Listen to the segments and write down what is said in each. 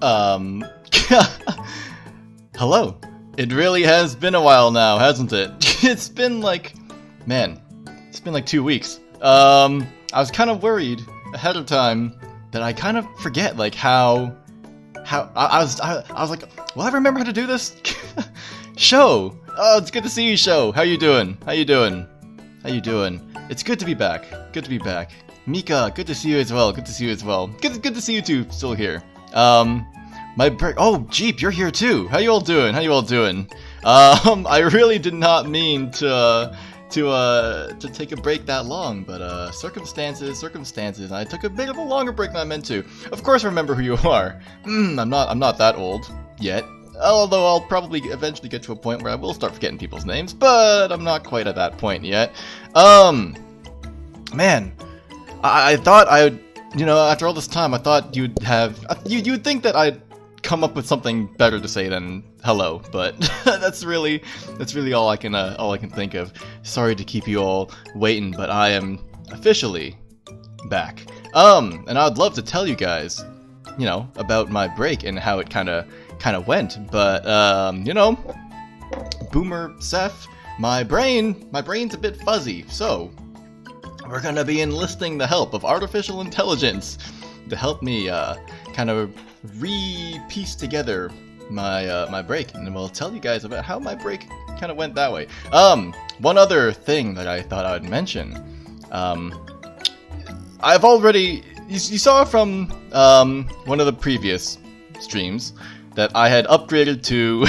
Um, hello. It really has been a while now, hasn't it? It's been like, man, it's been like 2 weeks. I was kind of worried ahead of time that I kind of forget like how I was like, will I remember how to do this? Show. Oh, it's good to see you, Show. How you doing? How you doing? How you doing? It's good to be back. Good to be back. Mika, good to see you as well. Good to see you as well. Good to see you two still here. Oh, Jeep, you're here too. How you all doing? How you all doing? I really did not mean to take a break that long, but circumstances. I took a bit of a longer break than I meant to. Of course, remember who you are. I'm not that old yet. Although I'll probably eventually get to a point where I will start forgetting people's names, but I'm not quite at that point yet. Man, I thought after all this time, I thought you'd think that I'd come up with something better to say than hello, but that's really all I can think of. Sorry to keep you all waiting, but I am officially back. And I'd love to tell you guys, about my break and how it kind of went, but Boomer Seth, my brain's a bit fuzzy, so we're gonna be enlisting the help of artificial intelligence to help me kind of re-piece together my break, and we'll tell you guys about how my break kind of went that way. One other thing that I thought I would mention, I've already you saw from one of the previous streams that I had upgraded to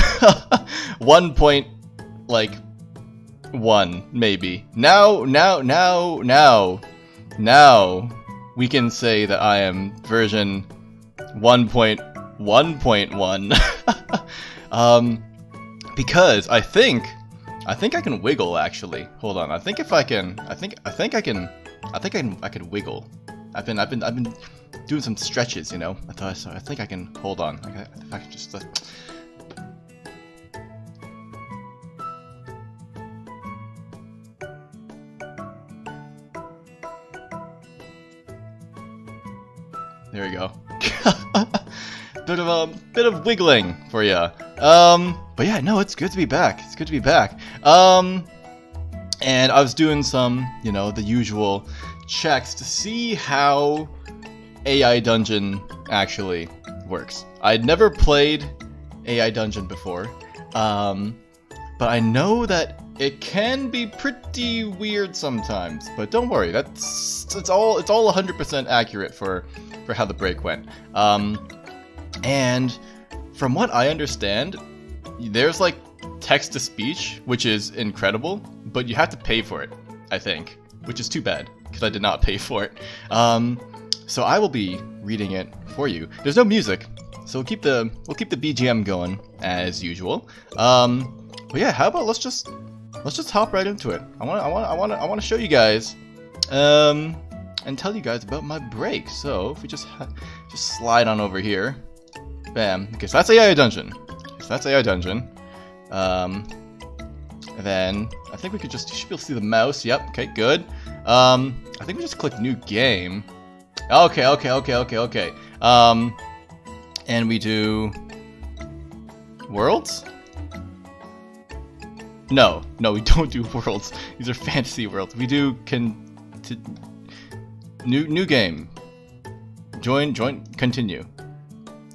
1.1 maybe. Now we can say that I am version 1.1.1. Because I think I can wiggle actually. Hold on. I think I can wiggle. I've been doing some stretches, I think I can hold on. If I can just there we go. bit of wiggling for ya. But yeah, no, it's good to be back. It's good to be back. And I was doing some, the usual checks to see how AI Dungeon actually works. I'd never played AI Dungeon before, but I know that it can be pretty weird sometimes. But don't worry, it's all 100% accurate for how the break went. And from what I understand, there's like text to speech, which is incredible, but you have to pay for it, I think, which is too bad because I did not pay for it. So I will be reading it for you. There's no music, so we'll keep the BGM going as usual. But yeah, how about let's just hop right into it. I want to show you guys and tell you guys about my break. So if we just slide on over here, bam. Okay, so that's AI Dungeon. And then I think we could you should be able to see the mouse. Yep. Okay, good. I think we just click new game. Okay. And we do worlds? No, we don't do worlds. These are fantasy worlds. We do new game. Join, continue.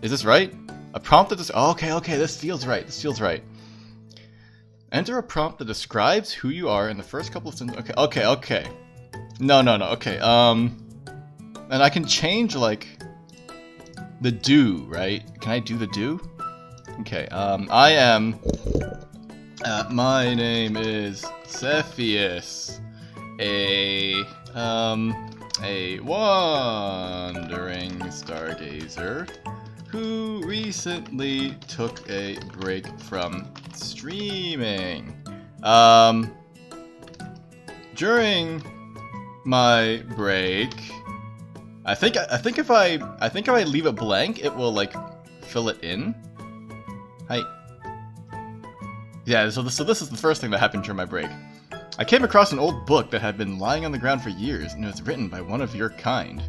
Is this right? A prompt that okay, this feels right. Enter a prompt that describes who you are in the first couple of sentences. Okay. No, okay. And I can change, like, the do, right? Can I do the do? Okay, I am... my name is Cepheus, a wandering stargazer who recently took a break from streaming. During my break, I think if I leave it blank, it will like fill it in. Yeah, so this is the first thing that happened during my break. I came across an old book that had been lying on the ground for years, and it was written by one of your kind.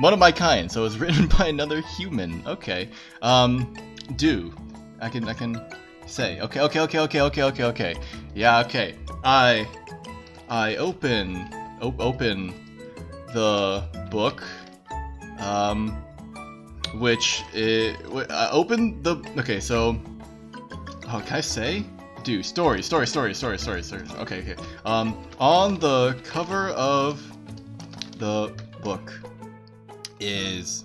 One of my kind, so it's written by another human. Okay. Do. I can say. Okay. Yeah, okay. I open the book. Okay, so can I say? Do story. Okay. On the cover of the book is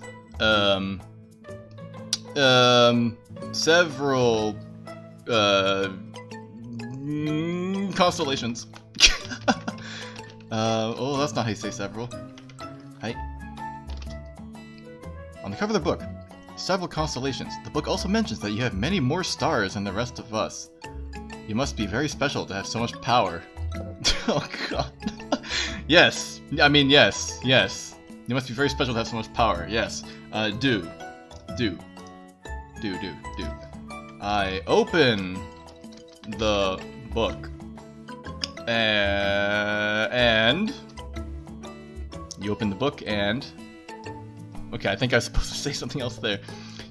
several constellations. Oh, that's not how you say several. Hi. On the cover of the book, several constellations. The book also mentions that you have many more stars than the rest of us. You must be very special to have so much power. Oh god. Yes. I mean, yes. You must be very special to have so much power. Yes. Do. I open the book. And you open the book and... Okay, I think I was supposed to say something else there.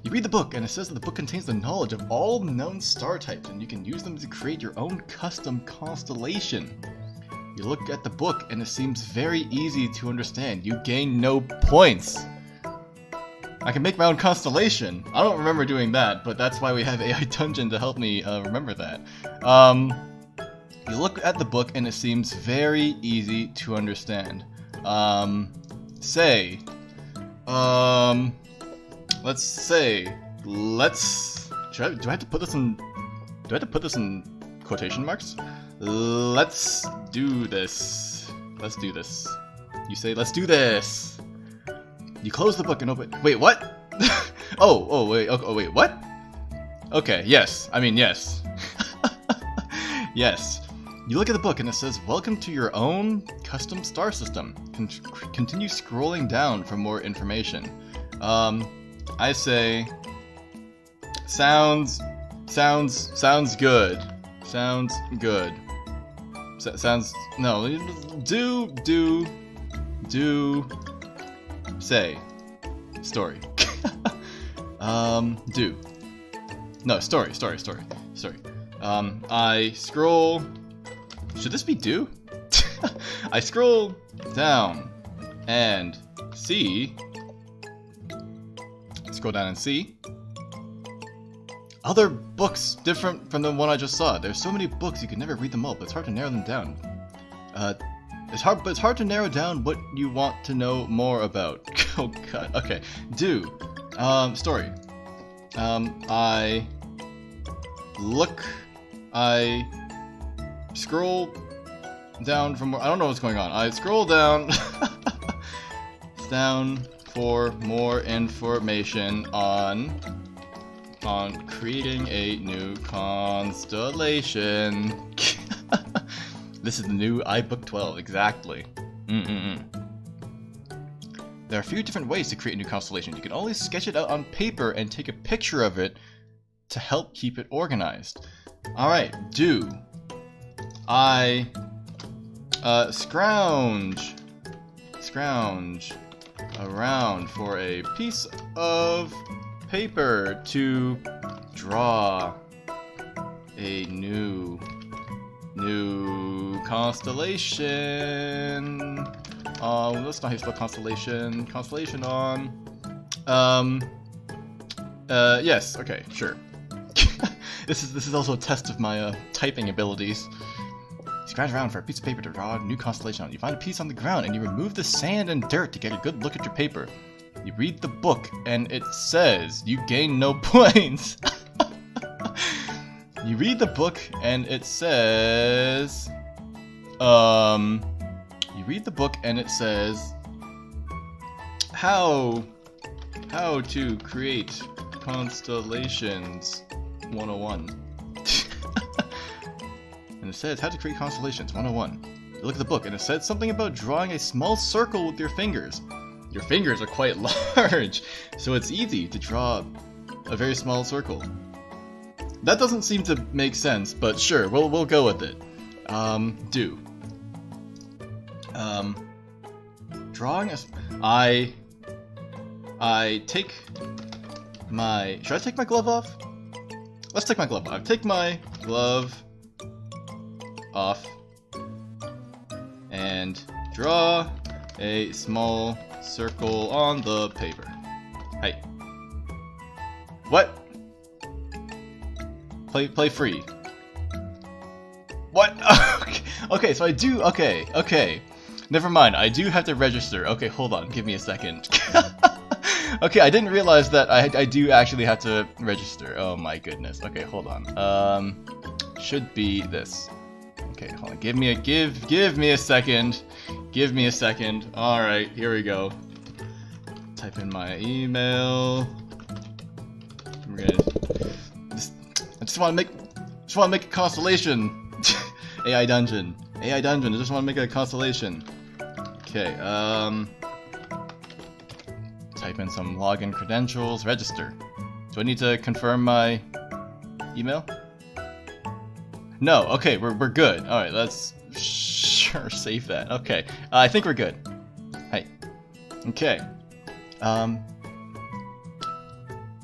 You read the book, and it says that the book contains the knowledge of all known star types, and you can use them to create your own custom constellation. You look at the book, and it seems very easy to understand. You gain no points. I can make my own constellation. I don't remember doing that, but that's why we have AI Dungeon to help me remember that. You look at the book, and it sees very easy to understand. Say... let's say, do I have to put this in, quotation marks? Let's do this. You say, let's do this. You close the book and open, wait, what? wait, what? Okay, yes, I mean, yes. Yes. You look at the book and it says, welcome to your own custom star system. Continue scrolling down for more information. I say, sounds good. Say, story. Story. I scroll. Should this be do? I scroll down and see. Scroll down and see other books different from the one I just saw. There's so many books you can never read them all, but it's hard to narrow them down. It's hard to narrow down what you want to know more about. Oh god. Okay. Do. Story. I scroll down for more. I don't know what's going on. I scroll down for more information on creating a new constellation. This is the new iBook 12, exactly. There are a few different ways to create a new constellation. You can always sketch it out on paper and take a picture of it to help keep it organized. Alright, do. I scrounge around for a piece of paper to draw a new constellation. Let's not how you spell constellation. Constellation on. Yes. Okay. Sure. This is also a test of my typing abilities. Scratch around for a piece of paper to draw a new constellation on. You find a piece on the ground and you remove the sand and dirt to get a good look at your paper. You read the book and it says you gain no points. You read the book and it says how to create constellations 101. And it says how to create constellations 101. You look at the book and it says something about drawing a small circle with your fingers. Your fingers are quite large, so it's easy to draw a very small circle. That doesn't seem to make sense, but sure, we'll go with it. Do. Drawing a... I take my... Should I take my glove off? Let's take my glove off. Take my glove off and draw a small circle on the paper. Hey. What? Play free. What? Okay, so I do... Okay. Never mind, I do have to register. Okay, hold on, give me a second. Okay, I didn't realize that I do actually have to register. Oh my goodness. Okay, hold on. Should be this. Okay, hold on. Give me a second. Give me a second. All right, here we go. Type in my email. We're gonna. I just want to make a constellation. AI dungeon. I just want to make a constellation. Okay. Type in some login credentials. Register. Do I need to confirm my email? No. Okay, we're good. All right, let's save that. Okay, I think we're good. Hey. Okay.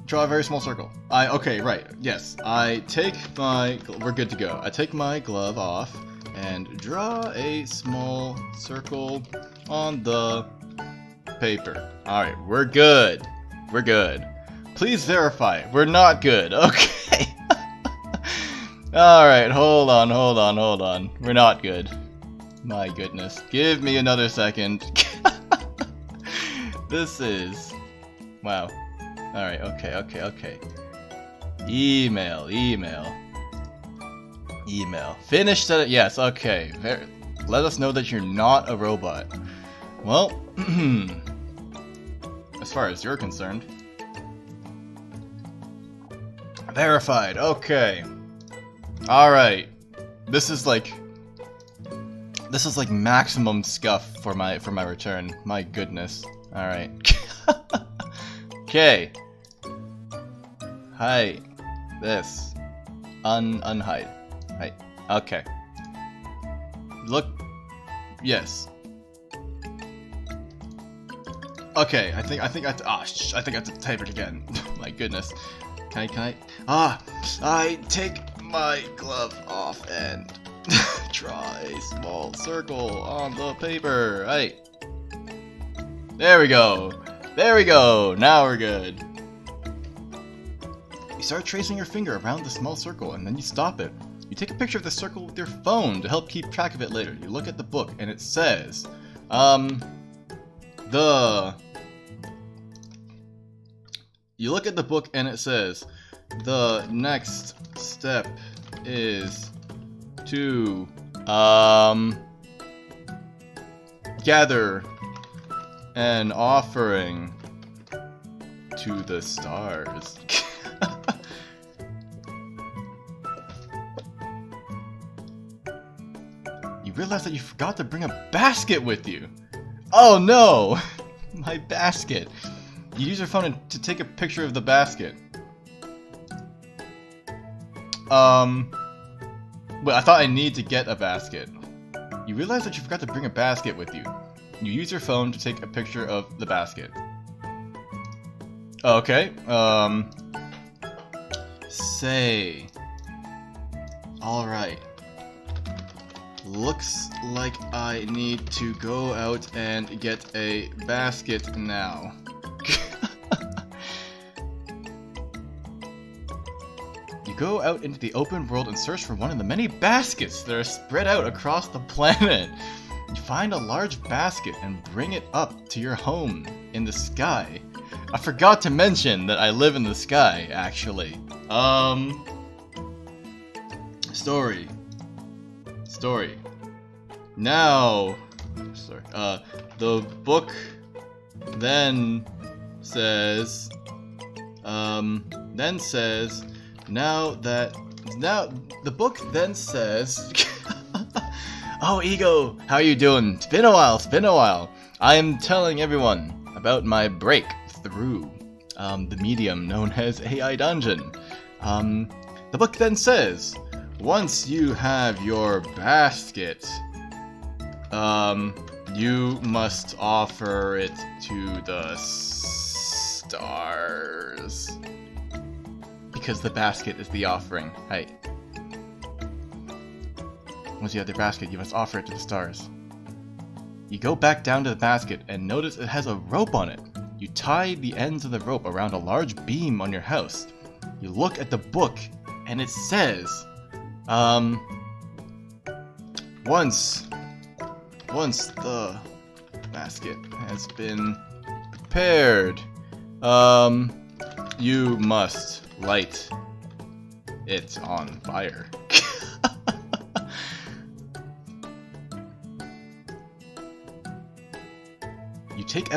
Draw a very small circle. Okay, right. Yes. I take my... We're good to go. I take my glove off and draw a small circle on the paper. Alright, we're good. We're good. Please verify. We're not good. Okay. Alright, hold on. We're not good. My goodness. Give me another second. This is... Wow. Alright, okay. Email. Finished it. Yes, okay. Let us know that you're not a robot. Well, as far as you're concerned. Verified. Okay. Alright. This is like maximum scuff for my return. My goodness. Alright. Okay. Hi. This. Unhide. Right. Okay. Look. Yes. Okay. I think I have to type it again. My goodness. Can I? I take my glove off and draw a small circle on the paper. Right. There we go. Now we're good. You start tracing your finger around the small circle and then you stop it. You take a picture of the circle with your phone to help keep track of it later. You look at the book and it says, the next step is to, gather an offering to the stars. You realize that you forgot to bring a basket with you. Oh no! My basket. You use your phone to take a picture of the basket. But I thought I need to get a basket. You realize that you forgot to bring a basket with you. You use your phone to take a picture of the basket. Okay, say... Alright. Looks like I need to go out and get a basket now. You go out into the open world and search for one of the many baskets that are spread out across the planet. You find a large basket and bring it up to your home in the sky. I forgot to mention that I live in the sky, actually. Story. Now, the book then says, the book then says, oh, Ego, how you doing? It's been a while. I am telling everyone about my breakthrough, the medium known as AI Dungeon. The book then says, once you have your basket, you must offer it to the stars. Because the basket is the offering. Hey. Once you have the basket, you must offer it to the stars. You go back down to the basket and notice it has a rope on it. You tie the ends of the rope around a large beam on your house. You look at the book and it says, once the basket has been prepared, you must light it on fire. You take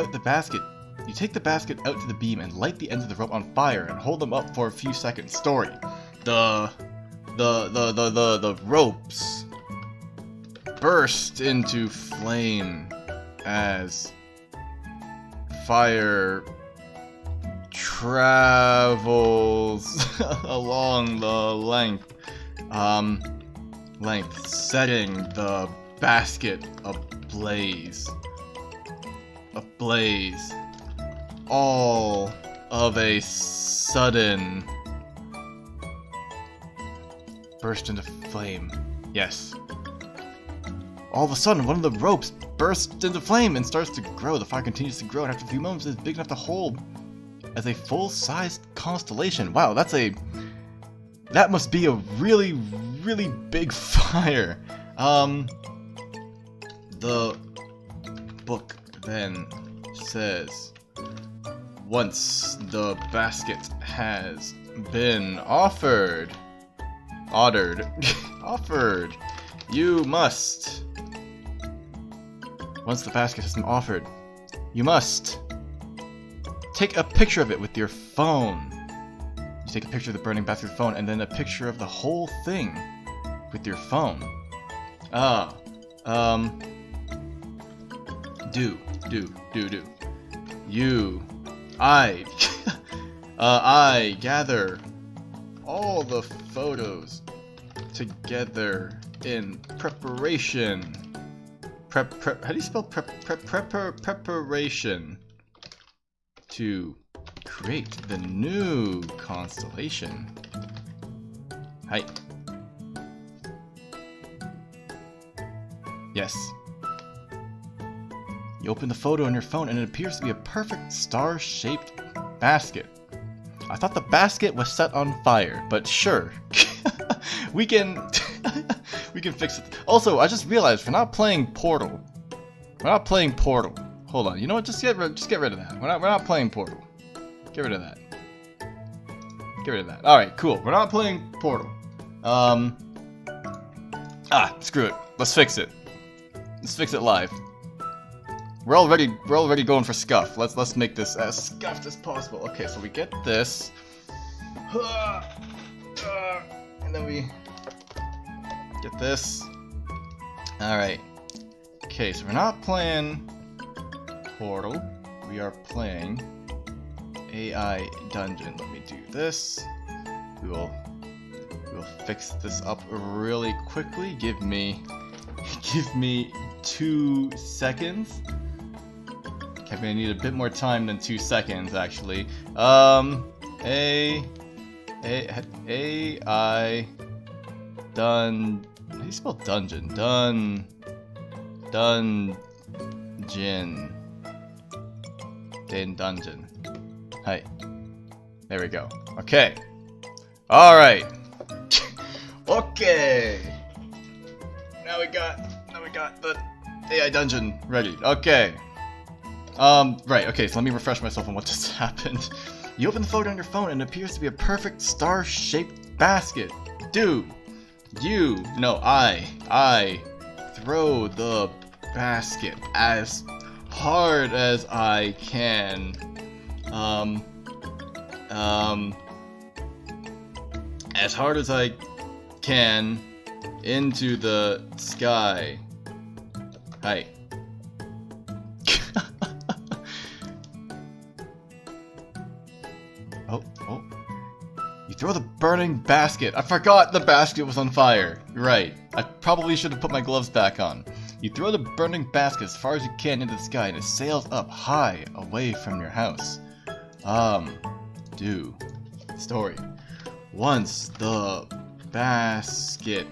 the basket out to the beam and light the ends of the rope on fire and hold them up for a few seconds. Story. The ropes burst into flame as fire travels along the length, setting the basket ablaze. All of a sudden, burst into flame. Yes. All of a sudden, one of the ropes bursts into flame and starts to grow. The fire continues to grow, and after a few moments, it's big enough to hold as a full-sized constellation. Wow, that must be a really, really big fire. The book then says, once the basket has been offered, you must. Once the basket has been offered, you must take a picture of it with your phone. You take a picture of the burning basket with your phone, and then a picture of the whole thing with your phone. I gather all the photos together in preparation. How do you spell preparation? To create the new constellation. Hi. Yes. You open the photo on your phone and it appears to be a perfect star-shaped basket. I thought the basket was set on fire, but sure. we can fix it. Also, I just realized we're not playing Portal. Hold on. You know what? Just get rid of that. We're not playing Portal. Get rid of that. All right, cool. We're not playing Portal. Screw it. Let's fix it. Let's fix it live. We're already going for scuff. Let's make this as scuffed as possible. Okay, so we get this. And then we get this. Alright. Okay, so we're not playing Portal. We are playing AI Dungeon. Let me do this. We'll fix this up really quickly. Give me 2 seconds. Okay, I'm gonna need a bit more time than 2 seconds, actually. AI Dun. How do you spell dungeon? Dungeon. Hi. There we go. Okay. Alright. Okay. Now we got the AI dungeon ready. Okay. Right, okay, so let me refresh myself on what just happened. You open the photo on your phone and it appears to be a perfect star-shaped basket. I throw the basket as hard as I can. As hard as I can into the sky. Hi. Oh. You throw the burning basket. I forgot the basket was on fire. Right. I probably should have put my gloves back on. You throw the burning basket as far as you can into the sky and it sails up high away from your house. Do. Story. Once the basket,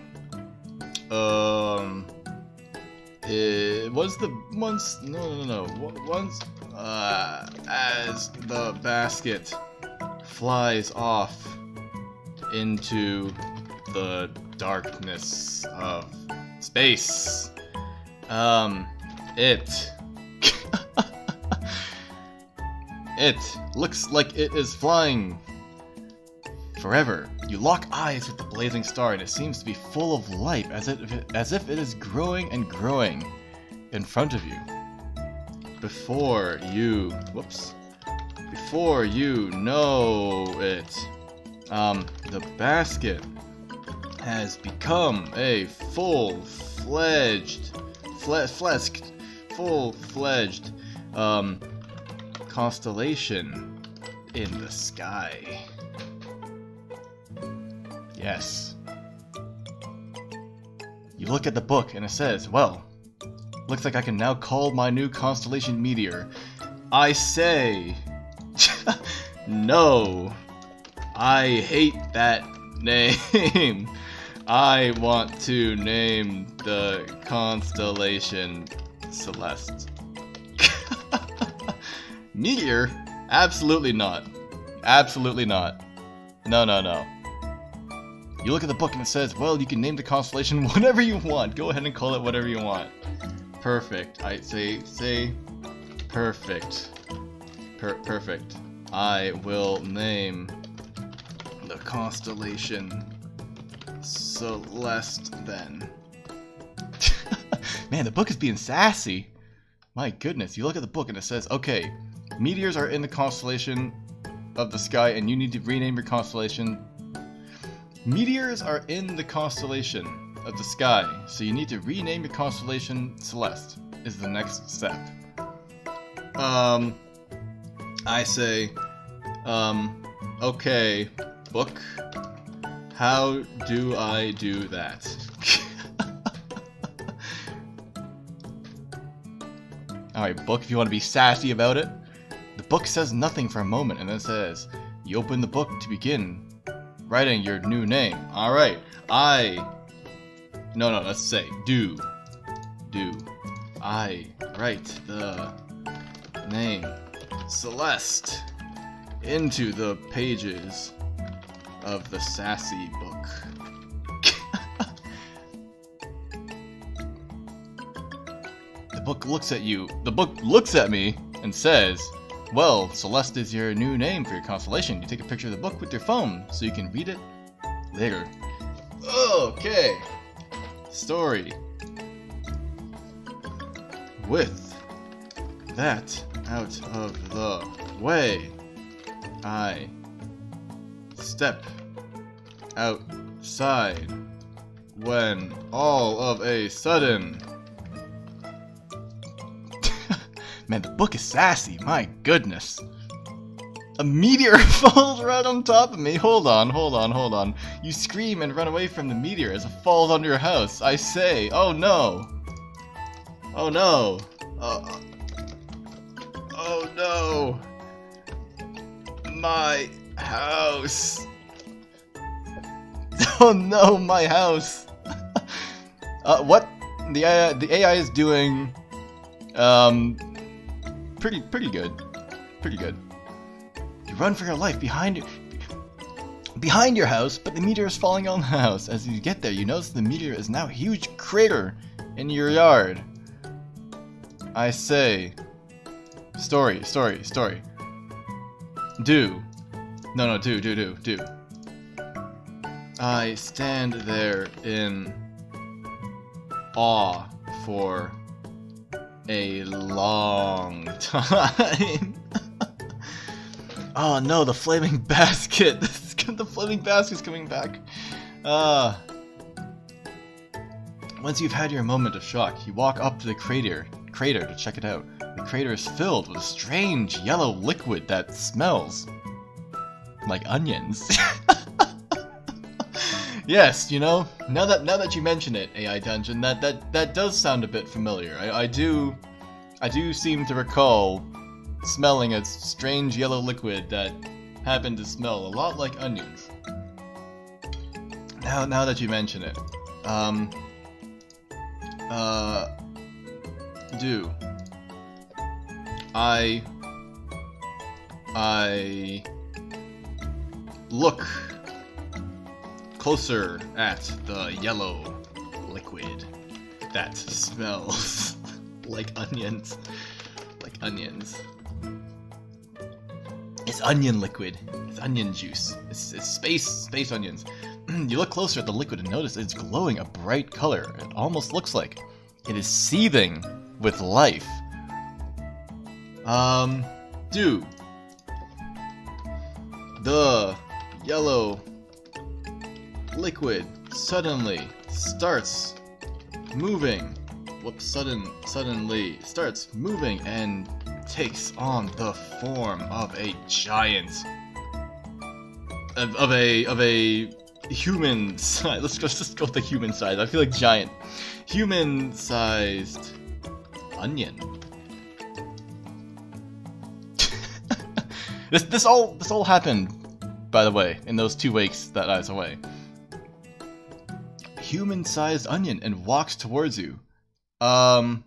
it was the once, no. Once, as the basket flies off into the darkness of space, it looks like it is flying forever. You lock eyes with the blazing star, and it seems to be full of life, as if it is growing and growing in front of you. Before you know it, the basket has become a full-fledged constellation in the sky. Yes. You look at the book and it says, well, looks like I can now call my new constellation meteor. I say, no, I hate that name. I want to name the constellation Celeste. Meteor? Absolutely not. Absolutely not. No. You look at the book and it says, well, you can name the constellation whatever you want. Go ahead and call it whatever you want. Perfect. I say perfect. Perfect. I will name the constellation Celeste then. Man, the book is being sassy. My goodness. You look at the book and it says, okay, meteors are in the constellation of the sky and you need to rename your constellation. Meteors are in the constellation of the sky, so you need to rename your constellation Celeste, is the next step. I say, okay, book, how do I do that? Alright, book, if you want to be sassy about it. The book says nothing for a moment, and then says, you open the book to begin writing your new name. Alright, No, let's say, do. I write the name Celeste into the pages of the sassy book. The book looks at you. The book looks at me and says, well, Celeste is your new name for your constellation. You take a picture of the book with your phone so you can read it later. Okay. Story. With that out of the way, I step outside when all of a sudden... Man, the book is sassy, my goodness. A meteor falls right on top of me. Hold on. You scream and run away from the meteor as it falls onto your house. I say, oh no. Oh no. Oh no. My house. Oh no, my house. What? The AI is doing, pretty good. You run for your life behind your house, but the meteor is falling on the house. As you get there, you notice the meteor is now a huge crater in your yard. I say, story. Do. I stand there in awe for a long time. Oh no, the flaming basket! The flaming basket's coming back. Once you've had your moment of shock, you walk up to the crater to check it out. The crater is filled with a strange yellow liquid that smells like onions. Yes, you know, now that you mention it, AI Dungeon, that does sound a bit familiar. I do seem to recall smelling a strange yellow liquid that happened to smell a lot like onions. Now that you mention it, do I look closer at the yellow liquid that smells like onions. Like onions. It's onion liquid. It's onion juice. It's space onions. You look closer at the liquid and notice it's glowing a bright color. It almost looks like it is seething with life. Do the yellow liquid suddenly starts moving. Suddenly starts moving and takes on the form of a giant, of a human size. Let's just go with the human size. I feel like giant, human-sized onion. This all happened, by the way, in those 2 weeks that I was away. Human-sized onion and walks towards you. I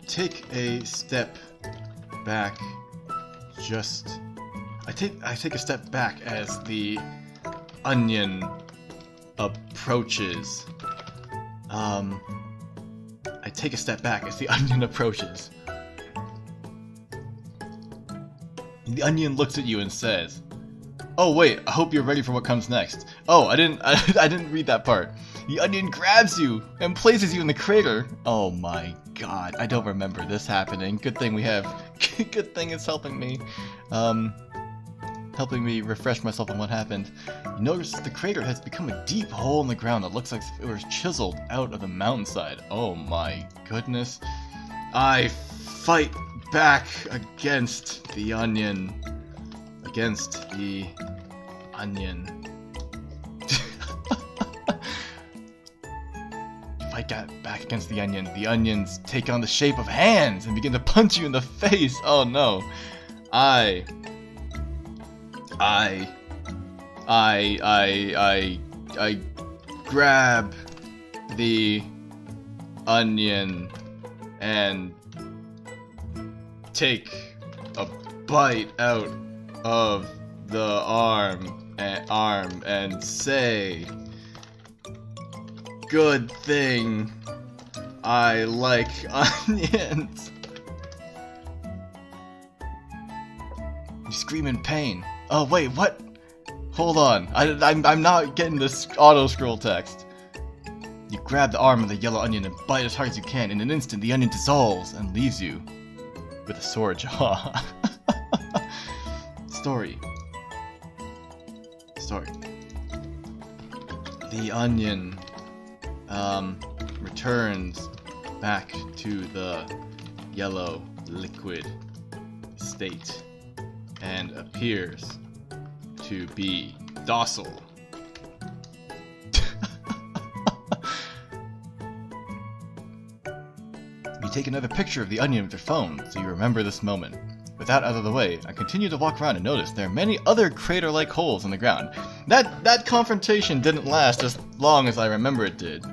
take a step back. I take a step back as the onion approaches. I take a step back as the onion approaches. The onion looks at you and says, "Oh wait, I hope you're ready for what comes next." Oh, I didn't read that part. The onion grabs you and places you in the crater. Oh my god, I don't remember this happening. Good thing good thing it's helping me refresh myself on what happened. You notice the crater has become a deep hole in the ground that looks like it was chiseled out of the mountainside. Oh my goodness. I fight back against the onion. Fight back against the onion. The onions take on the shape of hands and begin to punch you in the face. Oh no. I grab the onion and take a bite out of the arm and say, "Good thing I like onions." You scream in pain. Oh wait, what? Hold on, I'm not getting this auto-scroll text. You grab the arm of the yellow onion and bite as hard as you can. In an instant, the onion dissolves and leaves you with a sore jaw. Story. The onion returns back to the yellow liquid state and appears to be docile. You take another picture of the onion with your phone so you remember this moment. With that out of the way, I continue to walk around and notice there are many other crater-like holes in the ground. That confrontation didn't last as long as I remember it did.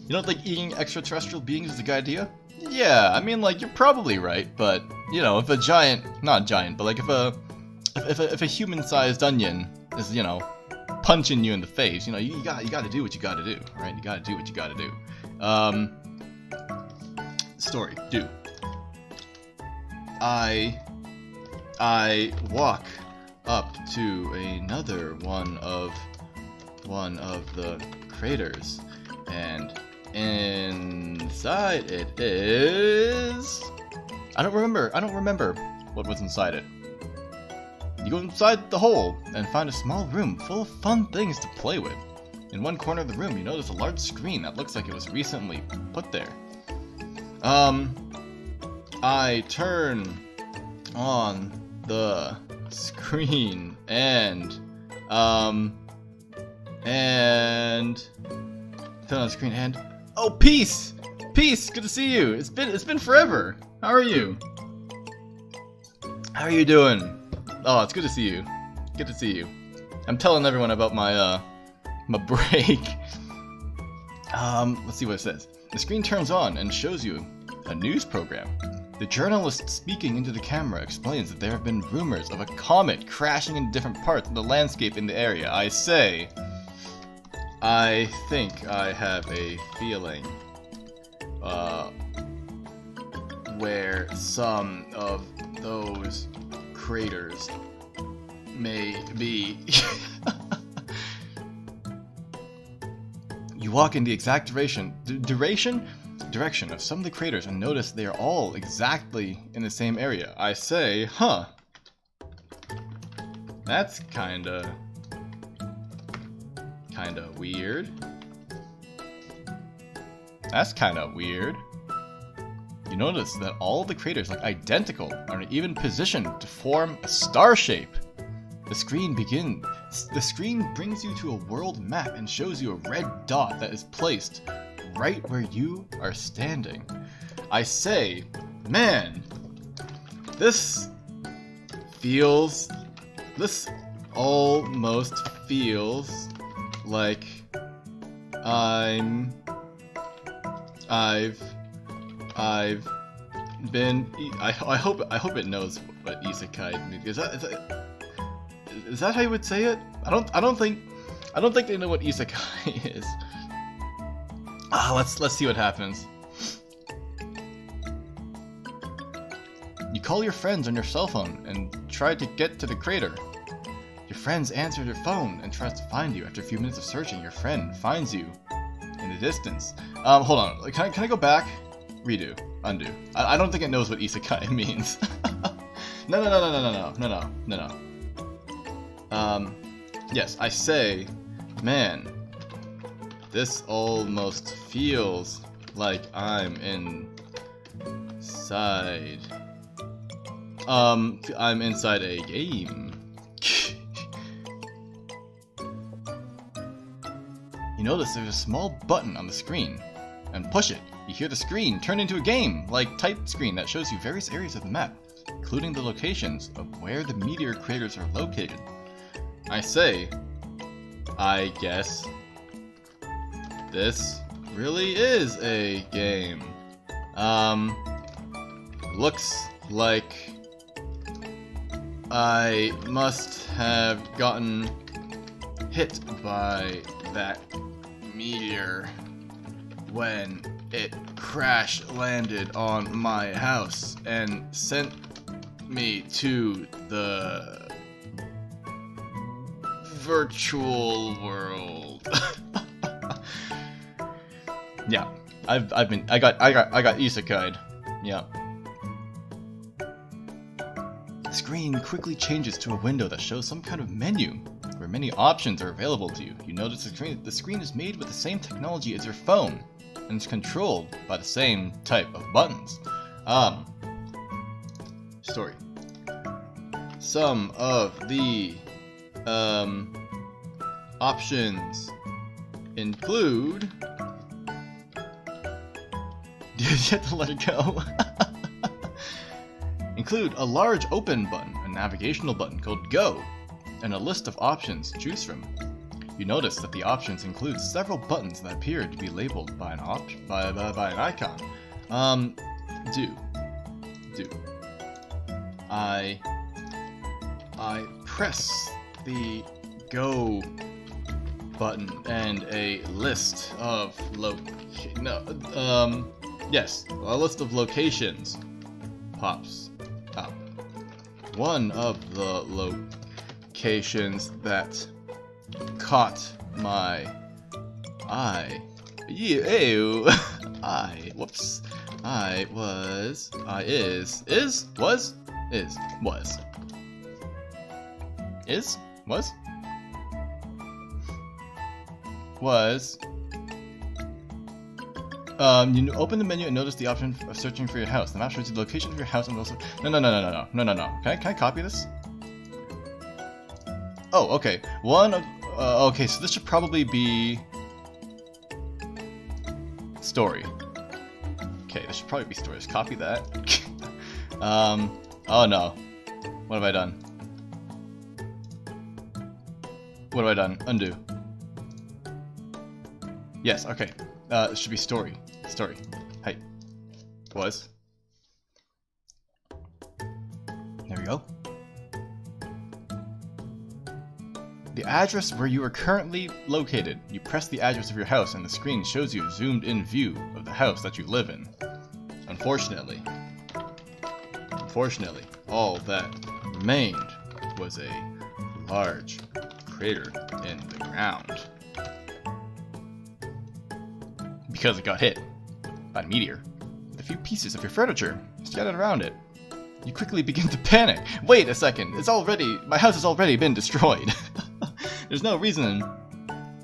You don't think eating extraterrestrial beings is a good idea? Yeah, I mean, like, you're probably right, but, you know, if a giant, not giant, but like if a human-sized onion is, you know, punching you in the face, you know, you gotta do what you gotta do, right? You gotta do what you gotta do. Story, do. I walk up to another one of the craters, and inside it is... I don't remember what was inside it. You go inside the hole and find a small room full of fun things to play with. In one corner of the room, you notice a large screen that looks like it was recently put there. I turn on the screen and and put on the screen and oh, Peace! Peace, good to see you. It's been forever. How are you? How are you doing? Oh, it's good to see you. Good to see you. I'm telling everyone about my my break. Let's see what it says. The screen turns on and shows you a news program. The journalist speaking into the camera explains that there have been rumors of a comet crashing in different parts of the landscape in the area. I say, I think I have a feeling where some of those craters may be. You walk in the exact direction of some of the craters and notice they are all exactly in the same area. I say, huh. That's kinda weird. That's kinda weird. You notice that all the craters look identical and are even positioned to form a star shape. The screen brings you to a world map and shows you a red dot that is placed right where you are standing. I say, man, this almost feels like I've been. I hope it knows what isekai means. Is that how you would say it? I don't think they know what isekai is. Let's see what happens. You call your friends on your cell phone and try to get to the crater. Your friends answer their phone and tries to find you. After a few minutes of searching, your friend finds you in the distance. Hold on. Can I go back? Redo. Undo. I don't think it knows what isekai means. No. Yes, I say, man, this almost feels like I'm inside. I'm inside a game. You notice there's a small button on the screen, and push it. You hear the screen turn into a game-like type screen that shows you various areas of the map, including the locations of where the meteor craters are located. I say, I guess this really is a game. Looks like I must have gotten hit by that meteor when it crash landed on my house and sent me to the virtual world. Yeah, I got isekai'd. Yeah. The screen quickly changes to a window that shows some kind of menu where many options are available to you. You notice the screen is made with the same technology as your phone and is controlled by the same type of buttons. Story. Some of the options include. You have to let it go. Include a large open button, a navigational button called Go, and a list of options to choose from. You notice that the options include several buttons that appear to be labeled by an icon. I press the Go button and a list of a list of locations pops up. One of the locations that caught my eye. Ew. You open the menu and notice the option of searching for your house. The map shows you the location of your house and also. No. Can I copy this? Oh, okay. Okay, so this should probably be Story. Okay, there should probably be stories. Copy that. Oh no. What have I done? What have I done? Undo. Yes, okay. It should be story. Story. Hey. Was. There we go. The address where you are currently located. You press the address of your house and the screen shows you a zoomed in view of the house that you live in. Unfortunately, all that remained was a large crater in the ground. Because it got hit by a meteor, with a few pieces of your furniture scattered around it. You quickly begin to panic. Wait a second, my house has already been destroyed. There's no reason.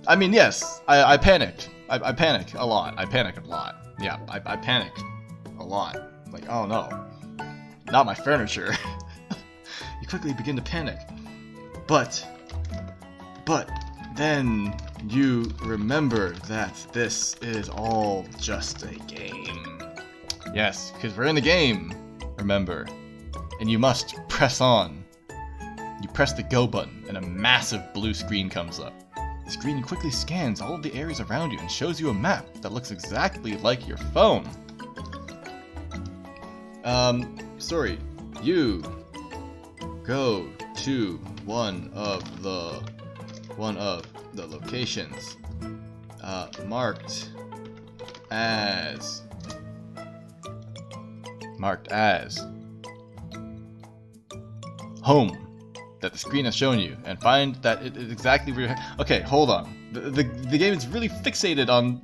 I mean, yes, I panicked. I panicked a lot. I panicked a lot. Yeah, I panicked a lot. Like, oh no, not my furniture. You quickly begin to panic. But then you remember that this is all just a game. Yes, because we're in the game, remember. And you must press on. You press the go button and a massive blue screen comes up. The screen quickly scans all of the areas around you and shows you a map that looks exactly like your phone. Sorry, you go to one of the locations marked as home that the screen has shown you, and find that it is exactly where you're. Okay, hold on. The game is really fixated on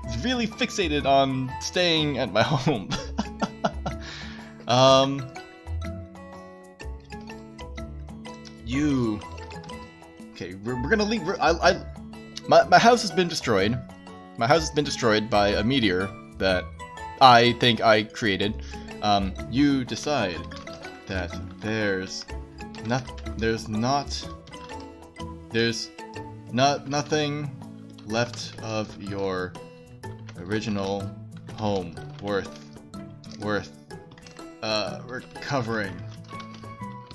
it's really fixated on staying at my home. Okay, we're gonna leave. My house has been destroyed. My house has been destroyed by a meteor that I think I created. You decide that there's nothing left of your original home worth recovering.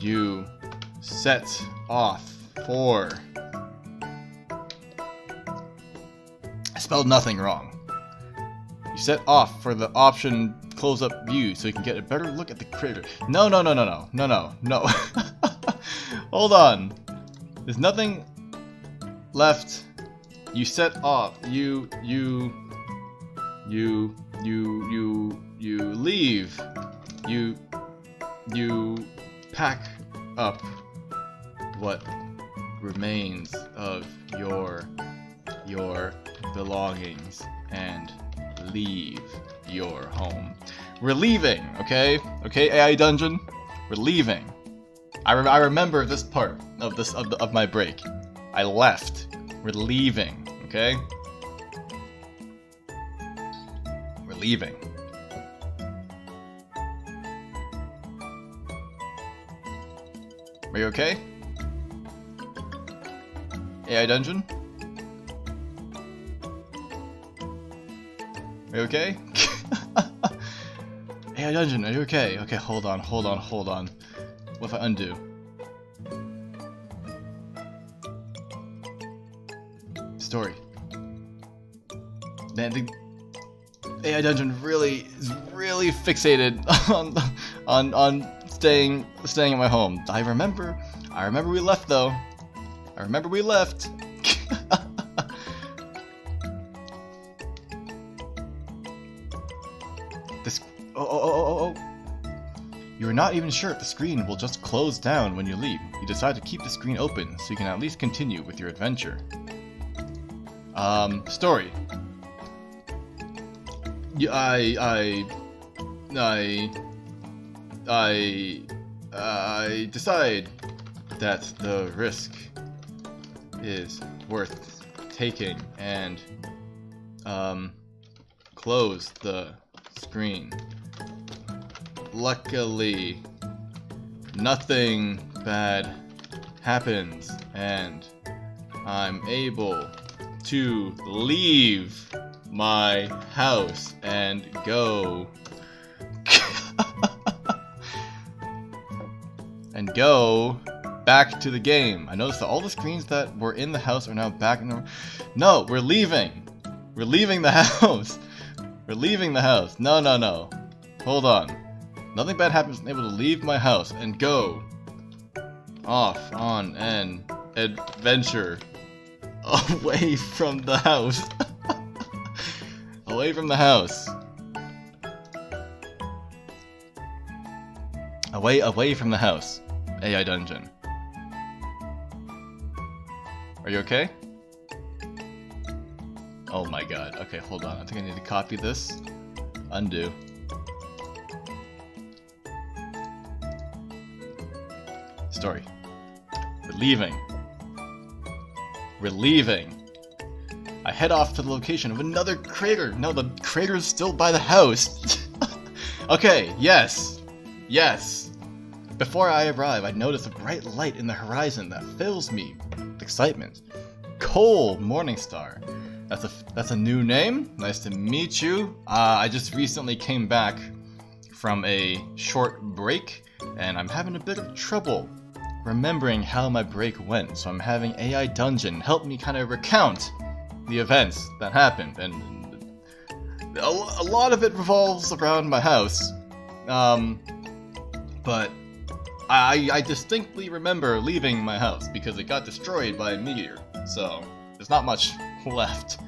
You set off for. I spelled nothing wrong. You set off for the option close-up view so you can get a better look at the crater. No. Hold on. There's nothing left. You set off. You leave. You pack up what remains of your belongings and leave your home. We're leaving, okay? Okay, AI Dungeon? We're leaving. I remember this part of my break. I left. We're leaving, okay? We're leaving. Are you okay? AI Dungeon? Are you okay? AI Dungeon, are you okay? Okay, hold on. What if I undo? Story. Man, the AI Dungeon is really fixated on staying in my home. I remember we left though. I remember we left. This. Oh. You are not even sure if the screen will just close down when you leave. You decide to keep the screen open so you can at least continue with your adventure. Story. I decide that the risk is worth taking and close the screen. Luckily, nothing bad happens and I'm able to leave my house and go and go back to the game. I noticed that all the screens that were in the house are now back in the... No, we're leaving. We're leaving the house. We're leaving the house. No, no, no. Hold on. Nothing bad happens. I'm able to leave my house and go off on an adventure away from the house. Away from the house. Away from the house. AI dungeon. Are you okay? Oh my god. Okay, hold on. I think I need to copy this. Undo. Story. We're leaving. We're leaving. I head off to the location of another crater. No, the crater's still by the house. Okay, yes. Yes. Before I arrive, I notice a bright light in the horizon that fills me with excitement. Cole Morningstar. That's a new name. Nice to meet you. I just recently came back from a short break, and I'm having a bit of trouble remembering how my break went. So I'm having AI Dungeon help me kind of recount the events that happened, and a lot of it revolves around my house. But I distinctly remember leaving my house because it got destroyed by a meteor, so there's not much left.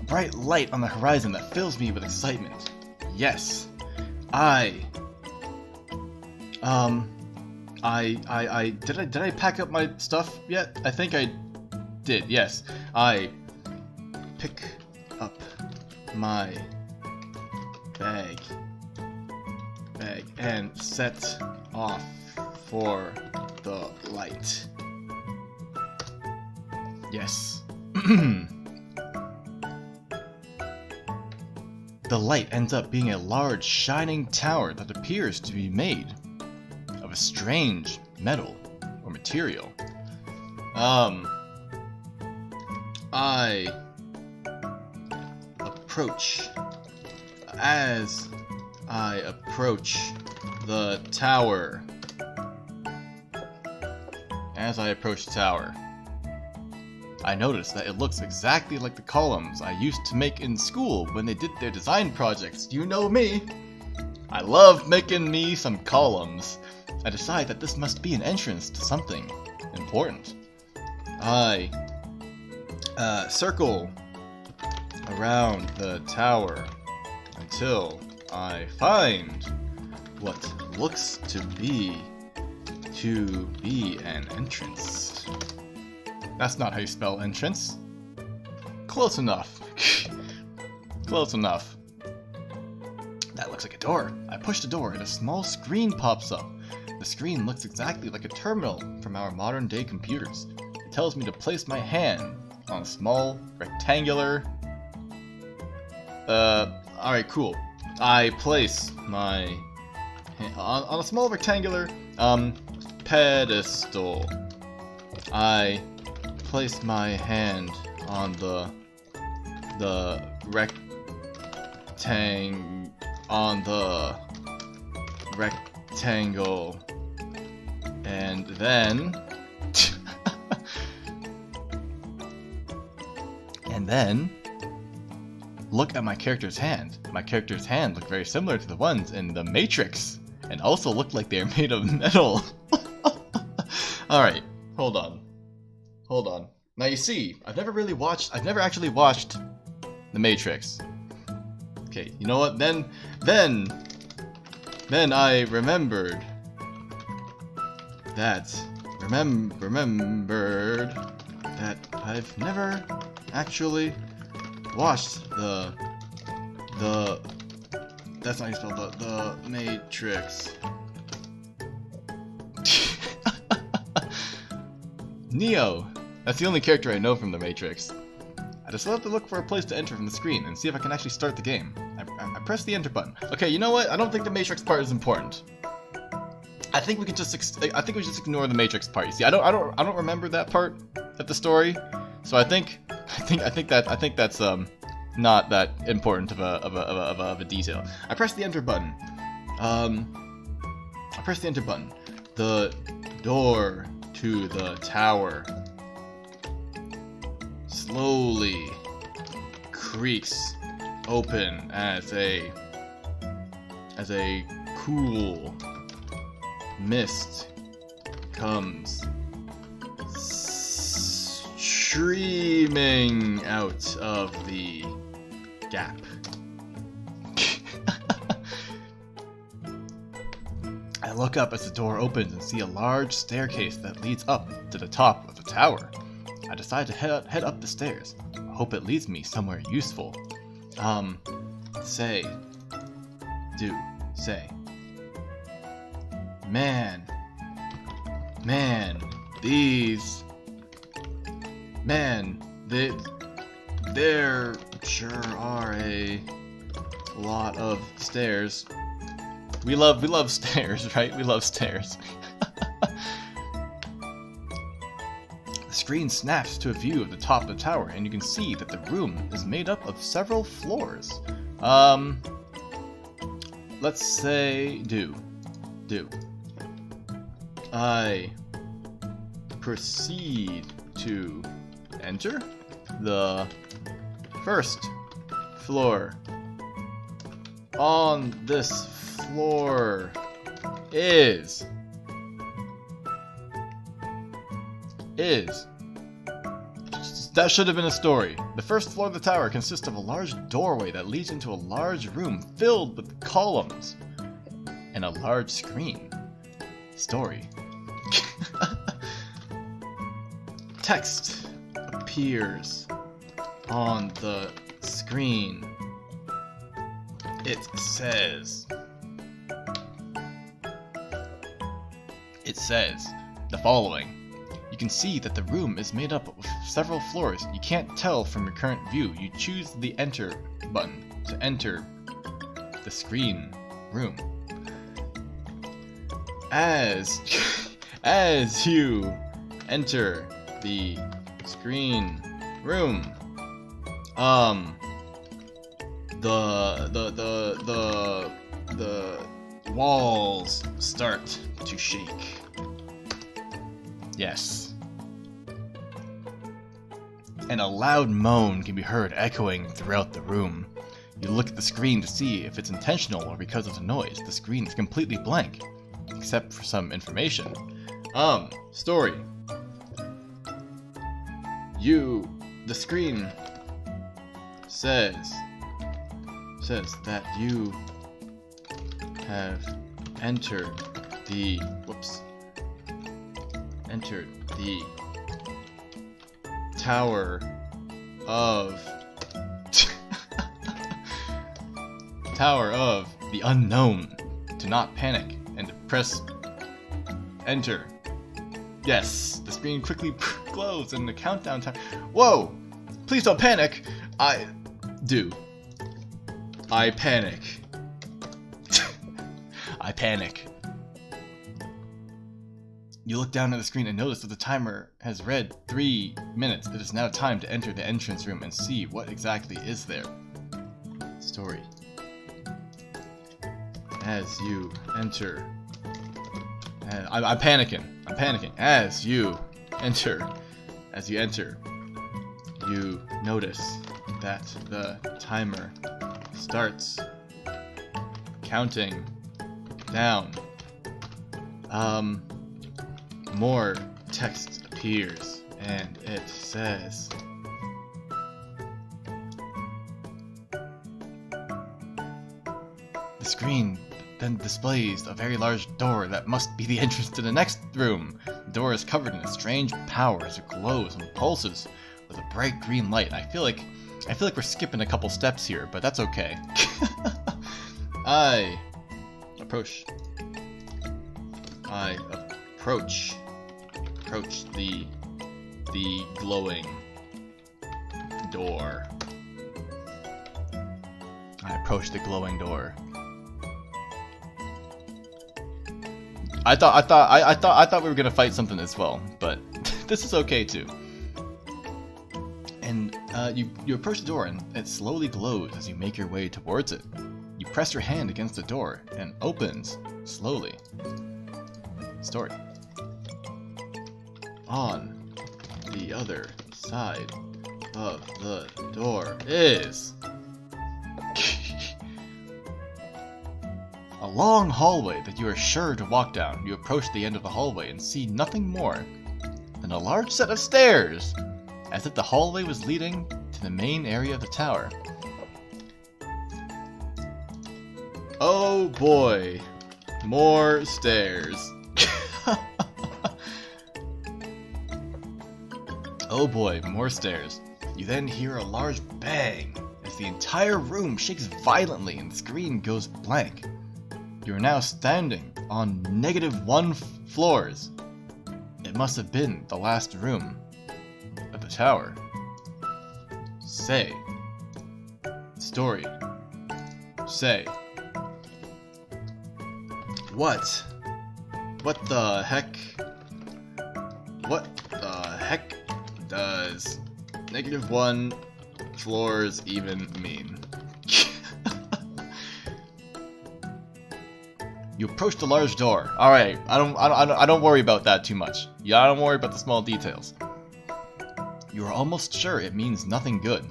Bright light on the horizon that fills me with excitement. Yes, did I pack up my stuff yet? I think I did, yes. I pick up my bag and set off for the light. Yes. The light ends up being a large shining tower that appears to be made of a strange metal or material. I approach. As I approach the tower. I notice that it looks exactly like the columns I used to make in school when they did their design projects. You know me! I love making me some columns. I decide that this must be an entrance to something important. I circle around the tower until I find what looks to be an entrance. That's not how you spell entrance. Close enough. Close enough. That looks like a door. I push the door and a small screen pops up. The screen looks exactly like a terminal from our modern day computers. It tells me to place my hand on a small rectangular... alright, cool. I place my hand on a small rectangular, pedestal. I place my hand on the rectangle, and then look at my character's hand. My character's hand look very similar to the ones in the Matrix, and also look like they're made of metal. Alright, hold on. Now you see, I've never actually watched the Matrix. Okay, you know what? Then I remembered that I've never actually watched the that's not how you spell the Matrix. Neo. That's the only character I know from the Matrix. I just have to look for a place to enter from the screen and see if I can actually start the game. I press the enter button. Okay, you know what? I don't think the Matrix part is important. I think we can just ignore the Matrix part. You see, I don't remember that part of the story, so I think I think that's not that important of a detail. I press the enter button. I press the enter button. The door to the tower slowly creaks open as a cool mist comes streaming out of the gap. I look up as the door opens and see a large staircase that leads up to the top of the tower. I decide to head up the stairs. I hope it leads me somewhere useful. Say. Man, there sure are a lot of stairs. We love stairs, right? We love stairs. The screen snaps to a view of the top of the tower, and you can see that the room is made up of several floors. Let's say do. I proceed to enter the first floor. On this floor is that should have been a story. The first floor of the tower consists of a large doorway that leads into a large room filled with columns and a large screen. Story. Text appears on the screen. It says the following. You can see that the room is made up of several floors. You can't tell from your current view. You choose the enter button to enter the screen room. As you enter the screen room, the walls start to shake. Yes. And a loud moan can be heard echoing throughout the room. You look at the screen to see if it's intentional or because of the noise. The screen is completely blank, except for some information. Story. The screen says that you have entered the tower of the unknown. Do not panic and to press enter. Yes, the screen quickly glows and the countdown time. Whoa! Please don't panic. I panic. I panic. You look down at the screen and notice that the timer has read 3 minutes. It is now time to enter the entrance room and see what exactly is there. Story. As you enter... I'm panicking. As you enter, you notice that the timer starts counting down. More text appears, and it says, the screen then displays a very large door that must be the entrance to the next room. The door is covered in a strange power as it glows and pulses with a bright green light. I feel like we're skipping a couple steps here, but that's okay. I approach the glowing door. I approach the glowing door. I thought we were gonna fight something as well, but this is okay too. And you approach the door, and it slowly glows as you make your way towards it. You press your hand against the door, and it opens slowly. Story. On the other side of the door is a long hallway that you are sure to walk down. You approach the end of the hallway and see nothing more than a large set of stairs, as if the hallway was leading to the main area of the tower. Oh boy, more stairs. Oh boy, more stairs. You then hear a large bang as the entire room shakes violently and the screen goes blank. You are now standing on -1 floors. It must have been the last room of the tower. Say. Story. Say. What? What the heck? What the heck does -1 floors even mean? You approach the large door. All right, I don't worry about that too much. Yeah, I don't worry about the small details. You are almost sure it means nothing good.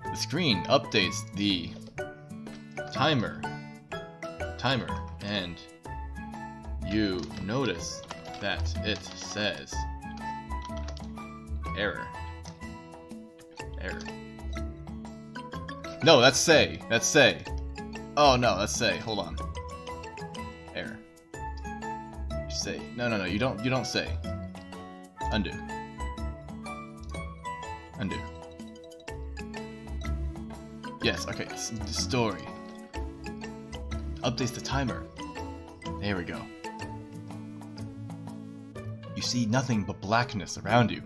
The screen updates the timer, and you notice that it says error. No, that's say. Oh no, that's say. Hold on. Error. You say. No. You don't say. Undo. Yes. Okay. The story updates the timer. There we go. You see nothing but blackness around you.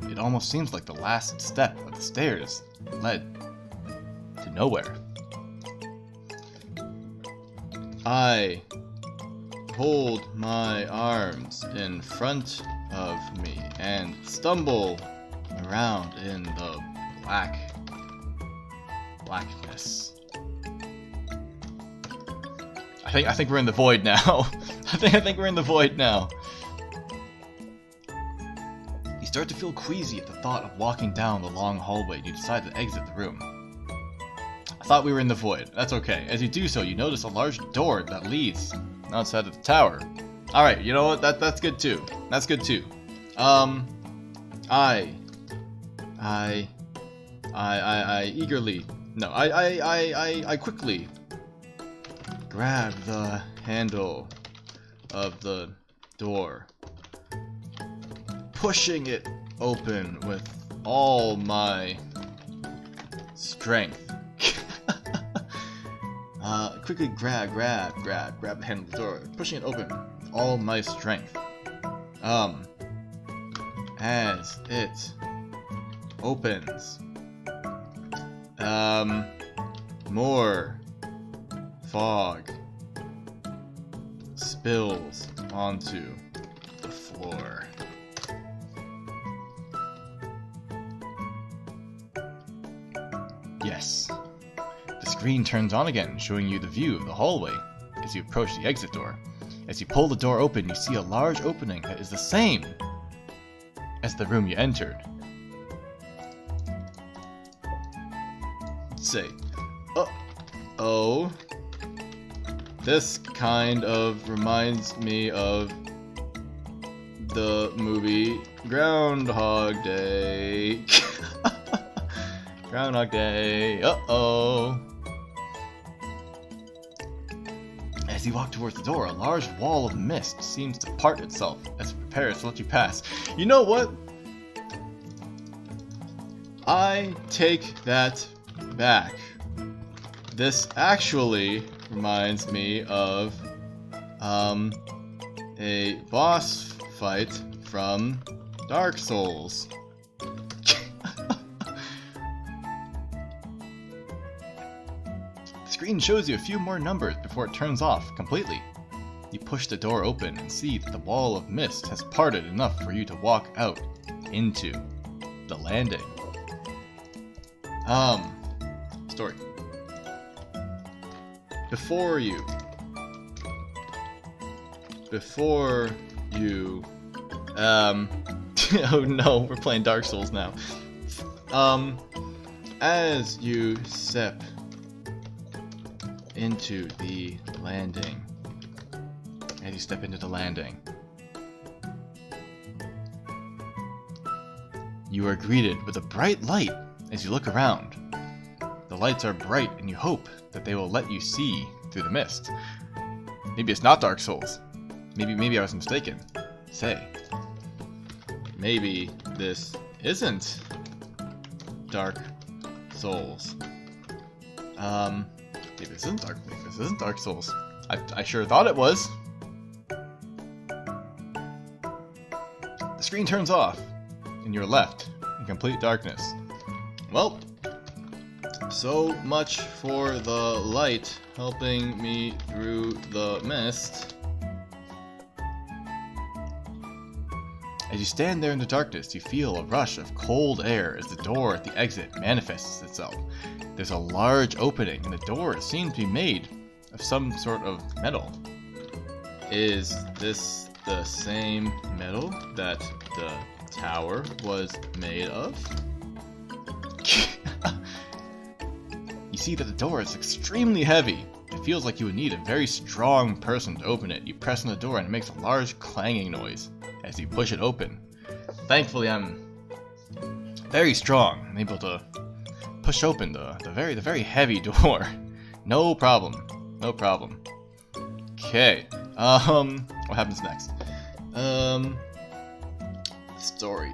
It almost seems like the last step of the stairs led to nowhere. I hold my arms in front of me and stumble around in the blackness. I think we're in the void now. I think we're in the void now. You start to feel queasy at the thought of walking down the long hallway, and you decide to exit the room. I thought we were in the void. That's okay. As you do so, you notice a large door that leads outside of the tower. Alright, you know what? That's good too. That's good too. I quickly grab the handle of the door, pushing it open with all my strength. Quickly grab the handle of the door, pushing it open with all my strength. As it opens, more fog spills onto the floor. Yes. The screen turns on again, showing you the view of the hallway as you approach the exit door. As you pull the door open, you see a large opening that is the same as the room you entered. Say, oh, this kind of reminds me of the movie Groundhog Day. Groundhog Day, uh-oh. As you walk towards the door, a large wall of mist seems to part itself as it prepares to let you pass. You know what? I take that back. This actually reminds me of a boss fight from Dark Souls. The screen shows you a few more numbers before it turns off completely. You push the door open and see that the wall of mist has parted enough for you to walk out into the landing. Story. Before you, oh no, we're playing Dark Souls now. As you step into the landing, you are greeted with a bright light as you look around. The lights are bright and you hope that they will let you see through the mist. Maybe it's not Dark Souls. Maybe I was mistaken. Say. Maybe this isn't Dark Souls. Maybe this isn't Dark Souls. I sure thought it was. The screen turns off, and you're left in complete darkness. Well, so much for the light helping me through the mist. As you stand there in the darkness, you feel a rush of cold air as the door at the exit manifests itself. There's a large opening, and the door seems to be made of some sort of metal. Is this the same metal that the tower was made of? You see that the door is extremely heavy. It feels like you would need a very strong person to open it. You press on the door and it makes a large clanging noise as you push it open. Thankfully, I'm very strong. I'm able to push open the very heavy door. No problem. Okay. What happens next? Story.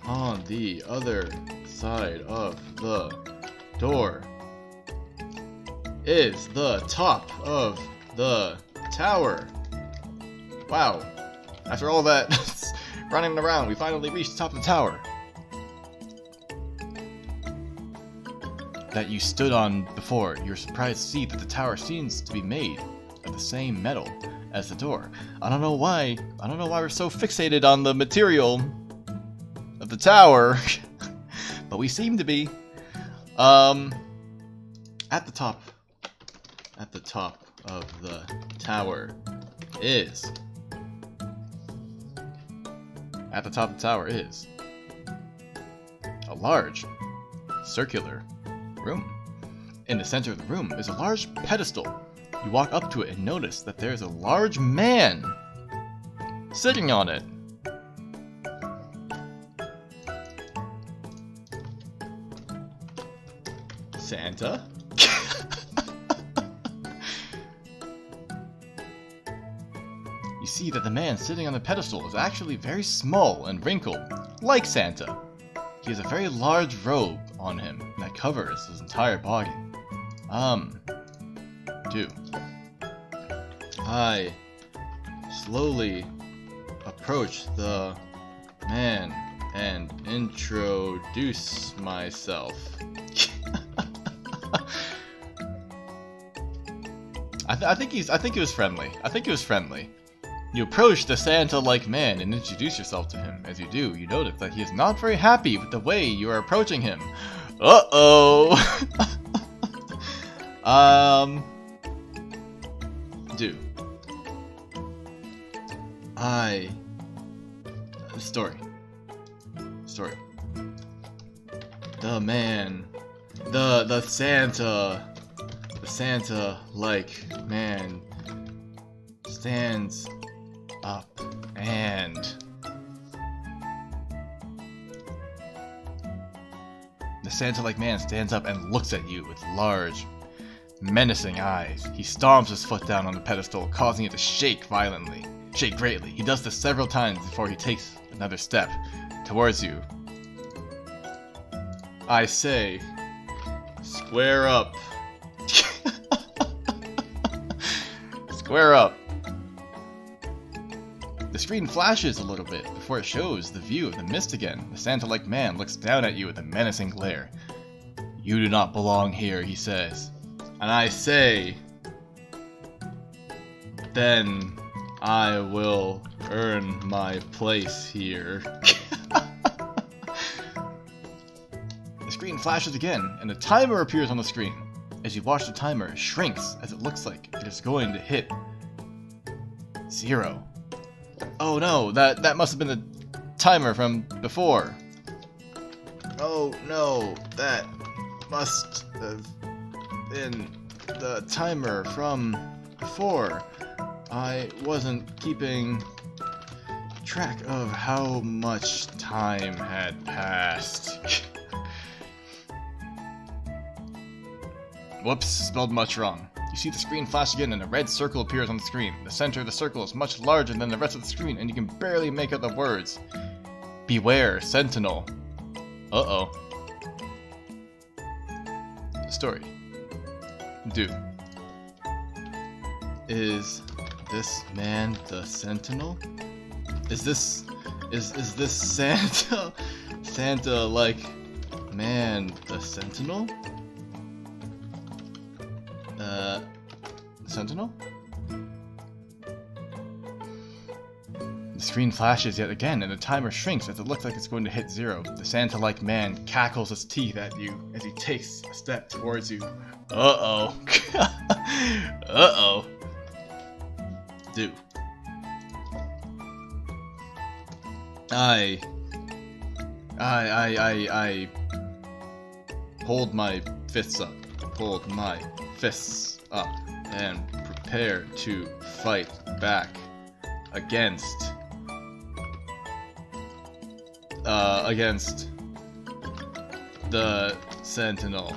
On the other side of the door is the top of the tower. Wow. After all that running around, we finally reached the top of the tower that you stood on before. You're surprised to see that the tower seems to be made of the same metal as the door. I don't know why we're so fixated on the material of the tower, but we seem to be. At the top of the tower is a large circular room. In the center of the room is a large pedestal. You walk up to it and notice that there's a large man sitting on it. Santa? You see that the man sitting on the pedestal is actually very small and wrinkled, like Santa. He has a very large robe on him that covers his entire body. I slowly approach the man and introduce myself. I think he was friendly. You approach the Santa-like man and introduce yourself to him. As you do, you notice that he is not very happy with the way you are approaching him. Uh-oh! Story. The man, the Santa-like man stands up and looks at you with large, menacing eyes. He stomps his foot down on the pedestal, causing it to shake greatly. He does this several times before he takes another step towards you. I say, square up. Square up. The screen flashes a little bit before it shows the view of the mist again. The Santa-like man looks down at you with a menacing glare. You do not belong here, he says. And I say, then I will earn my place here. screen flashes again, and a timer appears on the screen. As you watch the timer, it shrinks as it looks like it is going to hit 0. Oh no, that must have been the timer from before. Oh no, that must have been the timer from before. I wasn't keeping track of how much time had passed. Whoops, spelled much wrong. You see the screen flash again and a red circle appears on the screen. The center of the circle is much larger than the rest of the screen and you can barely make out the words. Beware, Sentinel. Uh-oh. Story. Do. Is this man the Sentinel? Is this Santa? Santa like man the Sentinel? Sentinel? The screen flashes yet again, and the timer shrinks as it looks like it's going to hit 0. The Santa-like man cackles his teeth at you as he takes a step towards you. Uh-oh. Uh-oh. Do. I hold my fists up. Hold my fists up and prepare to fight back against the Sentinel.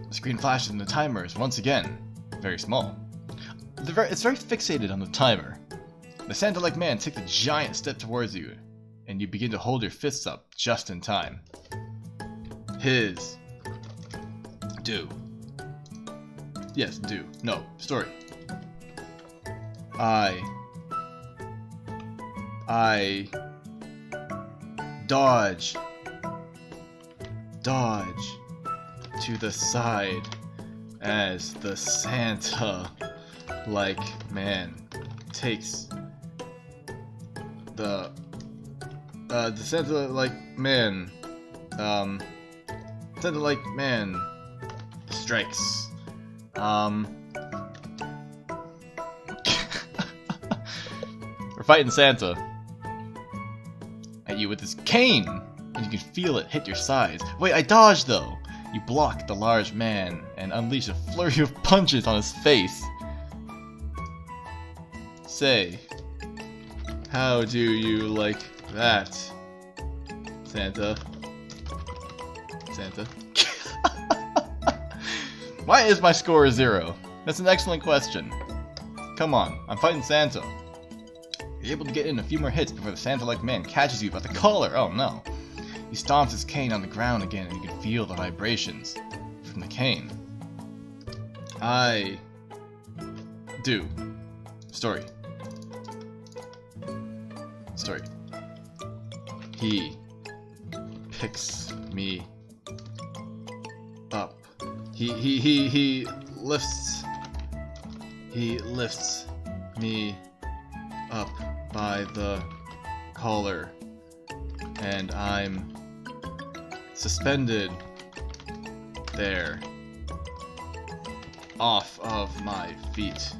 The screen flashes and the timer is once again very small. It's very fixated on the timer. The Santa-like man takes a giant step towards you, and you begin to hold your fists up just in time. His. Do. Yes, do. No. Story. I dodge to the side as the Santa-like man takes the Santa-like man Santa-like man strikes. We're fighting Santa at you with his cane, and you can feel it hit your sides. Wait, I dodged though. You block the large man and unleash a flurry of punches on his face. Say, how do you like that, Santa? Santa? Why is my score 0? That's an excellent question. Come on, I'm fighting Santa. You're able to get in a few more hits before the Santa-like man catches you by the collar. Oh no. He stomps his cane on the ground again and you can feel the vibrations from the cane. I do. Story. Story. He picks me up. He lifts me up by the collar, and I'm suspended there off of my feet.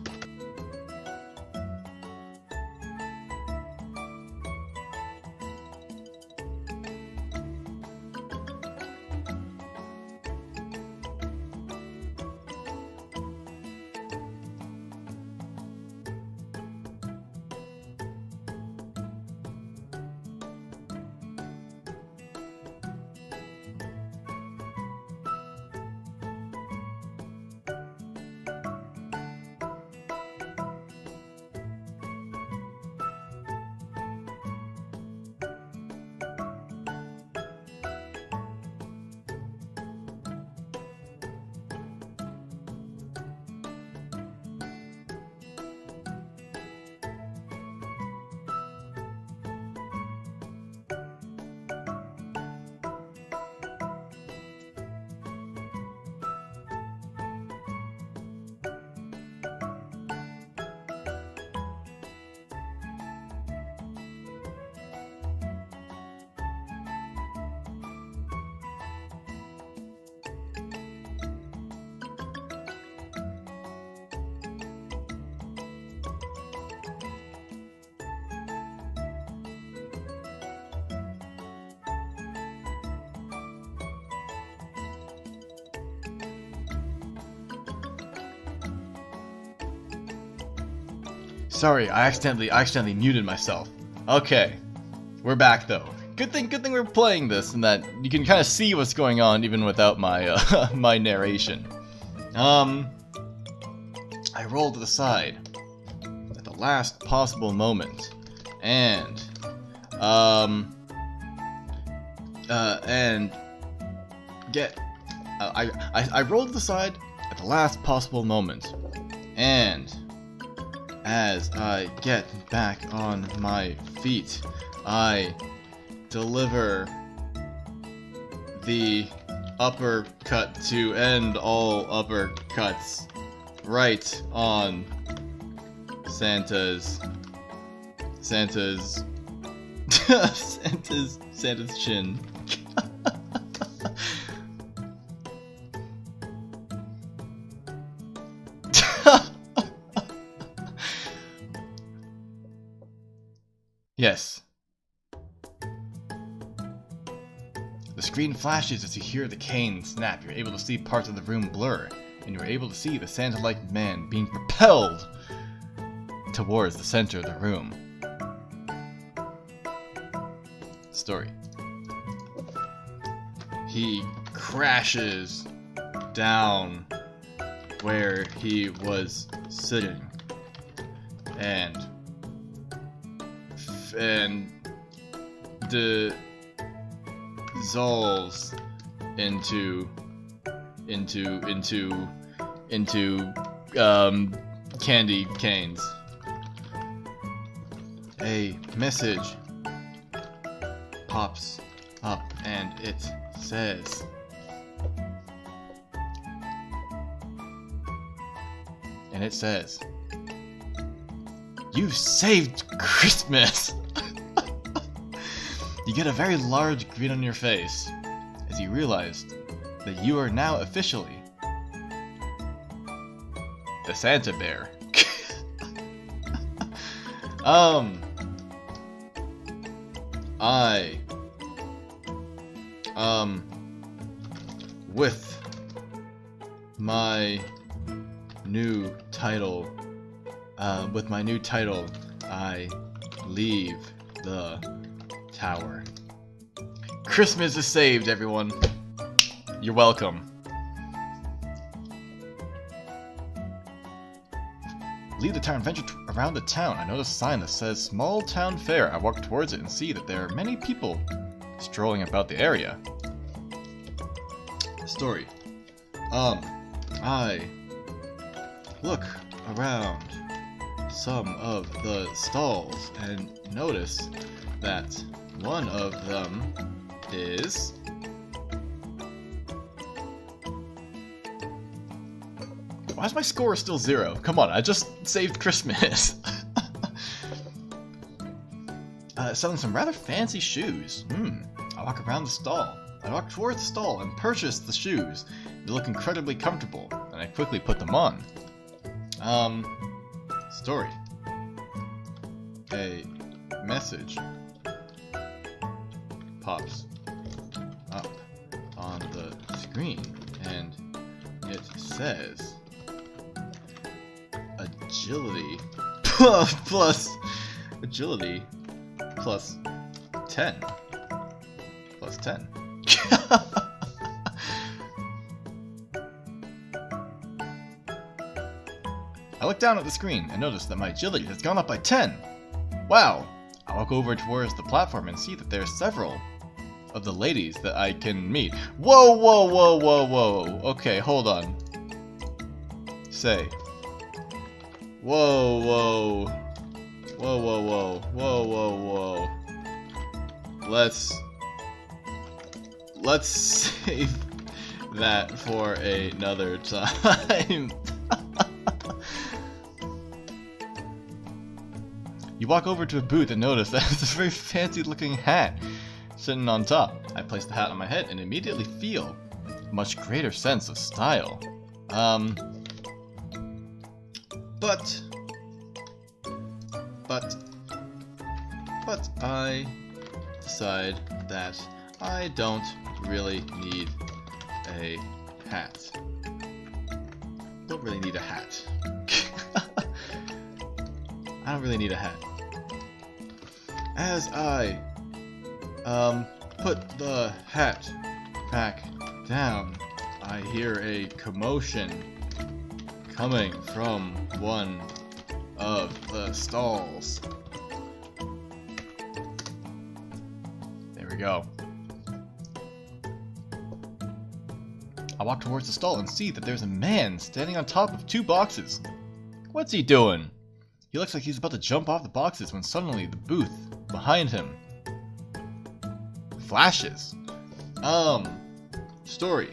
Sorry, I accidentally muted myself. Okay, we're back though. Good thing we're playing this, and that you can kind of see what's going on even without my my narration. I rolled to the side at the last possible moment, and I rolled to the side at the last possible moment, and as I get back on my feet, I deliver the uppercut to end all uppercuts right on Santa's chin. Yes. The screen flashes as you hear the cane snap. You're able to see parts of the room blur, and you're able to see the Santa-like man being propelled towards the center of the room. Story. He crashes down where he was sitting, and dissolves into candy canes. A message pops up, and it says, "You've saved Christmas!" You get a very large grin on your face as you realize that you are now officially the Santa Bear. With my new title, I leave the tower. Christmas is saved, everyone. You're welcome. Leave the town and venture around the town. I notice a sign that says Small Town Fair. I walk towards it and see that there are many people strolling about the area. Story. I look around some of the stalls and notice that one of them is why is my score still 0? Come on, I just saved Christmas. Selling some rather fancy shoes. I walk around the stall. I walk towards the stall and purchase the shoes. They look incredibly comfortable, and I quickly put them on. Story. A message pops up on the screen, and it says agility plus 10 plus 10. I look down at the screen and notice that my agility has gone up by 10. Wow! I walk over towards the platform and see that there are several of the ladies that I can meet. Whoa, whoa, whoa, whoa, whoa. Okay, hold on. Say. Whoa, whoa. Whoa, whoa, whoa. Whoa, whoa, whoa. Let's save that for another time. You walk over to a booth and notice that it's a very fancy looking hat sitting on top. I place the hat on my head and immediately feel a much greater sense of style. But I decide that I don't really need a hat. Don't really need a hat. I don't really need a hat. As I put the hat back down, I hear a commotion coming from one of the stalls. There we go. I walk towards the stall and see that there's a man standing on top of 2 boxes. What's he doing? He looks like he's about to jump off the boxes when suddenly the booth behind him flashes. Story.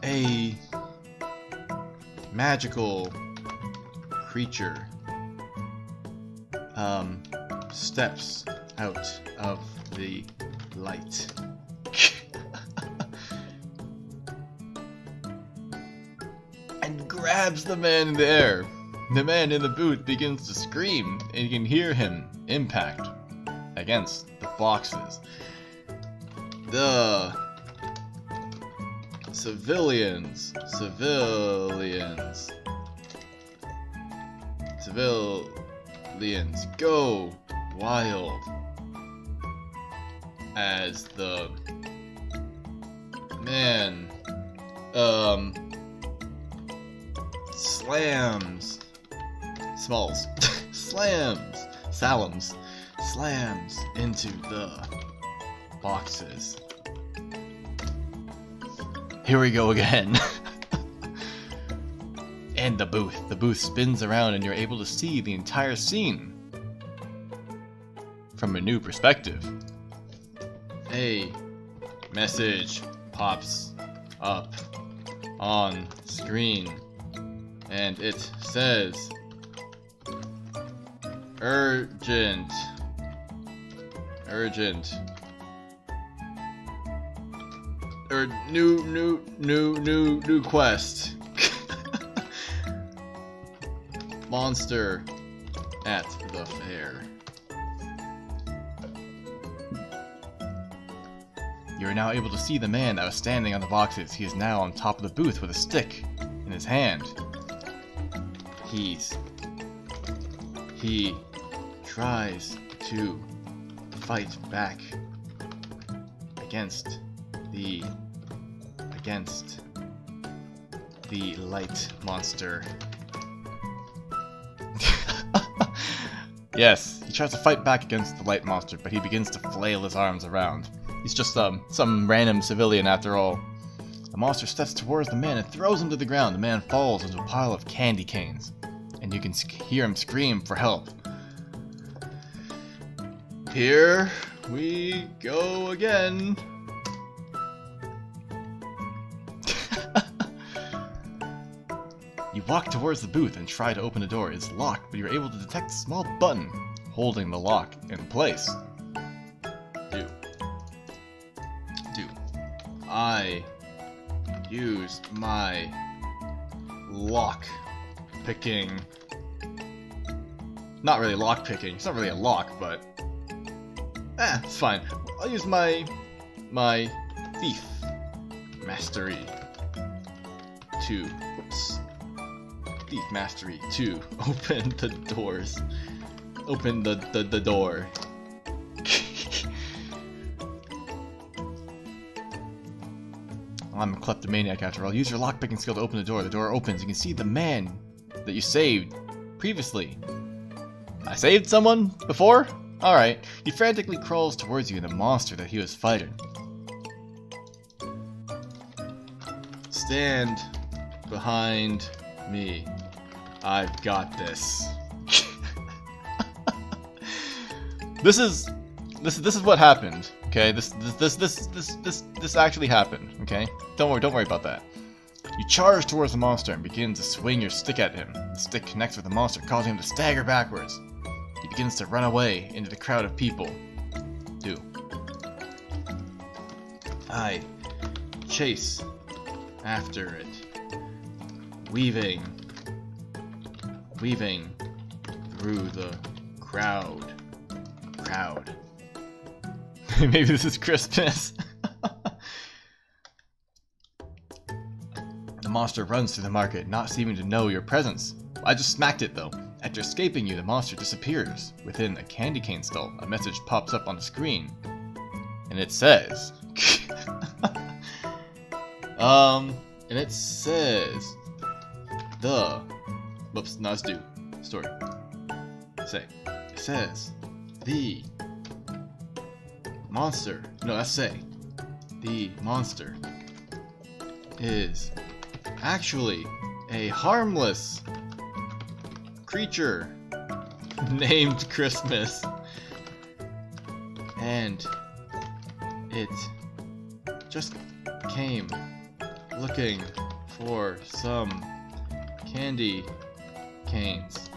A magical creature steps out of the light. And grabs the man in the air. The man in the booth begins to scream, and you can hear him impact against the boxes. The civilians go wild as the man slams into the boxes. Here we go again. And the booth spins around and you're able to see the entire scene from a new perspective. A message pops up on screen and it says urgent new quest. Monster at the fair. You are now able to see the man that was standing on the boxes. He is now on top of the booth with a stick in his hand. He tries to fight back against the light monster. Yes, he tries to fight back against the light monster, but he begins to flail his arms around. He's just some random civilian after all. The monster steps towards the man and throws him to the ground. The man falls into a pile of candy canes, and you can hear him scream for help. Here we go again. You walk towards the booth and try to open the door. It's locked, but you're able to detect a small button holding the lock in place. I use my lock picking. Not really lock picking. It's not really a lock, but it's fine. I'll use my thief mastery to thief mastery to open the doors. Open the door. I'm a kleptomaniac after all. Use your lockpicking skill to open the door. The door opens. You can see the man that you saved previously. I saved someone before? Alright. He frantically crawls towards you and the monster that he was fighting. Stand behind me. I've got this. This is what happened. Okay, this actually happened. Okay, don't worry about that. You charge towards the monster and begin to swing your stick at him. The stick connects with the monster, causing him to stagger backwards. He begins to run away into the crowd of people. I chase after it, weaving through the crowd. Maybe this is Christmas. The monster runs through the market, not seeming to know your presence. I just smacked it though. After escaping you, the monster disappears. Within a candy cane stall, a message pops up on the screen. And it says... and it says... Whoops, no, let's do. Story. Say. It says... The... Monster. No, let's say. The monster... is... actually... a harmless... creature... named Christmas. And... it... just came... looking... for some... candy... canes.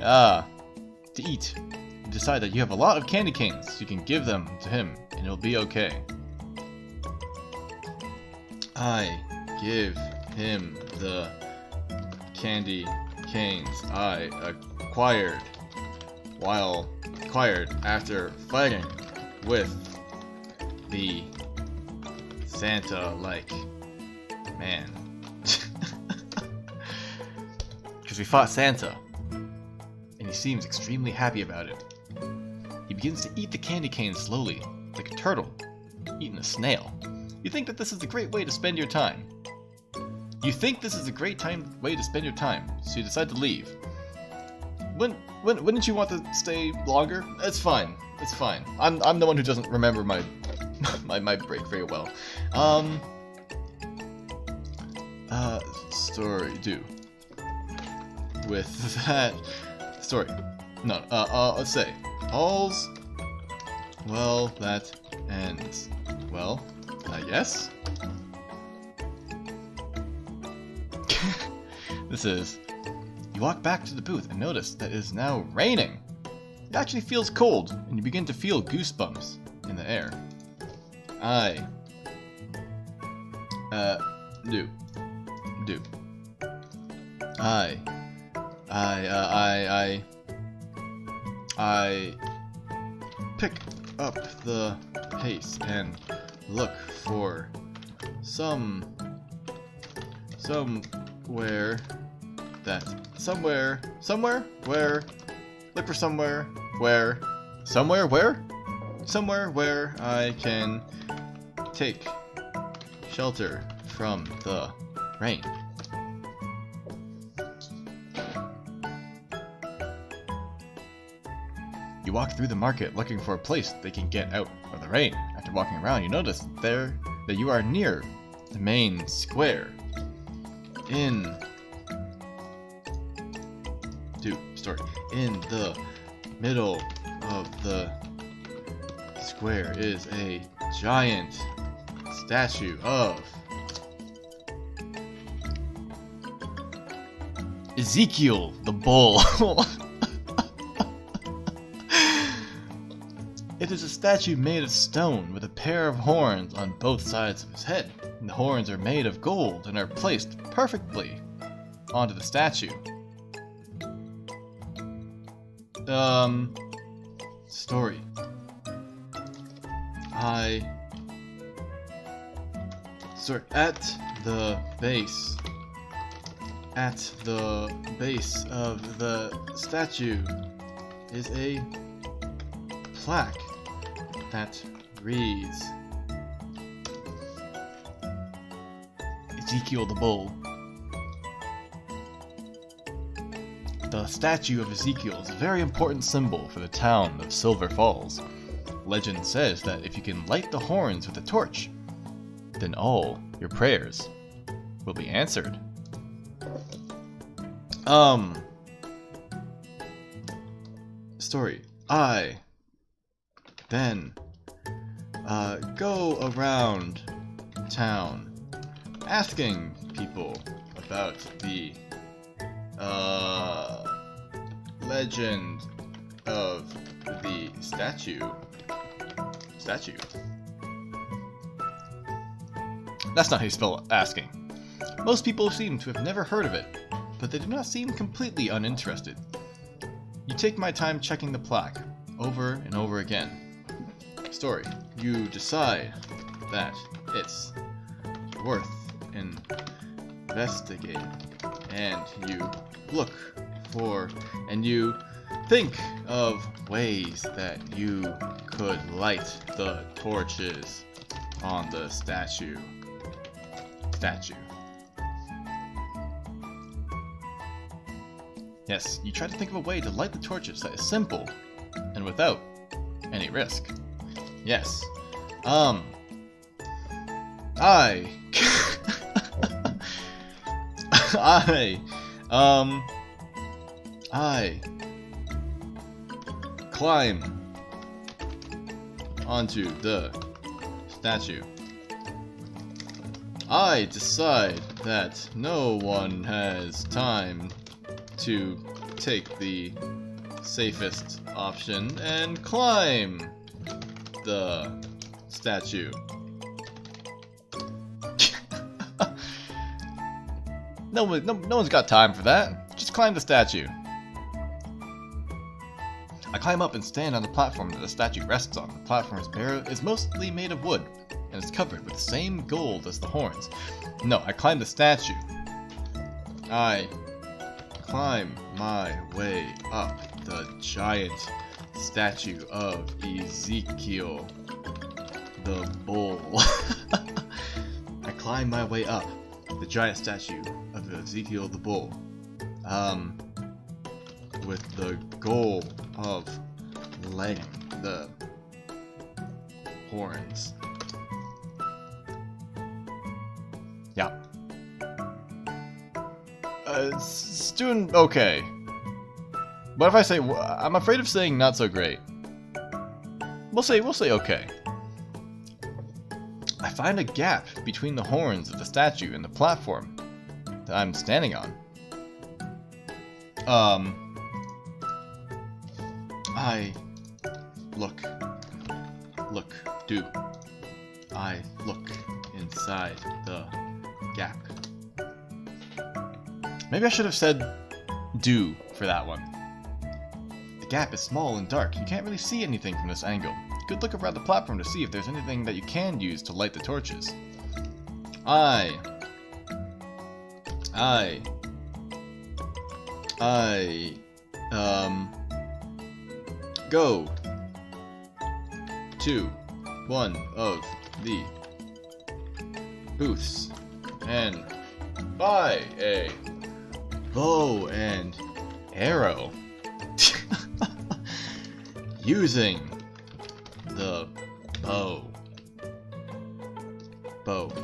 To eat. You decide that you have a lot of candy canes, so you can give them to him, and it'll be okay. I give him the candy canes I acquired after fighting with the Santa-like man. Because we fought Santa, and he seems extremely happy about it. He begins to eat the candy cane slowly, like a turtle eating a snail. You think that this is a great way to spend your time. Way to spend your time, so you decide to leave. Wouldn't you want to stay longer? It's fine. It's fine. I'm the one who doesn't remember my my break very well. Story do. With that story. No, let's say. All's well that ends well. Yes? This is... You walk back to the booth and notice that it is now raining. It actually feels cold, and you begin to feel goosebumps in the air. I pick up the pace and look for somewhere where I can take shelter from the rain. You walk through the market looking for a place they can get out of the rain. After walking around, you notice that you are near the main square. In the middle of the square is a giant statue of Ezekiel the bull. It is a statue made of stone with a pair of horns on both sides of his head. And the horns are made of gold and are placed perfectly onto the statue. Story. At the base of the statue is a plaque that reads Ezekiel the Bull. The statue of Ezekiel is a very important symbol for the town of Silver Falls. Legend says that if you can light the horns with a torch, then all your prayers will be answered. Story. I then go around town asking people about the legend of the statue. That's not how you spell asking. Most people seem to have never heard of it, but they do not seem completely uninterested. You take my time checking the plaque over and over again. Story. You decide that it's worth investigating. And you look for, and you think of ways that you could light the torches on the statue. Yes, you try to think of a way to light the torches that is simple and without any risk. Yes. I climb onto the statue. I decide that no one has time to take the safest option and climb the statue. No one's got time for that. Just climb the statue. I climb up and stand on the platform that the statue rests on. The platform is mostly made of wood, and is covered with the same gold as the horns. No, I climb the statue. I climb my way up the giant statue of Ezekiel the bull. I climb my way up the giant statue of Ezekiel the bull, with the goal of lighting the horns. Yeah. It's doing okay. What if I say, I'm afraid of saying not so great. We'll say okay. I find a gap between the horns of the statue and the platform that I'm standing on. I look inside the gap. Maybe I should have said do for that one. The gap is small and dark. You can't really see anything from this angle. You could look around the platform to see if there's anything that you can use to light the torches. I go to one of the booths and buy a bow and arrow. Using the bow,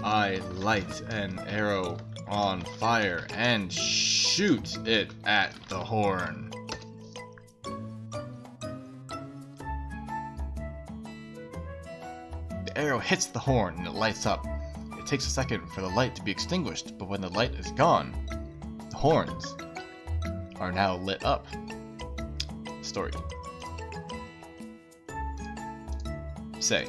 I light an arrow on fire and shoot it at the horn. The arrow hits the horn and it lights up. It takes a second for the light to be extinguished, but when the light is gone, the horns are now lit up. Story. Say.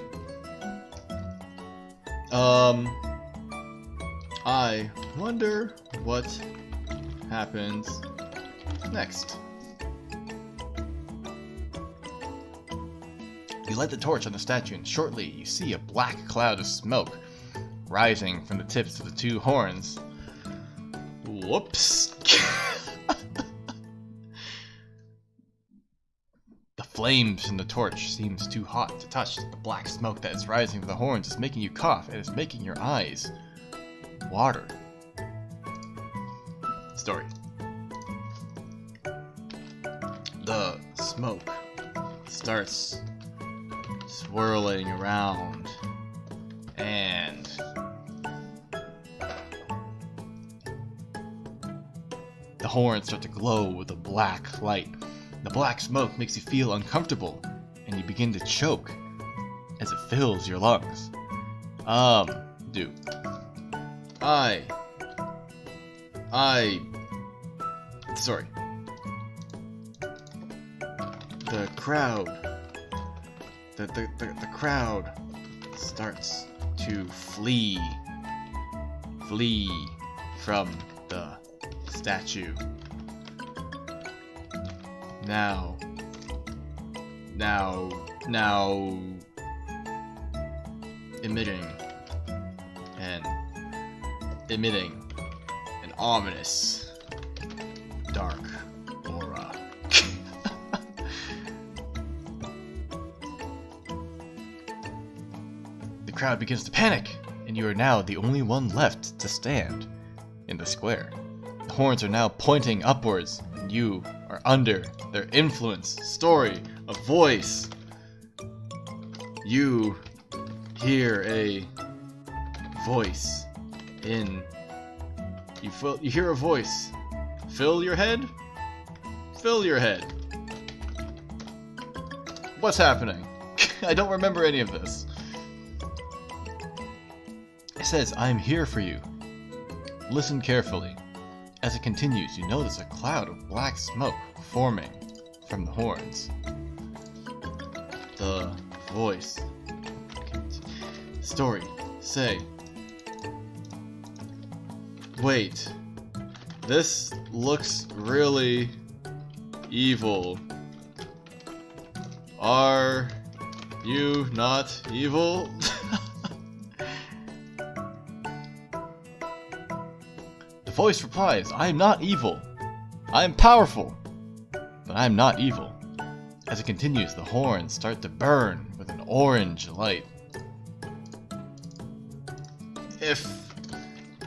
I wonder what happens next. You light the torch on the statue and shortly you see a black cloud of smoke rising from the tips of the two horns. Whoops. The flames from the torch seems too hot to touch. The black smoke that is rising from the horns is making you cough and is making your eyes water. Story. The smoke starts swirling around and the horns start to glow with a black light. The black smoke makes you feel uncomfortable and you begin to choke as it fills your lungs. Sorry. The crowd starts to flee from the statue. Now emitting an emitting an ominous, dark aura. The crowd begins to panic, and you are now the only one left to stand in the square. The horns are now pointing upwards, and you are under their influence. Story, a voice. You hear a voice in... You hear a voice. Fill your head? Fill your head. What's happening? I don't remember any of this. It says, I am here for you. Listen carefully. As it continues, you notice a cloud of black smoke forming from the horns. The voice. Story. Say. Wait. This looks really evil. Are you not evil? The voice replies, I am not evil. I am powerful, but I am not evil. As it continues, the horns start to burn with an orange light. If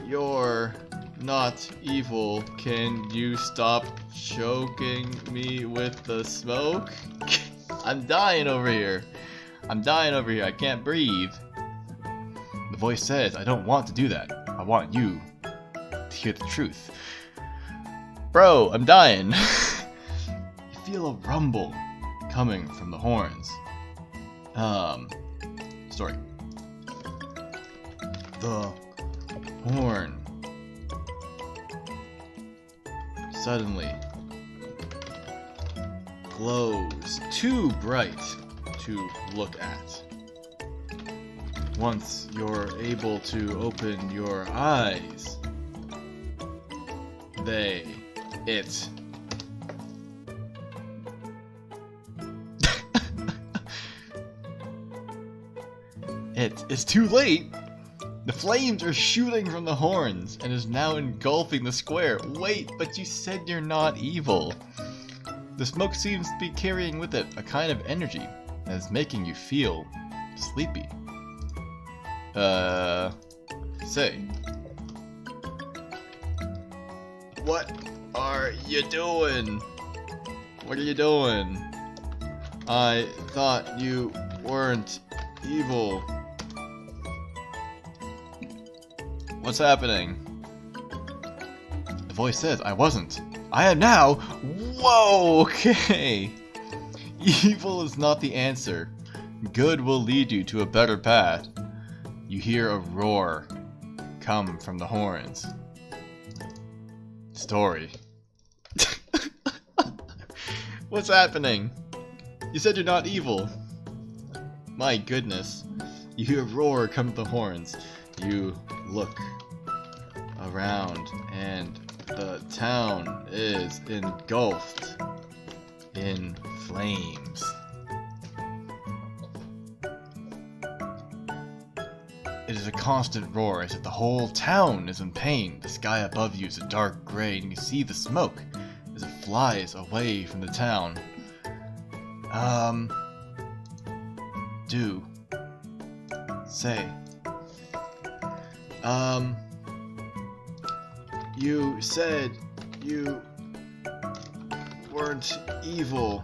you're not evil, can you stop choking me with the smoke? I'm dying over here. I'm dying over here. I can't breathe. The voice says, I don't want to do that. I want you to hear the truth. Bro, I'm dying. You feel a rumble coming from the horns. Story. The horn suddenly glows too bright to look at. Once you're able to open your eyes, it is too late. The flames are shooting from the horns and is now engulfing the square. Wait, but you said you're not evil. The smoke seems to be carrying with it a kind of energy that is making you feel sleepy. Say. What are you doing? What are you doing? I thought you weren't evil. What's happening? The voice says, I wasn't. I am now. Whoa, okay. Evil is not the answer. Good will lead you to a better path. You hear a roar come from the horns. Story. What's happening? You said you're not evil. My goodness. You hear a roar come from the horns. You look around and the town is engulfed in flames. It is a constant roar as if the whole town is in pain. The sky above you is a dark gray and you see the smoke as it flies away from the town. Say. You said you weren't evil.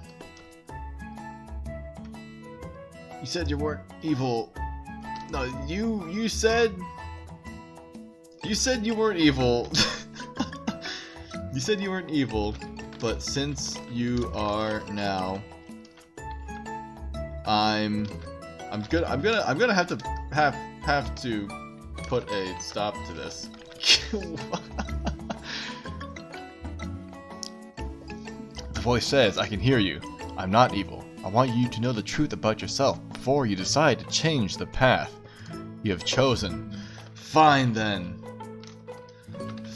You said you weren't evil. No, you said you weren't evil. You said you weren't evil, but since you are now, I'm gonna have to put a stop to this. The voice says, I can hear you. I'm not evil. I want you to know the truth about yourself before you decide to change the path you have chosen. Fine then.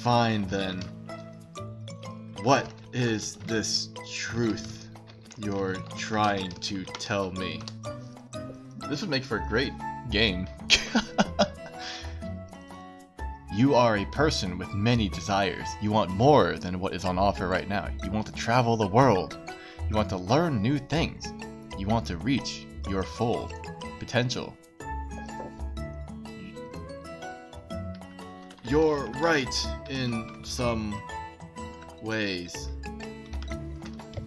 Fine then. What is this truth you're trying to tell me? This would make for a great game. You are a person with many desires. You want more than what is on offer right now. You want to travel the world. You want to learn new things. You want to reach your full potential. You're right in some ways.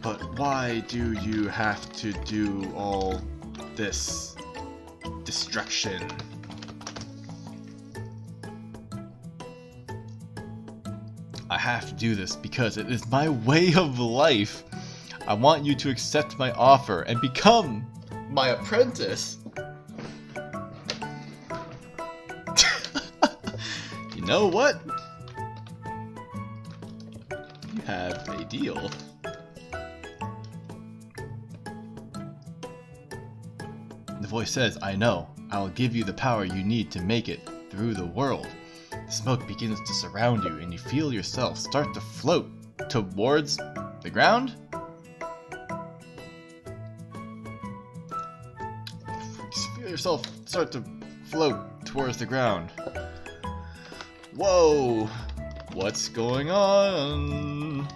But why do you have to do all this destruction? I have to do this because it is my way of life. I want you to accept my offer and become my apprentice. You know what? You have a deal. The voice says, I know. I will give you the power you need to make it through the world. The smoke begins to surround you, and you feel yourself start to float towards the ground? You feel yourself start to float towards the ground. Whoa! What's going on?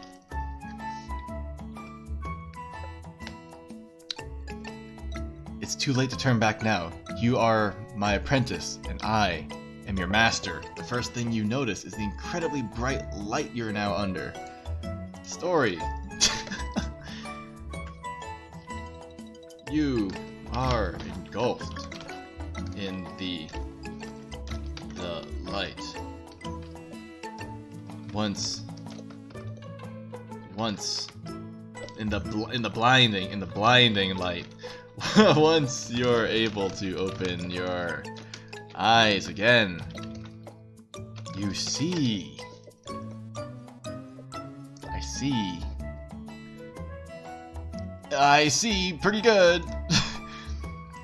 It's too late to turn back now. You are my apprentice, and I am your master. The first thing you notice is the incredibly bright light you're now under. Story. You are engulfed in the light. Once in the blinding light. Once you're able to open your eyes again, you see. I see pretty good.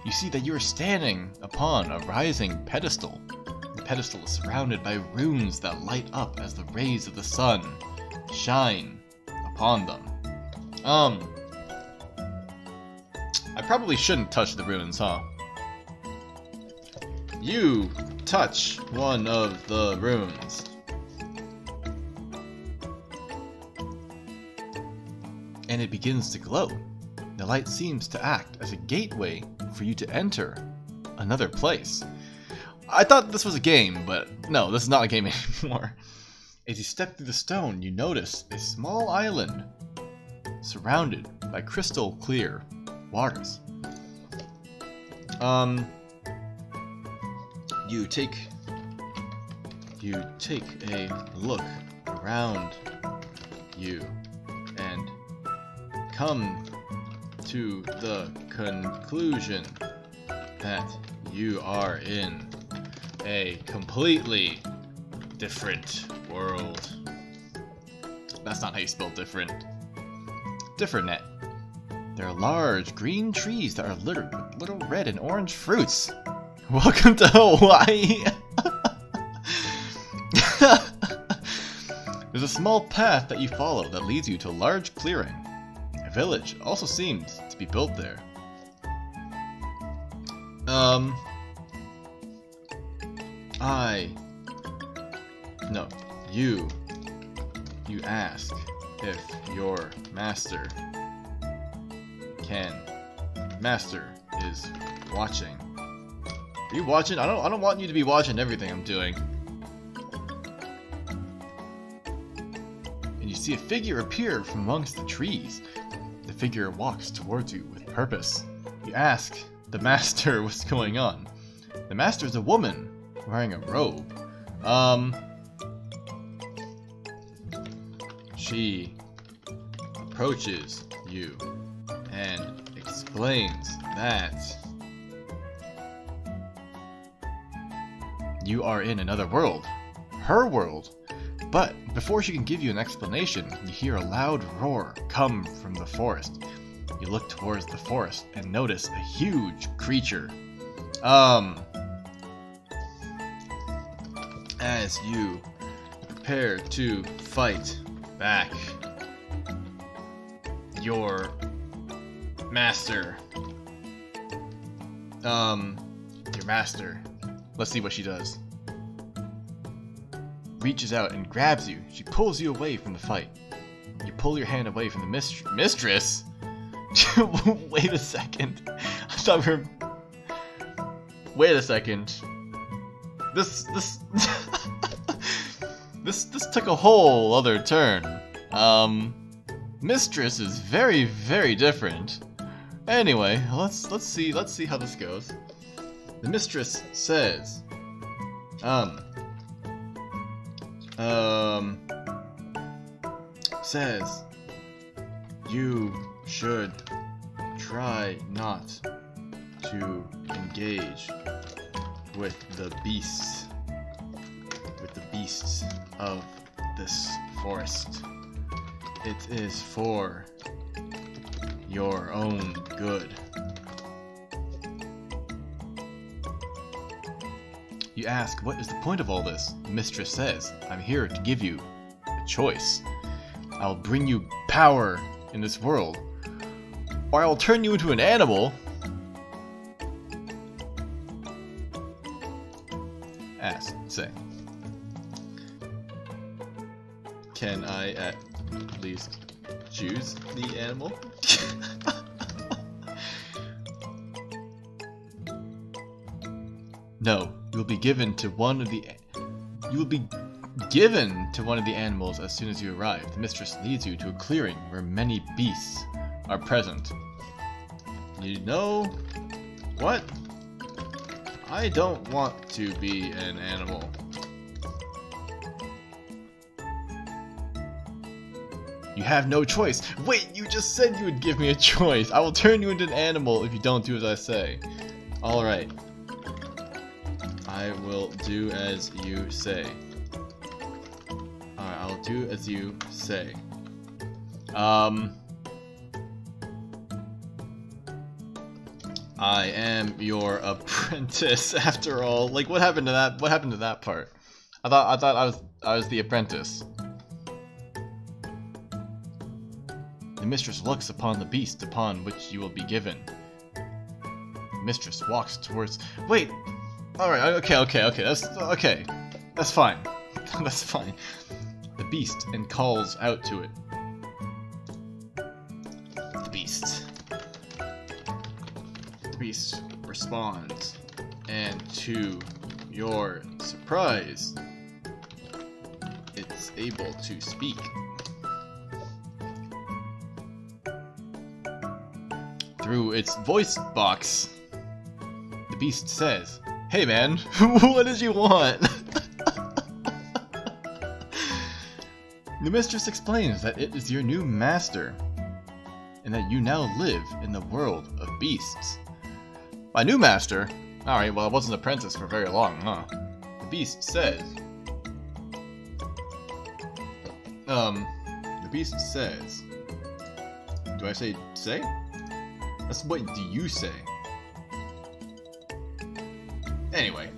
You see that you are standing upon a rising pedestal. The pedestal is surrounded by runes that light up as the rays of the sun shine upon them. I probably shouldn't touch the runes, huh? You touch one of the runes. And it begins to glow. The light seems to act as a gateway for you to enter another place. I thought this was a game, but no, this is not a game anymore. As you step through the stone, you notice a small island surrounded by crystal clear waters. You take a look around you and come to the conclusion that you are in a completely different world. That's not how you spell different. Different net. There are large green trees that are littered with little red and orange fruits. Welcome to Hawaii! There's a small path that you follow that leads you to a large clearing. A village also seems to be built there. You ask if your master is watching. Are you watching? I don't want you to be watching everything I'm doing. And you see a figure appear from amongst the trees. The figure walks towards you with purpose. You ask the master what's going on. The master is a woman wearing a robe. She approaches you and explains that you are in another world, her world. But before she can give you an explanation, you hear a loud roar come from the forest. You look towards the forest and notice a huge creature. As you prepare to fight back, your master. Your master. Let's see what she does. reaches out and grabs you. She pulls you away from the fight. You pull your hand away from the mistress? Wait a second. I thought we were... Wait a second. This took a whole other turn. Mistress is very, very different. Anyway, let's see how this goes. The mistress says, says, you should try not to engage with the beasts of this forest. It is for your own good. You ask, what is the point of all this? The mistress says, I'm here to give you a choice. I'll bring you power in this world, or I'll turn you into an animal. Ask, say. Can I at least choose the animal? No, you will be given to one of the animals as soon as you arrive. The mistress leads you to a clearing where many beasts are present. You know what? I don't want to be an animal. You have no choice. Wait, you just said you would give me a choice. I will turn you into an animal if you don't do as I say. Alright. I will do as you say. Alright, I'll do as you say. I am your apprentice after all. Like, what happened to that? What happened to that part? I thought I was the apprentice. The mistress looks upon the beast upon which you will be given. The mistress walks towards... Wait! Alright, okay, that's fine. That's fine. The beast, and calls out to it. The beast responds, and to your surprise, it's able to speak. Through its voice box, the beast says, "Hey man, what did you want?" The mistress explains that it is your new master, and that you now live in the world of beasts. My new master? Alright, well I wasn't an apprentice for very long, huh? The beast says... The beast says... Do I say say? That's what do you say? Anyway,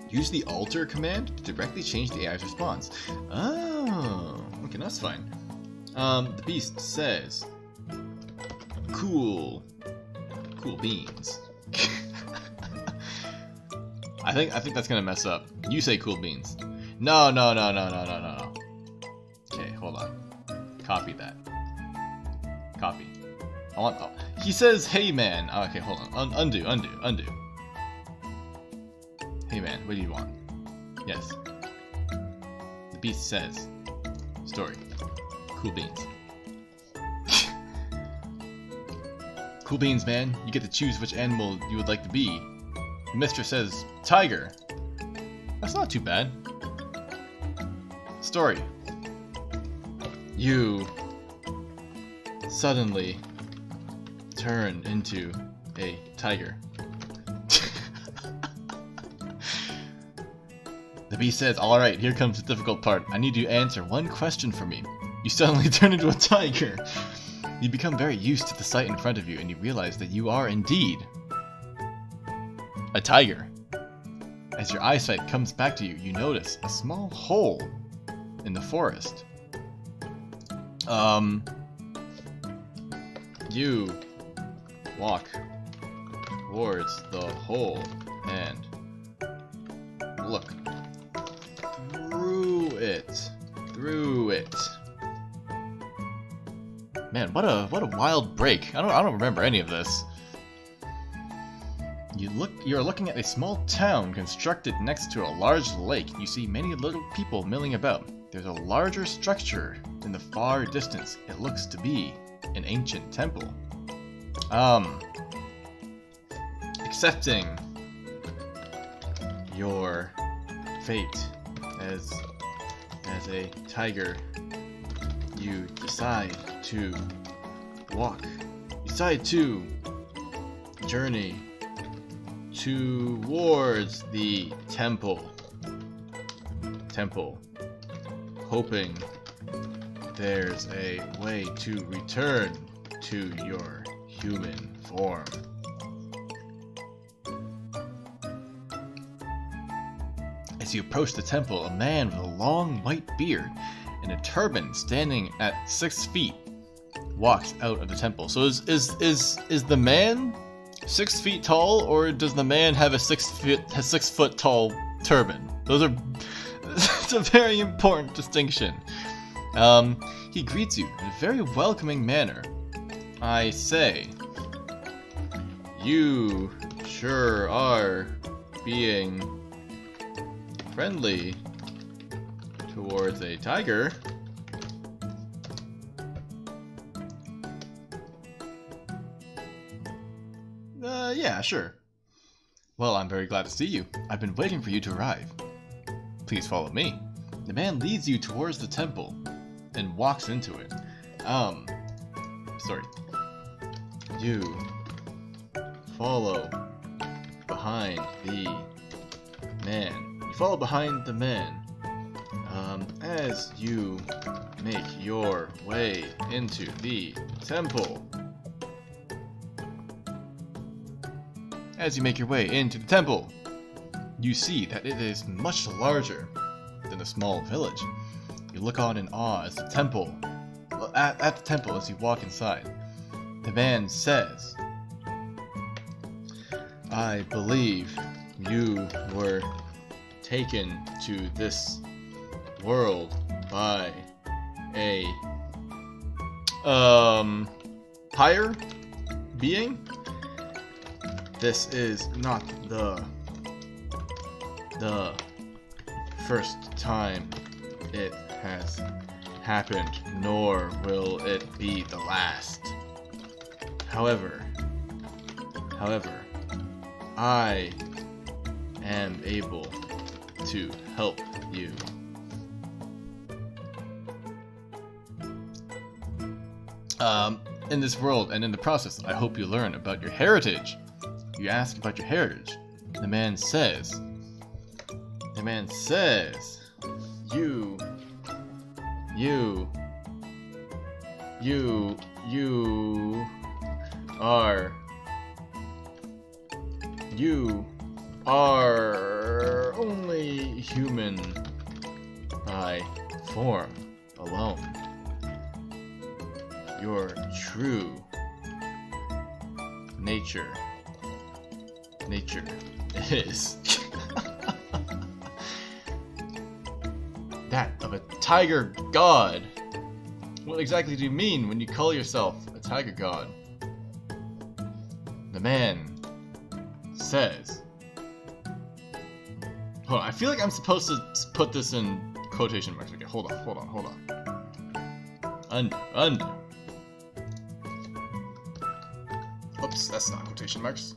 use the alter command to directly change the AI's response. Oh, okay, that's fine. The beast says, cool beans. I think that's gonna mess up. You say cool beans. No. Okay, hold on. Copy that. Copy. He says, hey man. Oh, okay, hold on. Undo. Hey man, what do you want? Yes. The beast says, story. Cool beans. Cool beans, man. You get to choose which animal you would like to be. The mistress says, tiger. That's not too bad. Story. You suddenly turn into a tiger. The beast says, alright, here comes the difficult part. I need you to answer one question for me. You suddenly turn into a tiger. You become very used to the sight in front of you, and you realize that you are indeed a tiger. As your eyesight comes back to you, you notice a small hole in the forest. You walk towards the hole and look it. Through it. Man, what a wild break. I don't remember any of this. You're looking at a small town constructed next to a large lake. You see many little people milling about. There's a larger structure in the far distance. It looks to be an ancient temple. Accepting your fate as a tiger, you decide to walk. You decide to journey towards the temple, hoping there's a way to return to your human form. As you approach the temple, a man with a long white beard and a turban standing at 6 feet walks out of the temple. So is the man 6 feet tall, or does the man have a 6 foot tall turban? It's a very important distinction. He greets you in a very welcoming manner. I say, you sure are being friendly towards a tiger. Yeah, sure. Well, I'm very glad to see you. I've been waiting for you to arrive. Please follow me. The man leads you towards the temple and walks into it. Sorry. You follow behind the man. You follow behind the man as you make your way into the temple. As you make your way into the temple, you see that it is much larger than a small village. You look on in awe as the temple, at the temple as you walk inside. The man says, I believe you were taken to this world by a higher being. This is not the first time it has happened, nor will it be the last. However, I am able to help you. In this world, and in the process, I hope you learn about your heritage. You ask about your heritage. The man says, you are only human by form alone. Your true nature is that of a tiger god. What exactly do you mean when you call yourself a tiger god? The man says, hold on, I feel like I'm supposed to put this in quotation marks. Okay, hold on. Under. Oops, that's not quotation marks.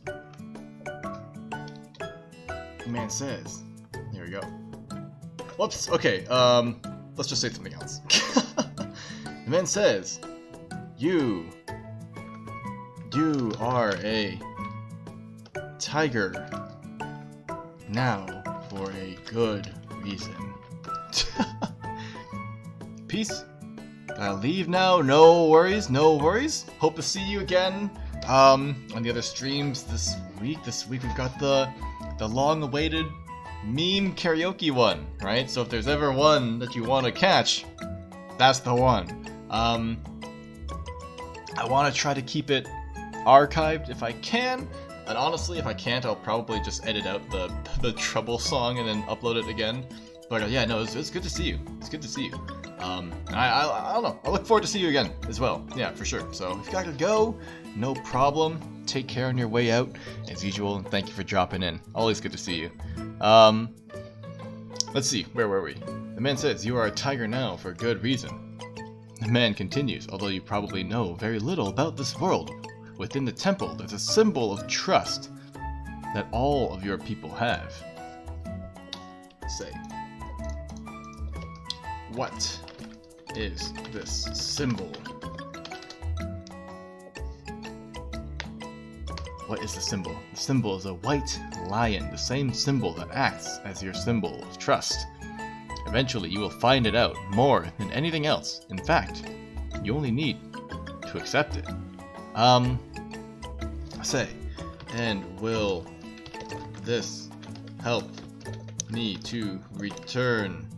The man says, here we go. Whoops, okay, let's just say something else. The man says, you are a tiger now for a good reason. Peace. I'll leave now. No worries. Hope to see you again on the other streams this week. This week we've got the long-awaited meme karaoke one, right? So if there's ever one that you want to catch, that's the one. I want to try to keep it archived if I can, and honestly, if I can't, I'll probably just edit out the trouble song and then upload it again. But yeah, no, it's good to see you. It's good to see you. I don't know. I look forward to see you again as well. Yeah, for sure. So if you gotta go, no problem. Take care on your way out, as usual, and thank you for dropping in. Always good to see you. Let's see, where were we? The man says, you are a tiger now for good reason. The man continues, although you probably know very little about this world. Within the temple, there's a symbol of trust that all of your people have. Say, what is this symbol? What is the symbol? The symbol is a white lion, the same symbol that acts as your symbol of trust. Eventually, you will find it out more than anything else. In fact, you only need to accept it. Say, and will this help me to return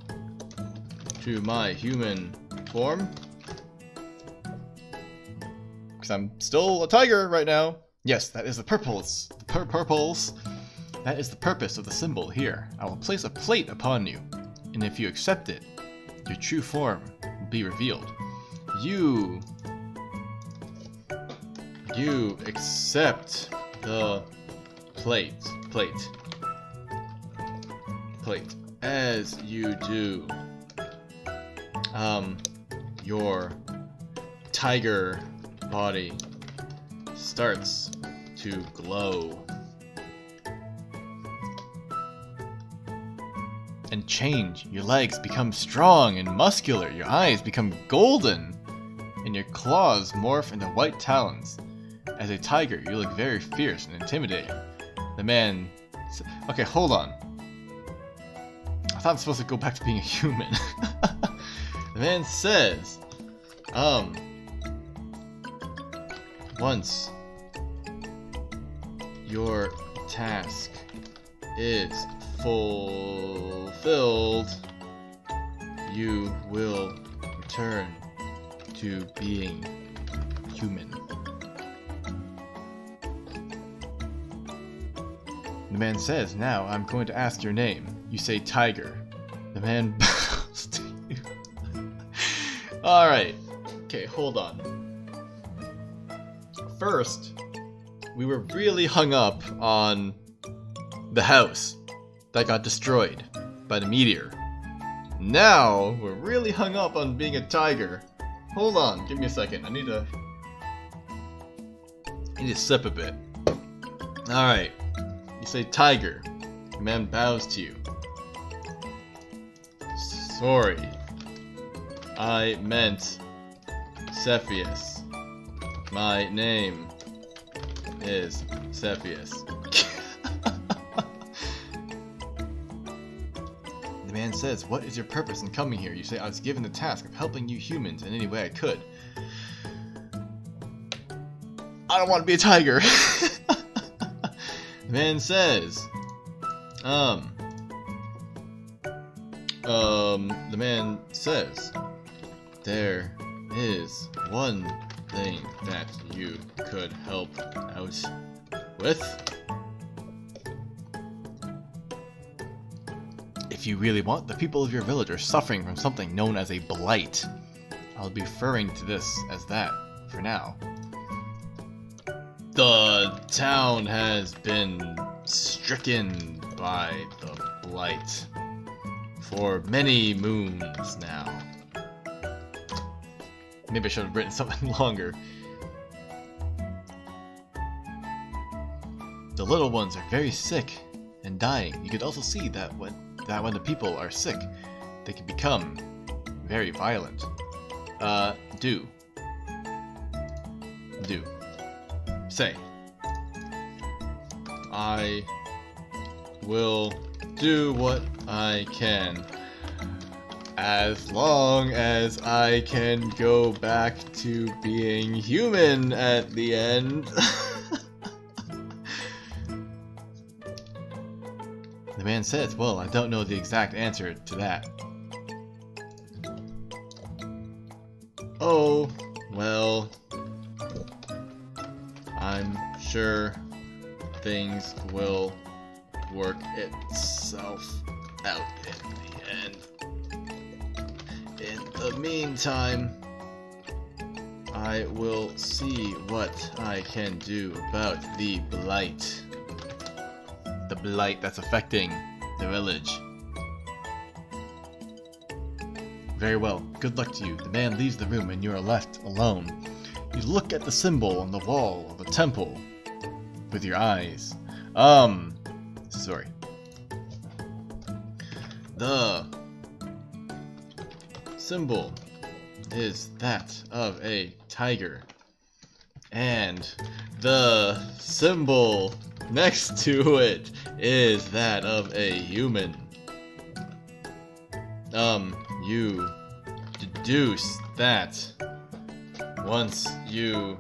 to my human form? Because I'm still a tiger right now. Yes, that is the purpose. That is the purpose of the symbol here. I will place a plate upon you, and if you accept it, your true form will be revealed. You accept the plate. As you do, your tiger body starts to glow and change. Your legs become strong and muscular, your eyes become golden, and your claws morph into white talons. As a tiger, you look very fierce and intimidating. The man... Okay, hold on. I thought I'm supposed to go back to being a human. The man says, once your task is fulfilled, you will return to being human. The man says, now I'm going to ask your name. You say Tiger. The man bows to you. Alright. Okay, hold on. First, we were really hung up on the house that got destroyed by the meteor. Now, we're really hung up on being a tiger. Hold on, give me a second. I need to sip a bit. Alright. You say tiger. The man bows to you. Sorry. I meant Cepheus. My name is Cepheus. The man says, what is your purpose in coming here? You say, I was given the task of helping you humans in any way I could. I don't want to be a tiger. The man says, the man says, there is one thing that you could help out with. If you really want, the people of your village are suffering from something known as a blight. I'll be referring to this as that for now. The town has been stricken by the blight for many moons now. Maybe I should have written something longer. The little ones are very sick and dying. You could also see that when the people are sick, they can become very violent. Do. Say, I will do what I can, as long as I can go back to being human at the end. The man says, well, I don't know the exact answer to that. Oh, well, I'm sure things will work itself out in the end. the meantime, I will see what I can do about the blight. The blight that's affecting the village. Very well. Good luck to you. The man leaves the room and you are left alone. You look at the symbol on the wall of the temple with your eyes. Sorry. The symbol is that of a tiger. And the symbol next to it is that of a human. You deduce that once you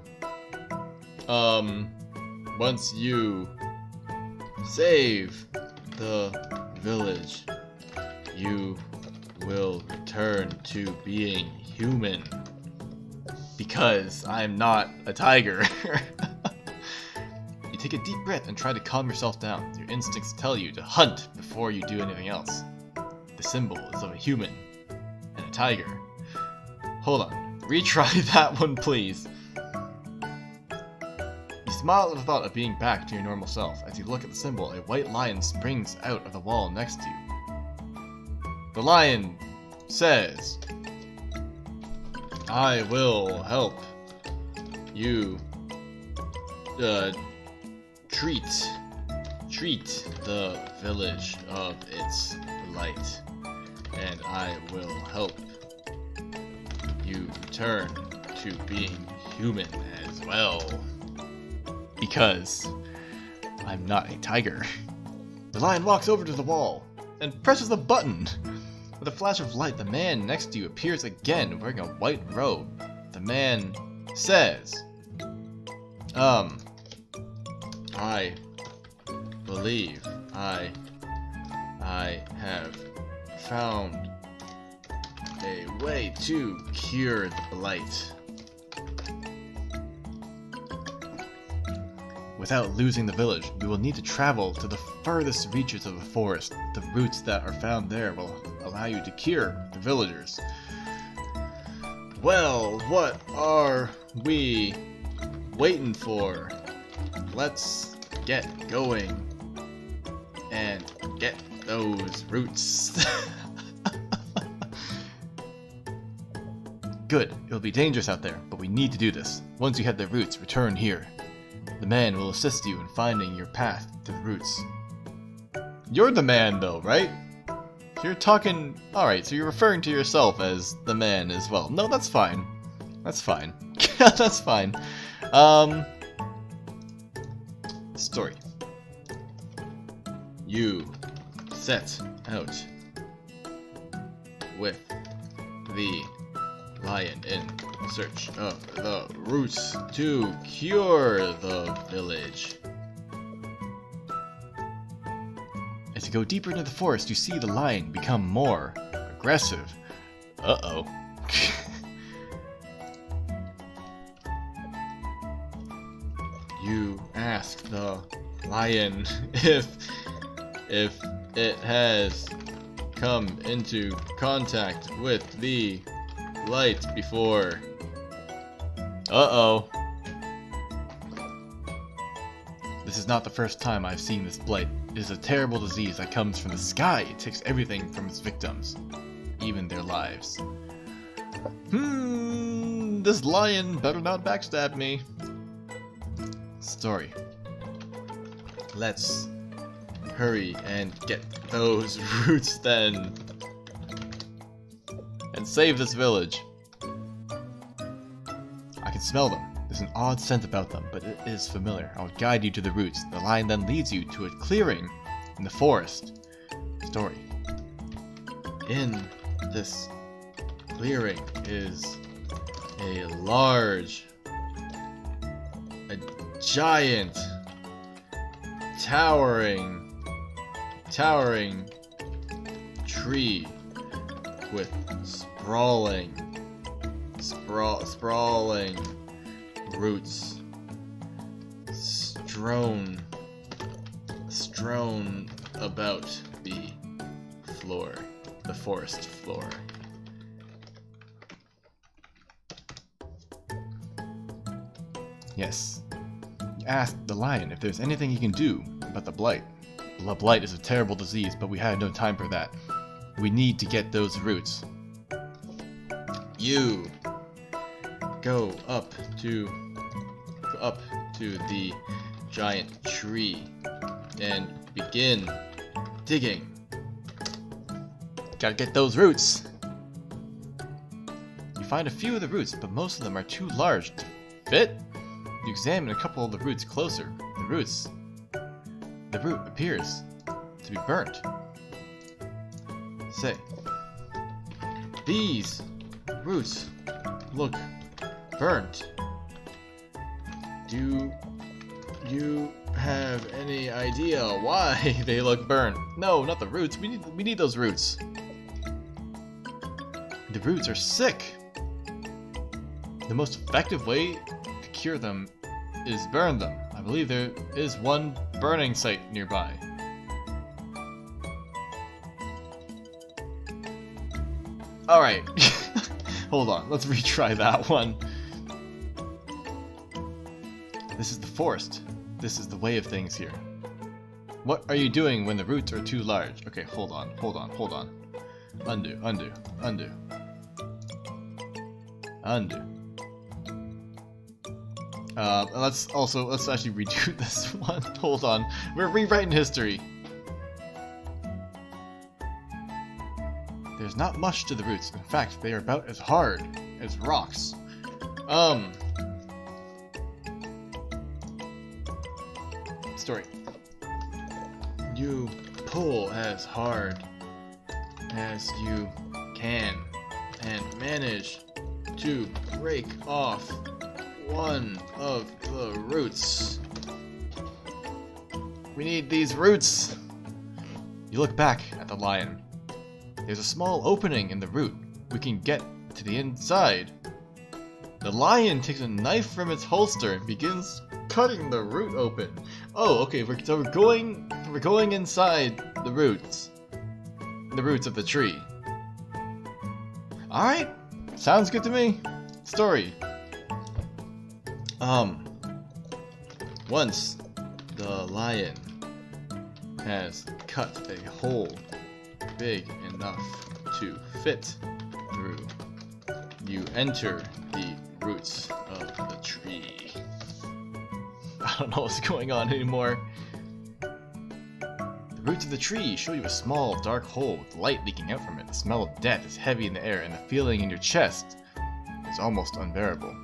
save the village, you will return to being human. Because I'm not a tiger. You take a deep breath and try to calm yourself down. Your instincts tell you to hunt before you do anything else. The symbol is of a human and a tiger. Hold on. Retry that one, please. You smile at the thought of being back to your normal self. As you look at the symbol, a white lion springs out of the wall next to you. The lion says, I will help you treat the village of its blight, and I will help you return to being human as well. Because I'm not a tiger. The lion walks over to the wall and presses a button. With a flash of light, the man next to you appears again wearing a white robe. The man says, I believe I have found a way to cure the blight without losing the village. We will need to travel to the furthest reaches of the forest. The roots that are found there will allow you to cure the villagers. Well, what are we waiting for? Let's get going and get those roots. Good. It'll be dangerous out there, but we need to do this. Once you have the roots, return here. The man will assist you in finding your path to the roots. You're the man, though, right? You're talking... Alright, so you're referring to yourself as the man as well. No, that's fine. That's fine. That's fine. Story. You set out with the lion in search of the roots to cure the village. As you go deeper into the forest, you see the lion become more aggressive. Uh-oh. You ask the lion if it has come into contact with the light before. Uh-oh. This is not the first time I've seen this blight. It is a terrible disease that comes from the sky. It takes everything from its victims, even their lives. This lion better not backstab me. Story. Let's hurry and get those roots then. And save this village. I can smell them. There's an odd scent about them, but it is familiar. I will guide you to the roots. The lion then leads you to a clearing in the forest. Story. In this clearing is a giant, towering tree with sprawling roots strewn about the floor, the forest floor. Yes. You asked the lion if there's anything he can do about the blight. The blight is a terrible disease, but we had no time for that. We need to get those roots. You go up to the giant tree and begin digging. Gotta get those roots. You find a few of the roots, but most of them are too large to fit. You examine a couple of the roots closer. The root appears to be burnt. Say, these roots look burnt. Do you have any idea why they look burnt? No, not the roots. We need those roots. The roots are sick. The most effective way to cure them is burn them. I believe there is one burning site nearby. Alright. Hold on, let's retry that one. This is the forest. This is the way of things here. What are you doing when the roots are too large? Okay, hold on. Undo. Let's actually redo this one. Hold on. We're rewriting history. There's not much to the roots. In fact, they are about as hard as rocks. Story. You pull as hard as you can and manage to break off one of the roots. We need these roots. You look back at the lion. There's a small opening in the root. We can get to the inside. The lion takes a knife from its holster and begins cutting the root open. Oh, okay. So we're going inside the roots of the tree. All right, sounds good to me. Story. Once the lion has cut a hole big enough to fit through, you enter the roots of the tree. I don't know what's going on anymore. The roots of the tree show you a small, dark hole with light leaking out from it. The smell of death is heavy in the air, and the feeling in your chest is almost unbearable.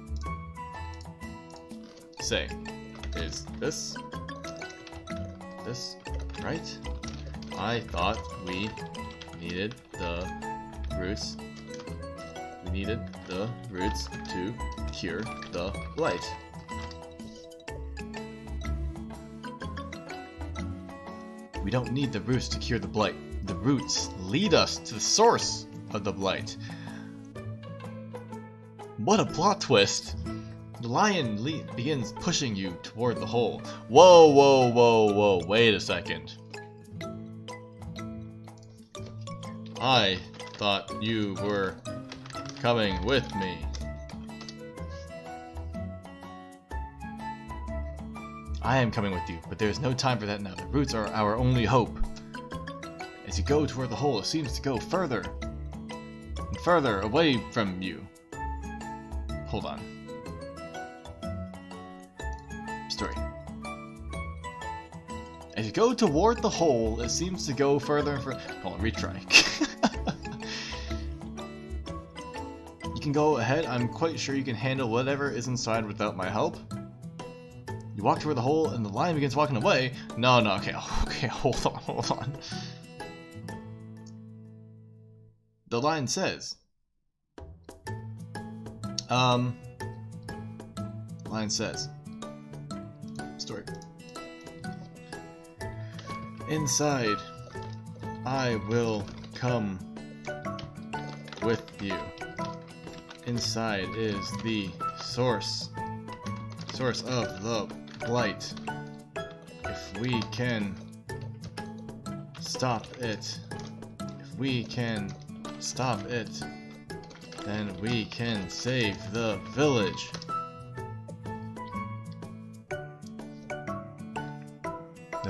Say, is this right? I thought we needed the roots. We needed the roots to cure the blight. We don't need the roots to cure the blight. The roots lead us to the source of the blight. What a plot twist! The lion begins pushing you toward the hole. Whoa, wait a second. I thought you were coming with me. I am coming with you, but there is no time for that now. The roots are our only hope. As you go toward the hole, it seems to go further and further away from you. Hold on. Story. As you go toward the hole, it seems to go further and further. Hold on, retry. You can go ahead. I'm quite sure you can handle whatever is inside without my help. You walk toward the hole, and the lion begins walking away. No, okay, hold on. The lion says, story. Inside, I will come with you. Inside is the source of the blight. If we can stop it, then we can save the village.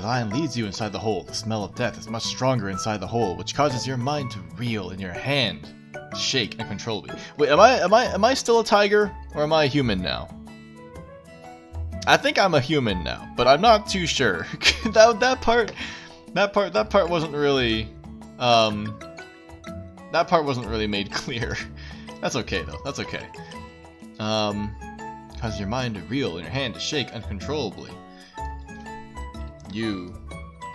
The lion leads you inside the hole. The smell of death is much stronger inside the hole, which causes your mind to reel and your hand shake uncontrollably. Wait, am I still a tiger, or am I a human now? I think I'm a human now, but I'm not too sure. that part wasn't really that part wasn't really made clear. That's okay though. That's okay. Causes your mind to reel and your hand to shake uncontrollably. You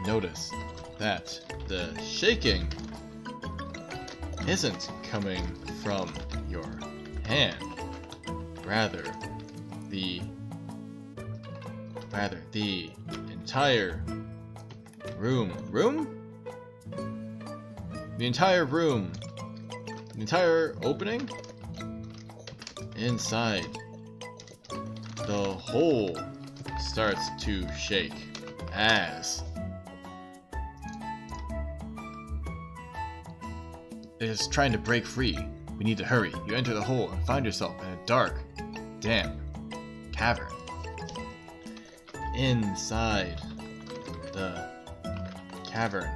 notice that the shaking isn't coming from your hand. Rather, the entire room. The entire opening inside the hole starts to shake as it is trying to break free. We need to hurry. You enter the hole and find yourself in a dark, damp cavern. Inside the cavern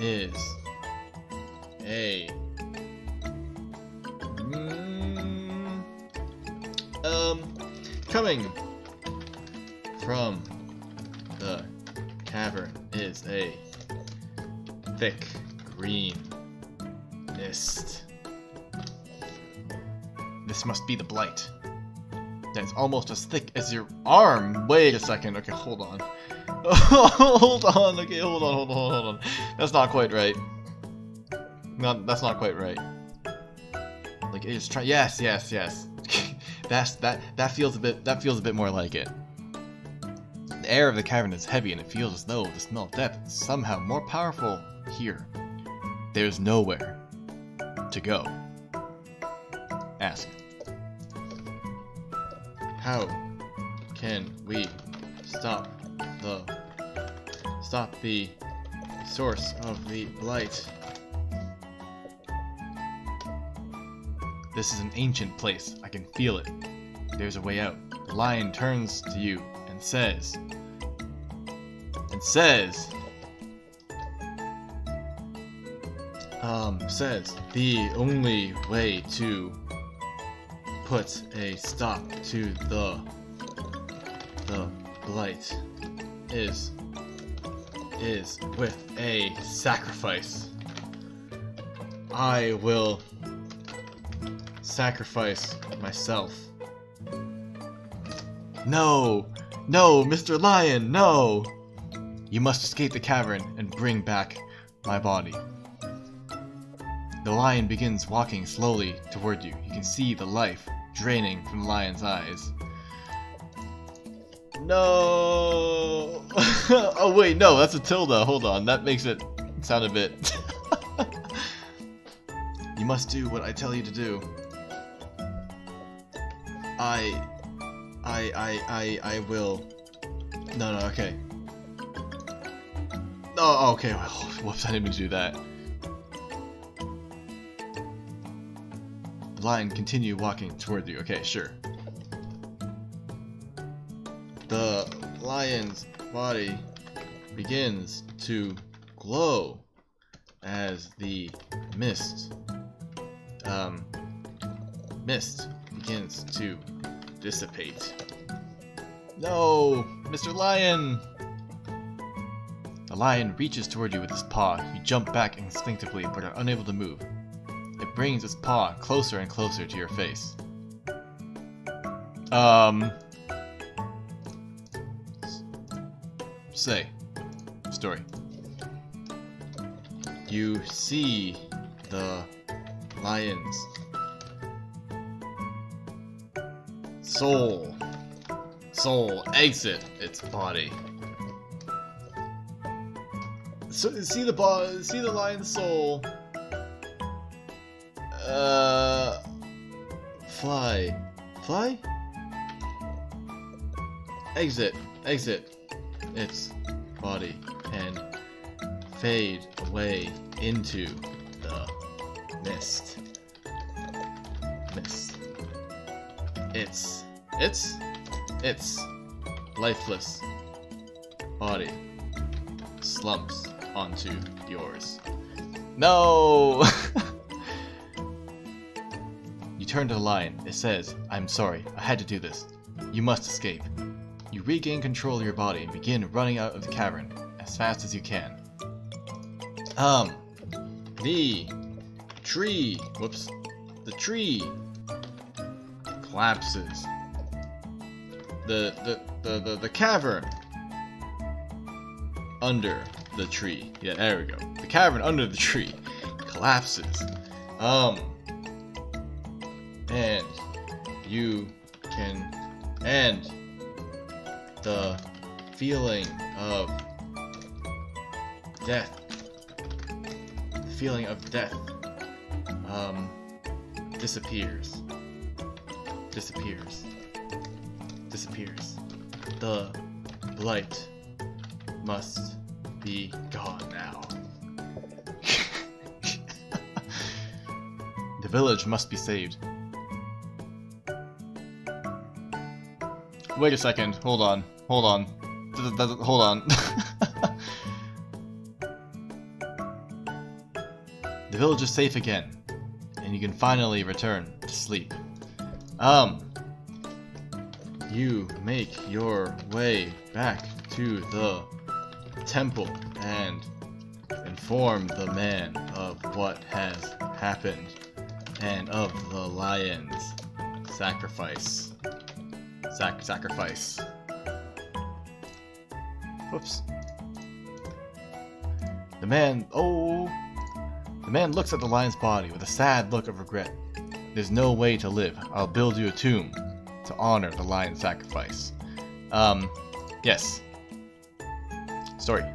is a coming from the cavern is a thick green mist. This must be the blight. That's almost as thick as your arm. Wait a second. Okay, hold on. Hold on. Okay, hold on. That's not quite right. No, that's not quite right. Like, it's try. Yes. that feels a bit more like it. The air of the cavern is heavy, and it feels as though the smell of death is somehow more powerful here. There's nowhere to go. Ask. How can we stop the source of the blight? This is an ancient place. I can feel it. There's a way out. The lion turns to you and says, the only way to put a stop to the blight is with a sacrifice. I will sacrifice myself. No, Mr. Lion, no! You must escape the cavern and bring back my body. The lion begins walking slowly toward you. You can see the life draining from the lion's eyes. No! Oh wait, no, that's a tilde. Hold on, that makes it sound a bit... You must do what I tell you to do. I will... No, okay. Oh, okay, whoops, I didn't mean to do that. The lion continued walking toward you. Okay, sure. The lion's body begins to glow as the mist begins to dissipate. No, Mr. Lion! The lion reaches toward you with his paw. You jump back instinctively but are unable to move. It brings its paw closer and closer to your face. Say. Story. You see the lion's soul exit its body. So see the lion's soul fly exit its body and fade away into the mist. It's lifeless. body slumps onto yours. No! You turn to the lion. It says, "I'm sorry, I had to do this. You must escape." You regain control of your body and begin running out of the cavern as fast as you can. The tree collapses. The cavern under the tree. Yeah, there we go. The cavern under the tree collapses. And you can end the feeling of death. The feeling of death disappears. The blight must be gone now. The village must be saved. Wait a second. Hold on. Hold on. The village is safe again, and you can finally return to sleep. You make your way back to the temple and inform the man of what has happened and of the lion's sacrifice. Sacrifice. Whoops. The man looks at the lion's body with a sad look of regret. There's no way to live. I'll build you a tomb to honor the lion's sacrifice. Yes. Story.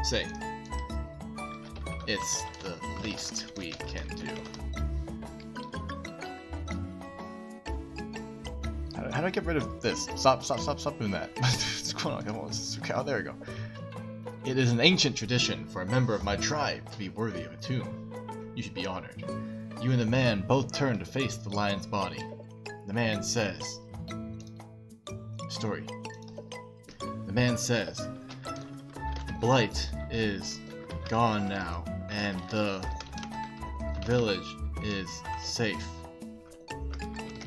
Say. It's the least we can do. How do I get rid of this? Stop doing that. What's going on? Come on, okay, oh, there we go. It is an ancient tradition for a member of my tribe to be worthy of a tomb. You should be honored. You and the man both turn to face the lion's body. The man says... Story. The man says, "The blight is gone now, and the village is safe.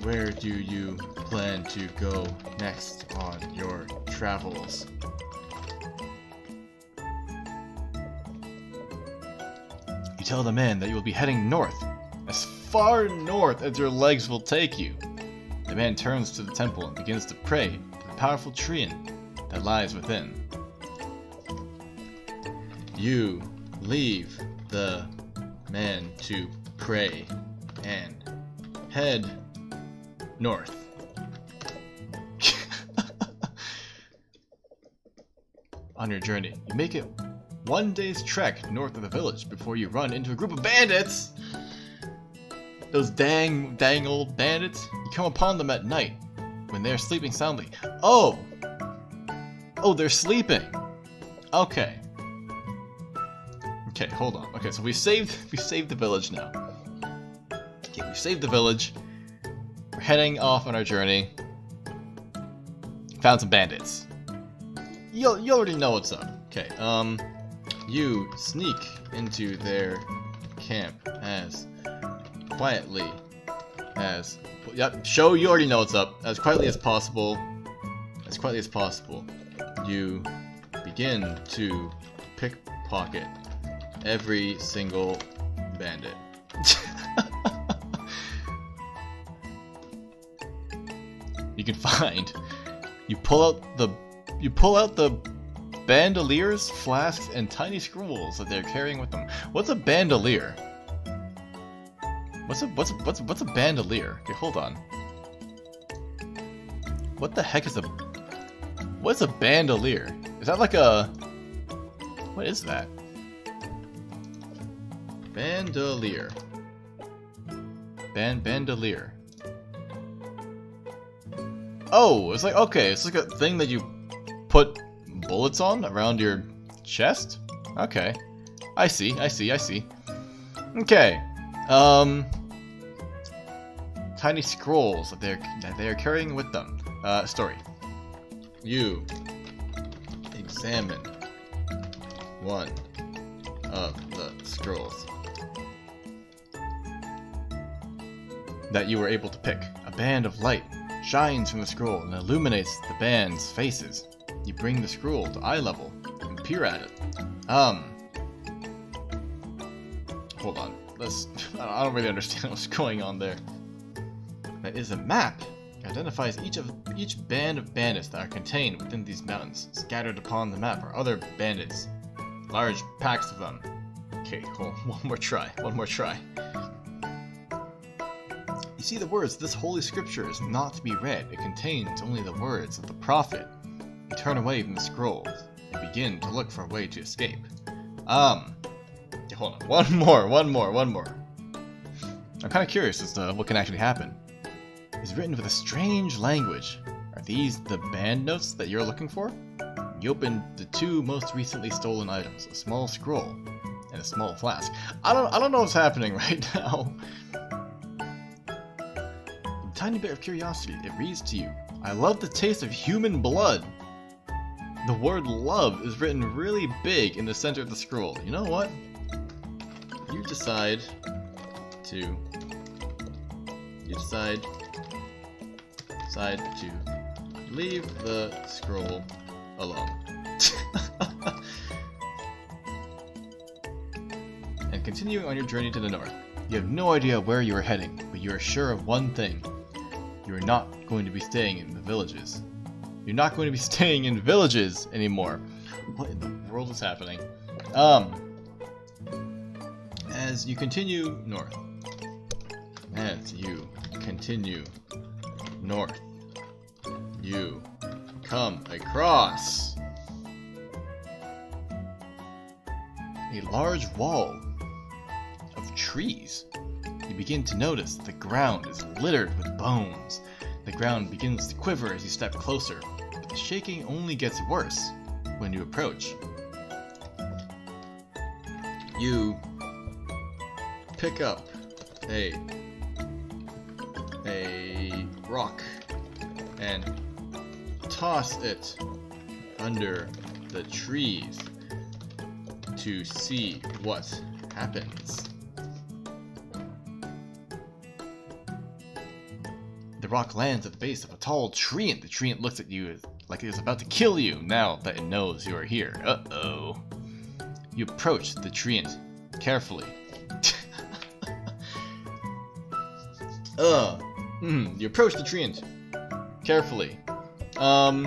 Where do you plan to go next on your travels?" You tell the man that you will be heading north, as far north as your legs will take you. The man turns to the temple and begins to pray to the powerful tree that lies within. You leave the man to pray and head north. On your journey, you make it one day's trek north of the village before you run into a group of bandits. Those dang old bandits. You come upon them at night when they're sleeping soundly. Oh, they're sleeping. Okay, hold on. Okay, so we saved the village now. Okay, we saved the village. We're heading off on our journey. Found some bandits. You already know what's up. Okay, you sneak into their camp as quietly as... Yep, show you already know what's up. As quietly as possible. You begin to pickpocket every single bandit. You can find... You pull out the bandoliers, flasks, and tiny scrolls that they're carrying with them. What's a bandolier? What's a bandolier? Okay, hold on. What the heck is what's a bandolier? Is that like a... What is that? Bandolier. Bandolier. Oh, it's like, okay, it's like a thing that you put bullets on around your chest? Okay. I see. Okay. Tiny scrolls that they're carrying with them. Story. You examine one of the scrolls that you were able to pick. A band of light shines from the scroll and illuminates the band's faces. You bring the scroll to eye level and peer at it. Hold on. I don't really understand what's going on there. That is a map. It identifies each band of bandits that are contained within these mountains. Scattered upon the map are other bandits. Large packs of them. Okay, hold on. One more try. You see the words, "This holy scripture is not to be read. It contains only the words of the prophet." You turn away from the scrolls and begin to look for a way to escape. Hold on. One more. I'm kind of curious as to what can actually happen. It's written with a strange language. Are these the band notes that you're looking for? You open the two most recently stolen items, a small scroll and a small flask. I don't know what's happening right now. A tiny bit of curiosity, it reads to you, "I love the taste of human blood." The word "love" is written really big in the center of the scroll. You know what? You decide to leave the scroll alone. And continuing on your journey to the north. You have no idea where you are heading, but you are sure of one thing. You are not going to be staying in the villages. You're not going to be staying in villages anymore. What in the world is happening? As you continue north, you come across a large wall of trees. You begin to notice the ground is littered with bones. The ground begins to quiver as you step closer, but the shaking only gets worse when you approach. You pick up a rock and toss it under the trees to see what happens. The rock lands at the base of a tall tree, and the tree looks at you like it is about to kill you now that it knows you are here. Uh-oh. You approach the tree carefully. You approach the tree carefully. The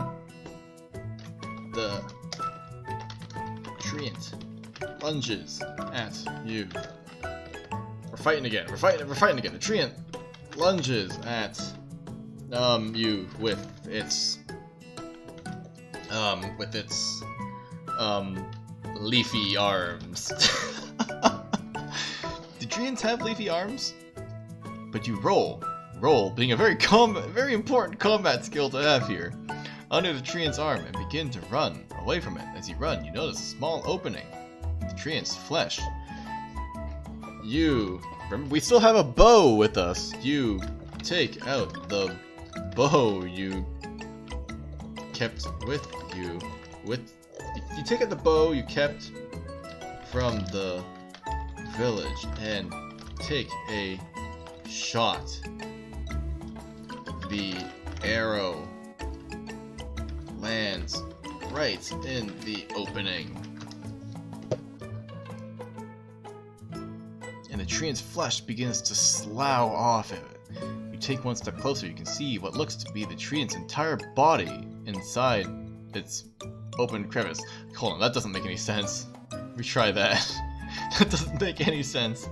treant lunges at you. We're fighting again. The treant lunges at you with its leafy arms. Do treants have leafy arms? But you roll being a very important combat skill to have here, under the treant's arm and begin to run away from it. As you run, you notice a small opening in the treant's flesh. Remember, we still have a bow with us. You take out the bow you kept with you. You take out the bow you kept from the village and take a shot. The arrow lands right in the opening, and the treant's flesh begins to slough off of it. You take one step closer, you can see what looks to be the treant's entire body inside its open crevice. Hold on, that doesn't make any sense. Retry that. That doesn't make any sense.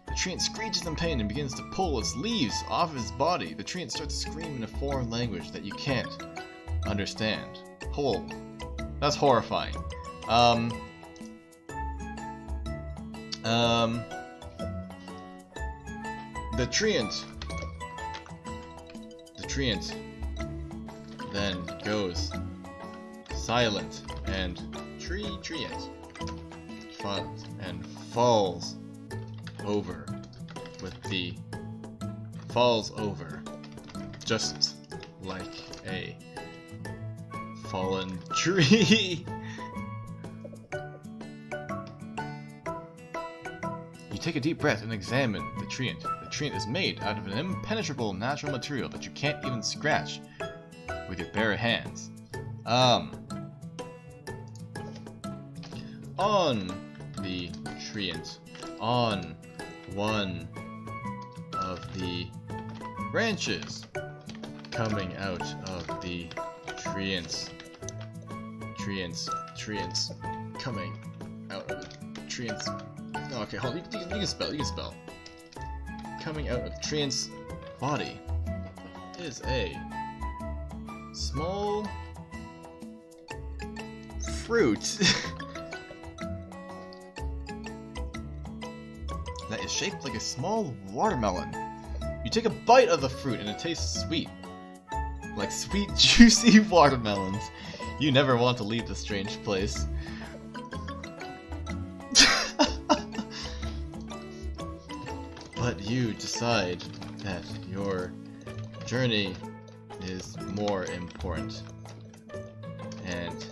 The treant screeches in pain and begins to pull its leaves off his body. The treant starts to scream in a foreign language that you can't understand. That's horrifying. The treant then goes silent and falls over just like a fallen tree. You take a deep breath and examine the treant. The treant is made out of an impenetrable natural material that you can't even scratch with your bare hands. On the treant, on one of the branches coming out of the treants, coming out of the treants. Oh, okay, hold on. You can spell. Coming out of the treant's body is a small fruit that is shaped like a small watermelon. You take a bite of the fruit and it tastes sweet. Like sweet, juicy watermelons. You never want to leave this strange place. But you decide that your journey is more important. And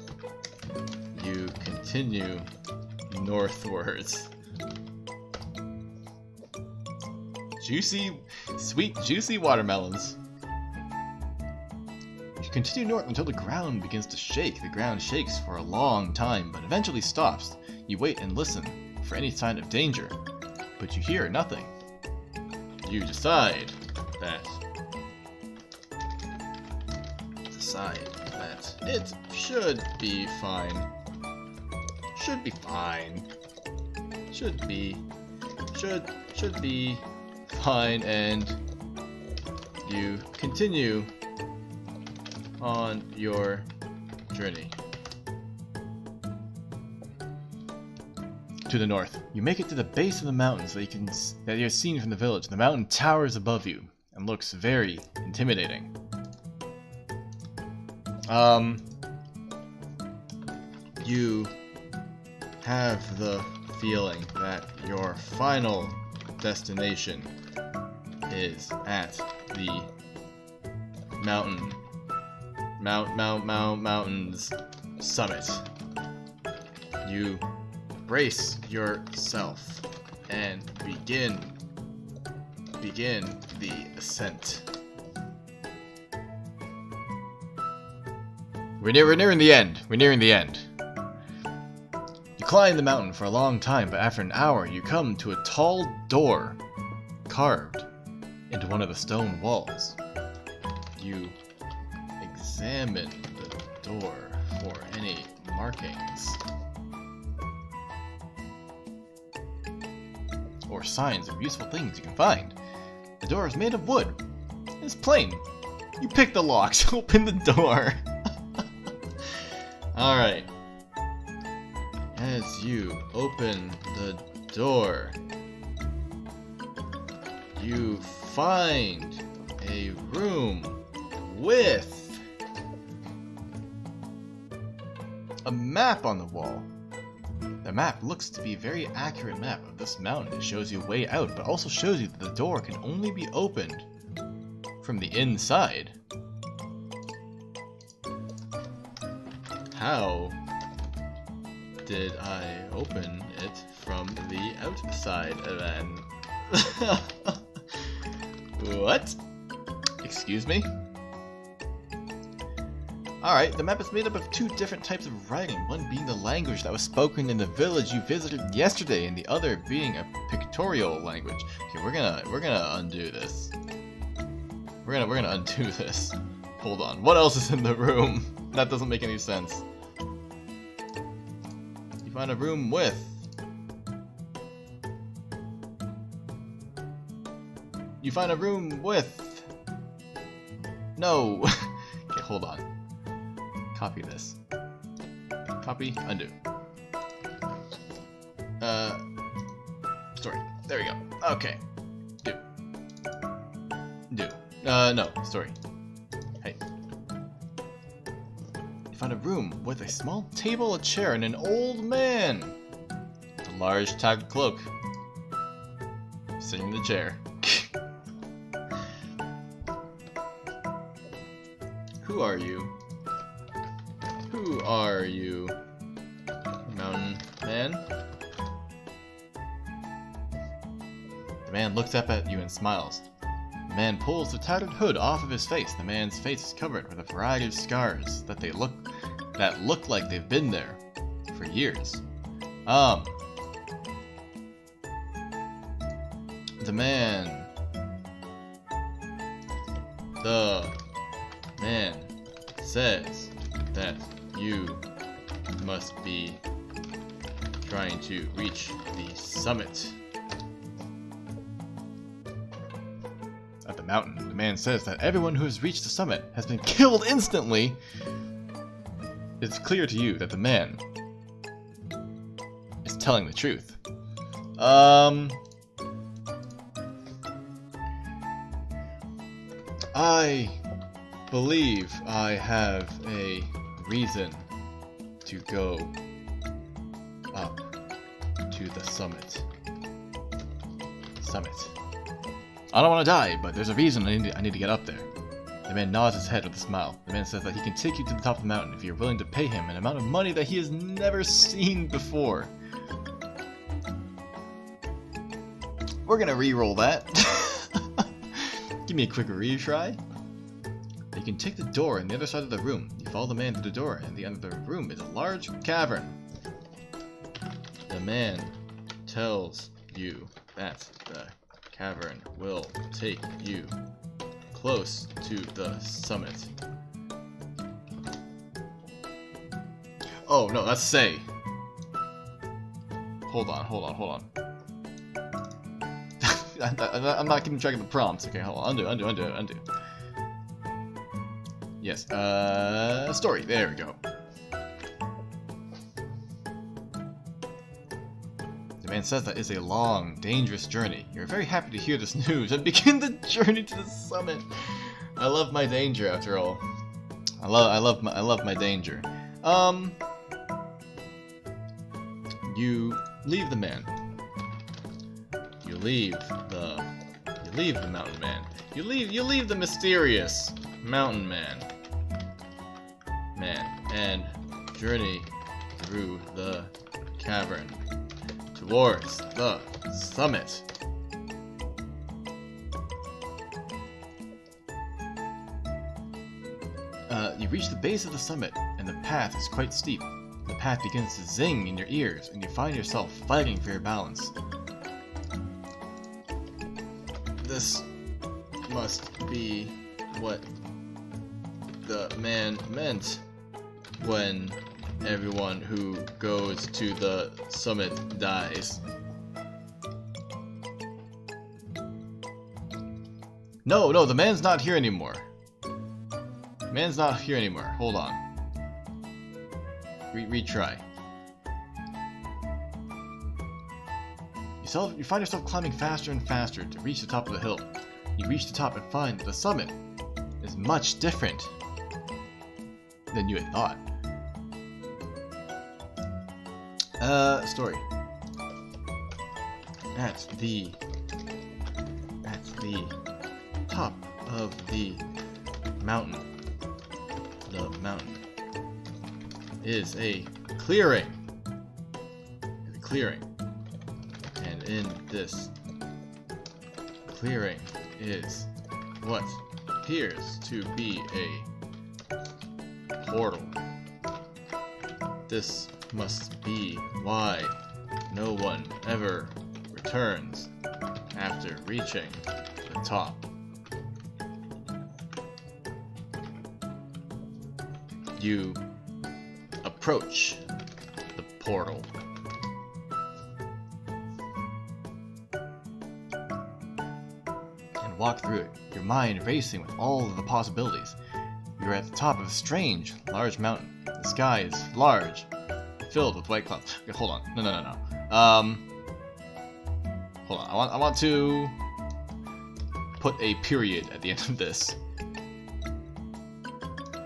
you continue northwards. Sweet, juicy watermelons. You continue north until the ground begins to shake. The ground shakes for a long time, but eventually stops. You wait and listen for any sign of danger, but you hear nothing. You decide that it should be fine. Should be fine, and you continue on your journey. To the north, you make it to the base of the mountains that you're seen from the village. The mountain towers above you and looks very intimidating. You have the feeling that your final destination is at the mountain's summit. You brace yourself and begin the ascent. We're nearing the end. You climb the mountain for a long time, but after an hour you come to a tall door carved into one of the stone walls. You examine the door for any markings or signs of useful things you can find. The door is made of wood. It's plain. You pick the locks, open the door. Alright. As you open the door, you find a room with a map on the wall. The map looks to be a very accurate map of this mountain. It shows you a way out, but also shows you that the door can only be opened from the inside. How did I open it from the outside then? What? Excuse me? Alright, the map is made up of two different types of writing, one being the language that was spoken in the village you visited yesterday, and the other being a pictorial language. Okay, we're gonna undo this. We're gonna undo this. Hold on. What else is in the room? That doesn't make any sense. You find a room with no. Okay, hold on. Copy this. Copy, undo. Story. There we go. Okay. Do. No. Story. Hey. You find a room with a small table, a chair, and an old man. A large tattered cloak. Sitting in the chair. Who are you? Who are you, mountain man? The man looks up at you and smiles. The man pulls the tattered hood off of his face. The man's face is covered with a variety of scars that look like they've been there for years. The man says that you must be trying to reach the summit. At the mountain, the man says that everyone who has reached the summit has been killed instantly. It's clear to you that the man is telling the truth. I believe I have a reason to go up to the summit. I don't want to die, but there's a reason I need to get up there. The man nods his head with a smile. The man says that he can take you to the top of the mountain if you're willing to pay him an amount of money that he has never seen before. We're gonna re-roll that. Give me a quick retry. You can take the door on the other side of the room. You follow the man to the door, and at the end of the room is a large cavern. The man tells you that the cavern will take you close to the summit. Oh no, that's say. Hold on. I'm not keeping track of the prompts. Okay, hold on. Undo. Yes, story. There we go. The man says that it's a long, dangerous journey. You're very happy to hear this news and begin the journey to the summit. I love my danger, after all. I love my danger. You leave the man. You leave the mountain man. You leave the mysterious mountain man. And journey through the cavern towards the summit. You reach the base of the summit, and the path is quite steep. The path begins to zing in your ears, and you find yourself fighting for your balance. This must be what the man meant when everyone who goes to the summit dies. No, the man's not here anymore. Hold on. Retry. You find yourself climbing faster and faster to reach the top of the hill. You reach the top and find that the summit is much different than you had thought. Story. At the top of the mountain is a clearing. And in this clearing is what appears to be a portal. This must be why no one ever returns after reaching the top. You approach the portal. And walk through it, your mind racing with all of the possibilities. You're at the top of a strange, large mountain. The sky is large, filled with white clouds. Okay, hold on. No. Hold on. I want to put a period at the end of this.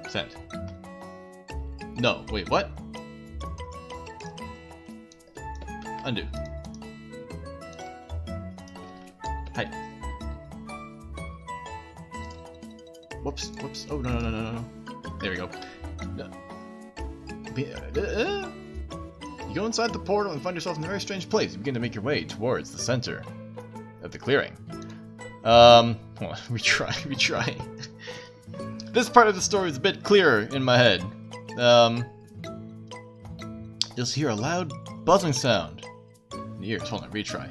Send. No, wait, what? Undo. Hi. Whoops. Oh, no. There we go. No. You go inside the portal and find yourself in a very strange place. You begin to make your way towards the center of the clearing. Well, retry. This part of the story is a bit clearer in my head. You'll hear a loud buzzing sound in the ears. Hold on, retry.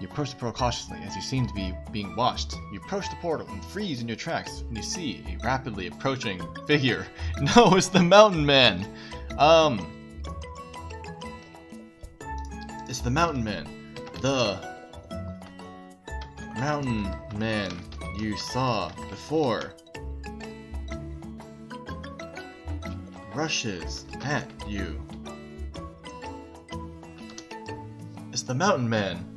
You approach the portal cautiously as you seem to be being watched. You approach the portal and freeze in your tracks when you see a rapidly approaching figure. No, it's the Mountain Man. It's the Mountain Man. The Mountain Man you saw before rushes at you. It's the Mountain Man.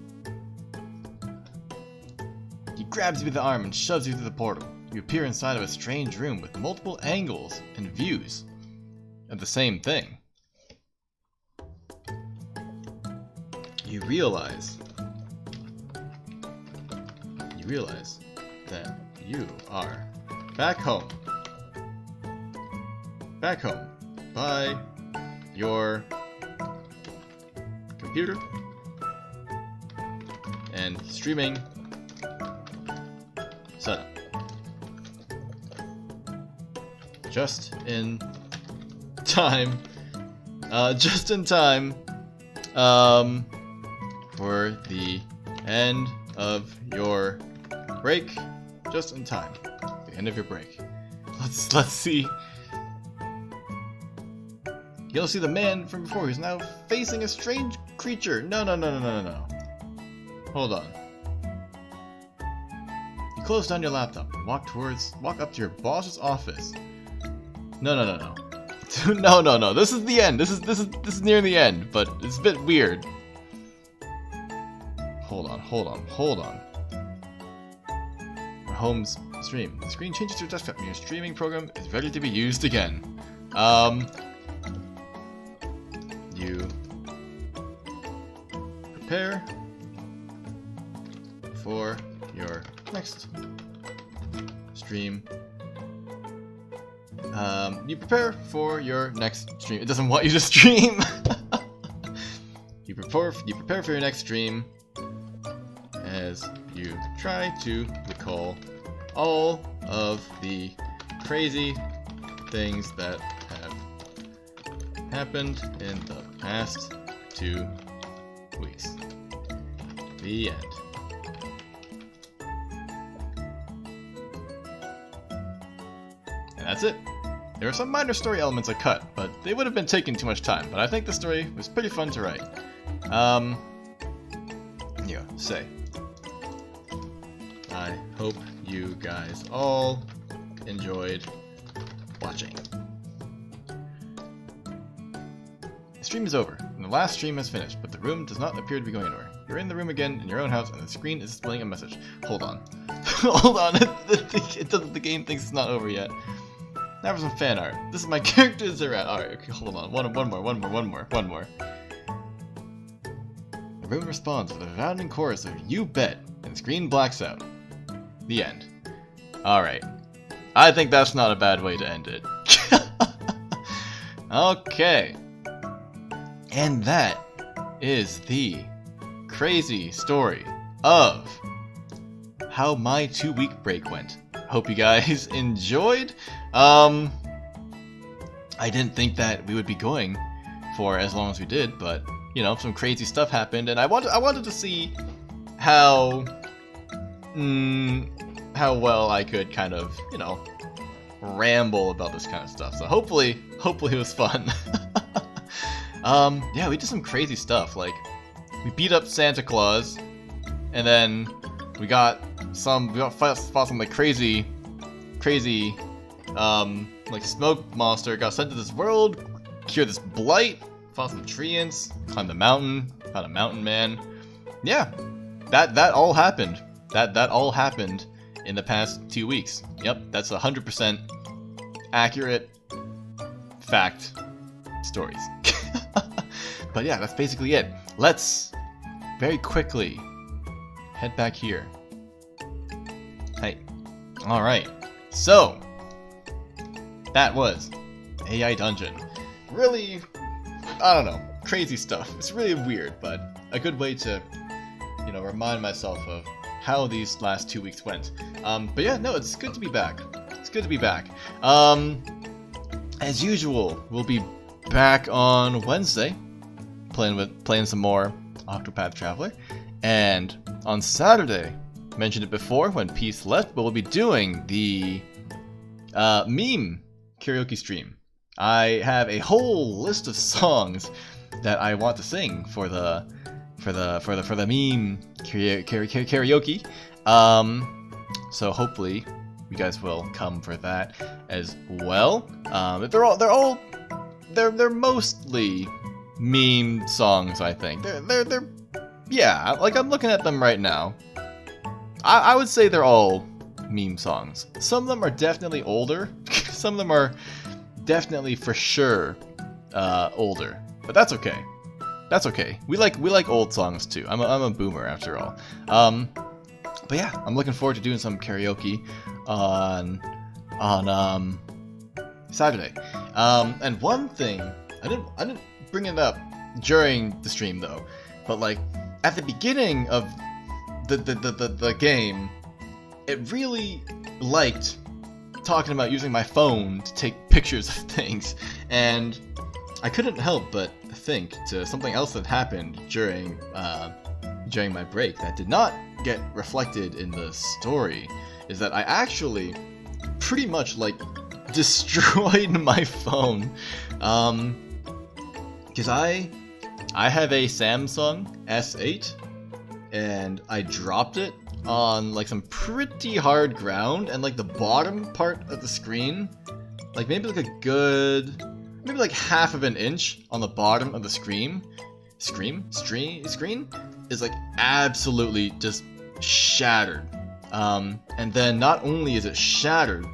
He grabs you by the arm and shoves you through the portal. You appear inside of a strange room with multiple angles and views of the same thing. You realize that you are back home. Back home by your computer and streaming setup. Just in time. For the end of your break. Just in time. The end of your break. Let's see. You'll see the man from before who's now facing a strange creature. No. Hold on. You close down your laptop and walk up to your boss's office. No. No. This is the end. This is near the end, but it's a bit weird. Hold on. Your home's stream. The screen changes to your desktop and your streaming program is ready to be used again. You prepare for your next stream. You prepare for your next stream. It doesn't want you to stream. You prepare for your next stream as you try to recall all of the crazy things that have happened in the past 2 weeks. The end. And that's it. There are some minor story elements I cut, but they would have been taking too much time, but I think the story was pretty fun to write. I hope you guys all enjoyed watching. The stream is over, and the last stream has finished, but the room does not appear to be going anywhere. You're in the room again in your own house, and the screen is displaying a message. Hold on. The game thinks it's not over yet. Now for some fan art. This is my characters are at. Alright, okay, hold on. One more. The room responds with a resounding chorus of "You bet," and the screen blacks out. The end. Alright. I think that's not a bad way to end it. Okay. And that is the crazy story of how my 2-week break went. Hope you guys enjoyed. I didn't think that we would be going for as long as we did, but you know, some crazy stuff happened, and I wanted to see how well I could kind of, you know, ramble about this kind of stuff. So hopefully it was fun. Yeah, we did some crazy stuff. Like, we beat up Santa Claus, and then we fought some like crazy, like smoke monster. Got sent to this world, cured this blight, fought some treants, climbed the mountain, found a mountain man. Yeah, that all happened. That all happened in the past 2 weeks. Yep, that's 100% accurate fact stories. But yeah, that's basically it. Let's very quickly head back here. Hey. Alright. So, that was AI Dungeon. Really, I don't know, crazy stuff. It's really weird, but a good way to, you know, remind myself of how these last 2 weeks went. But yeah, no, it's good to be back. It's good to be back. As usual, we'll be back on Wednesday, playing some more Octopath Traveler, and on Saturday, mentioned it before when Peace left, but we'll be doing the meme karaoke stream. I have a whole list of songs that I want to sing for the meme karaoke. So hopefully you guys will come for that as well. They're mostly meme songs, I think. They're yeah, like I'm looking at them right now. I would say they're all meme songs. Some of them are definitely older. Some of them are definitely for sure older. But that's okay. That's okay. We like old songs too. I'm a boomer after all. But yeah, I'm looking forward to doing some karaoke on Saturday. And one thing I didn't bring it up during the stream though, but like at the beginning of the game, it really liked talking about using my phone to take pictures of things, and I couldn't help but think to something else that happened during my break that did not get reflected in the story, is that I actually pretty much like destroyed my phone, because I have a Samsung S8 and I dropped it on like some pretty hard ground, and like the bottom part of the screen, like maybe like half of an inch on the bottom of the screen is like absolutely just shattered. And then not only is it shattered,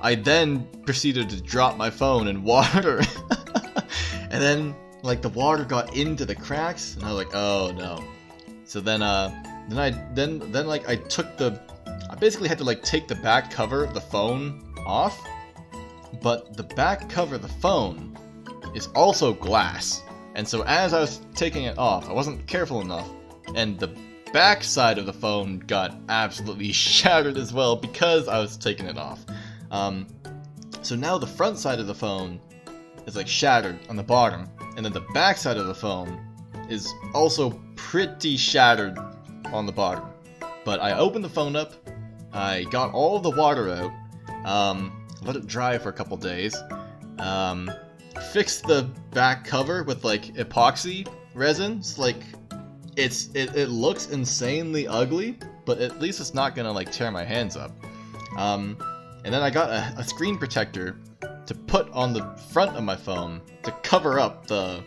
I then proceeded to drop my phone in water. And then like the water got into the cracks, and I was like, oh no. So then I basically had to like take the back cover of the phone off, but the back cover of the phone is also glass. And so as I was taking it off, I wasn't careful enough, and the back side of the phone got absolutely shattered as well because I was taking it off. So now the front side of the phone is like shattered on the bottom, and then the back side of the phone is also pretty shattered on the bottom. But I opened the phone up, I got all the water out, let it dry for a couple days, fixed the back cover with like epoxy resin. It's like it looks insanely ugly, but at least it's not gonna like tear my hands up. And then I got a screen protector to put on the front of my phone to cover up the,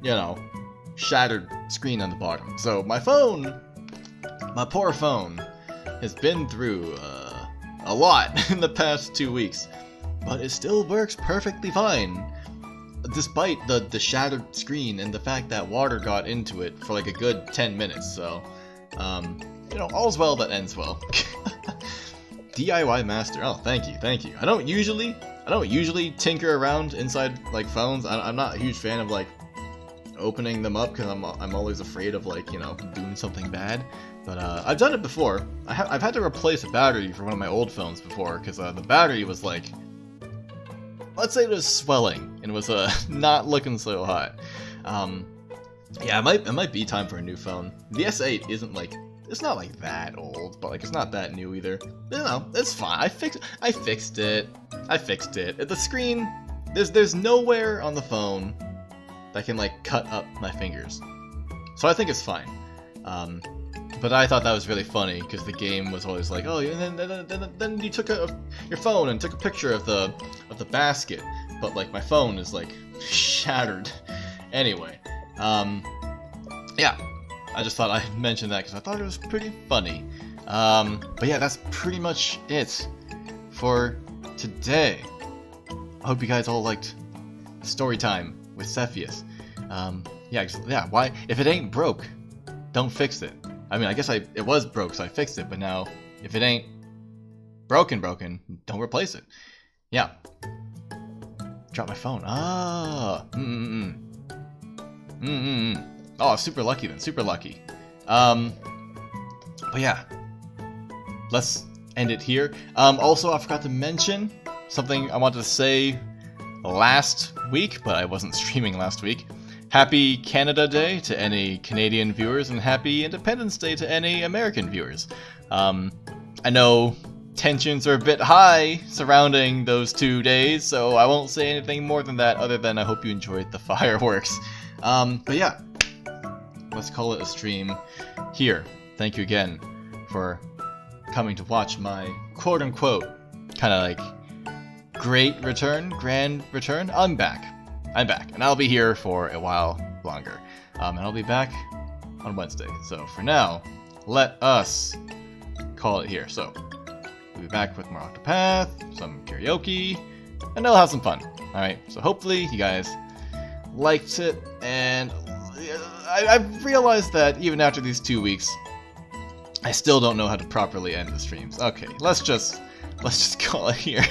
you know, shattered screen on the bottom. So my phone, my poor phone, has been through a lot in the past 2 weeks, but it still works perfectly fine, despite the shattered screen and the fact that water got into it for like a good 10 minutes. So, you know, all's well that ends well. DIY master. Oh, thank you. I don't usually tinker around inside like phones. I'm not a huge fan of like opening them up because I'm always afraid of like, you know, doing something bad. But I've done it before. I've had to replace a battery for one of my old phones before because the battery was like, let's say it was swelling and was not looking so hot. Yeah, it might be time for a new phone. The S8 isn't like, it's not like that old, but like it's not that new either. You know, it's fine. I fixed it. The screen, there's nowhere on the phone that can like cut up my fingers, so I think it's fine. But I thought that was really funny because the game was always like, oh, and then you took your phone and took a picture of the basket, but like my phone is like shattered. Anyway, yeah. I just thought I'd mention that because I thought it was pretty funny. But yeah, that's pretty much it for today. I hope you guys all liked story time with Cepheus. Yeah, why? If it ain't broke, don't fix it. I mean, I guess it was broke, so I fixed it, but now, if it ain't broken, don't replace it. Yeah. dropped my phone. Ah. Oh, super lucky then. Super lucky. But yeah. Let's end it here. Also, I forgot to mention something I wanted to say last week, but I wasn't streaming last week. Happy Canada Day to any Canadian viewers, and happy Independence Day to any American viewers. I know tensions are a bit high surrounding those 2 days, so I won't say anything more than that, other than I hope you enjoyed the fireworks. But yeah, let's call it a stream here. Thank you again for coming to watch my quote-unquote kind of like grand return. I'm back, and I'll be here for a while longer, and I'll be back on Wednesday. So for now, let us call it here. So we'll be back with more Octopath, some karaoke, and I'll have some fun. Alright, so hopefully you guys liked it, and I've realized that even after these 2 weeks, I still don't know how to properly end the streams. Okay, let's just call it here.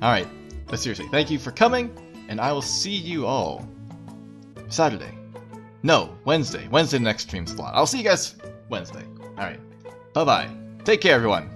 Alright, but seriously, thank you for coming, and I will see you all Saturday. No, Wednesday. Wednesday next stream slot. I'll see you guys Wednesday. Alright, bye-bye. Take care, everyone.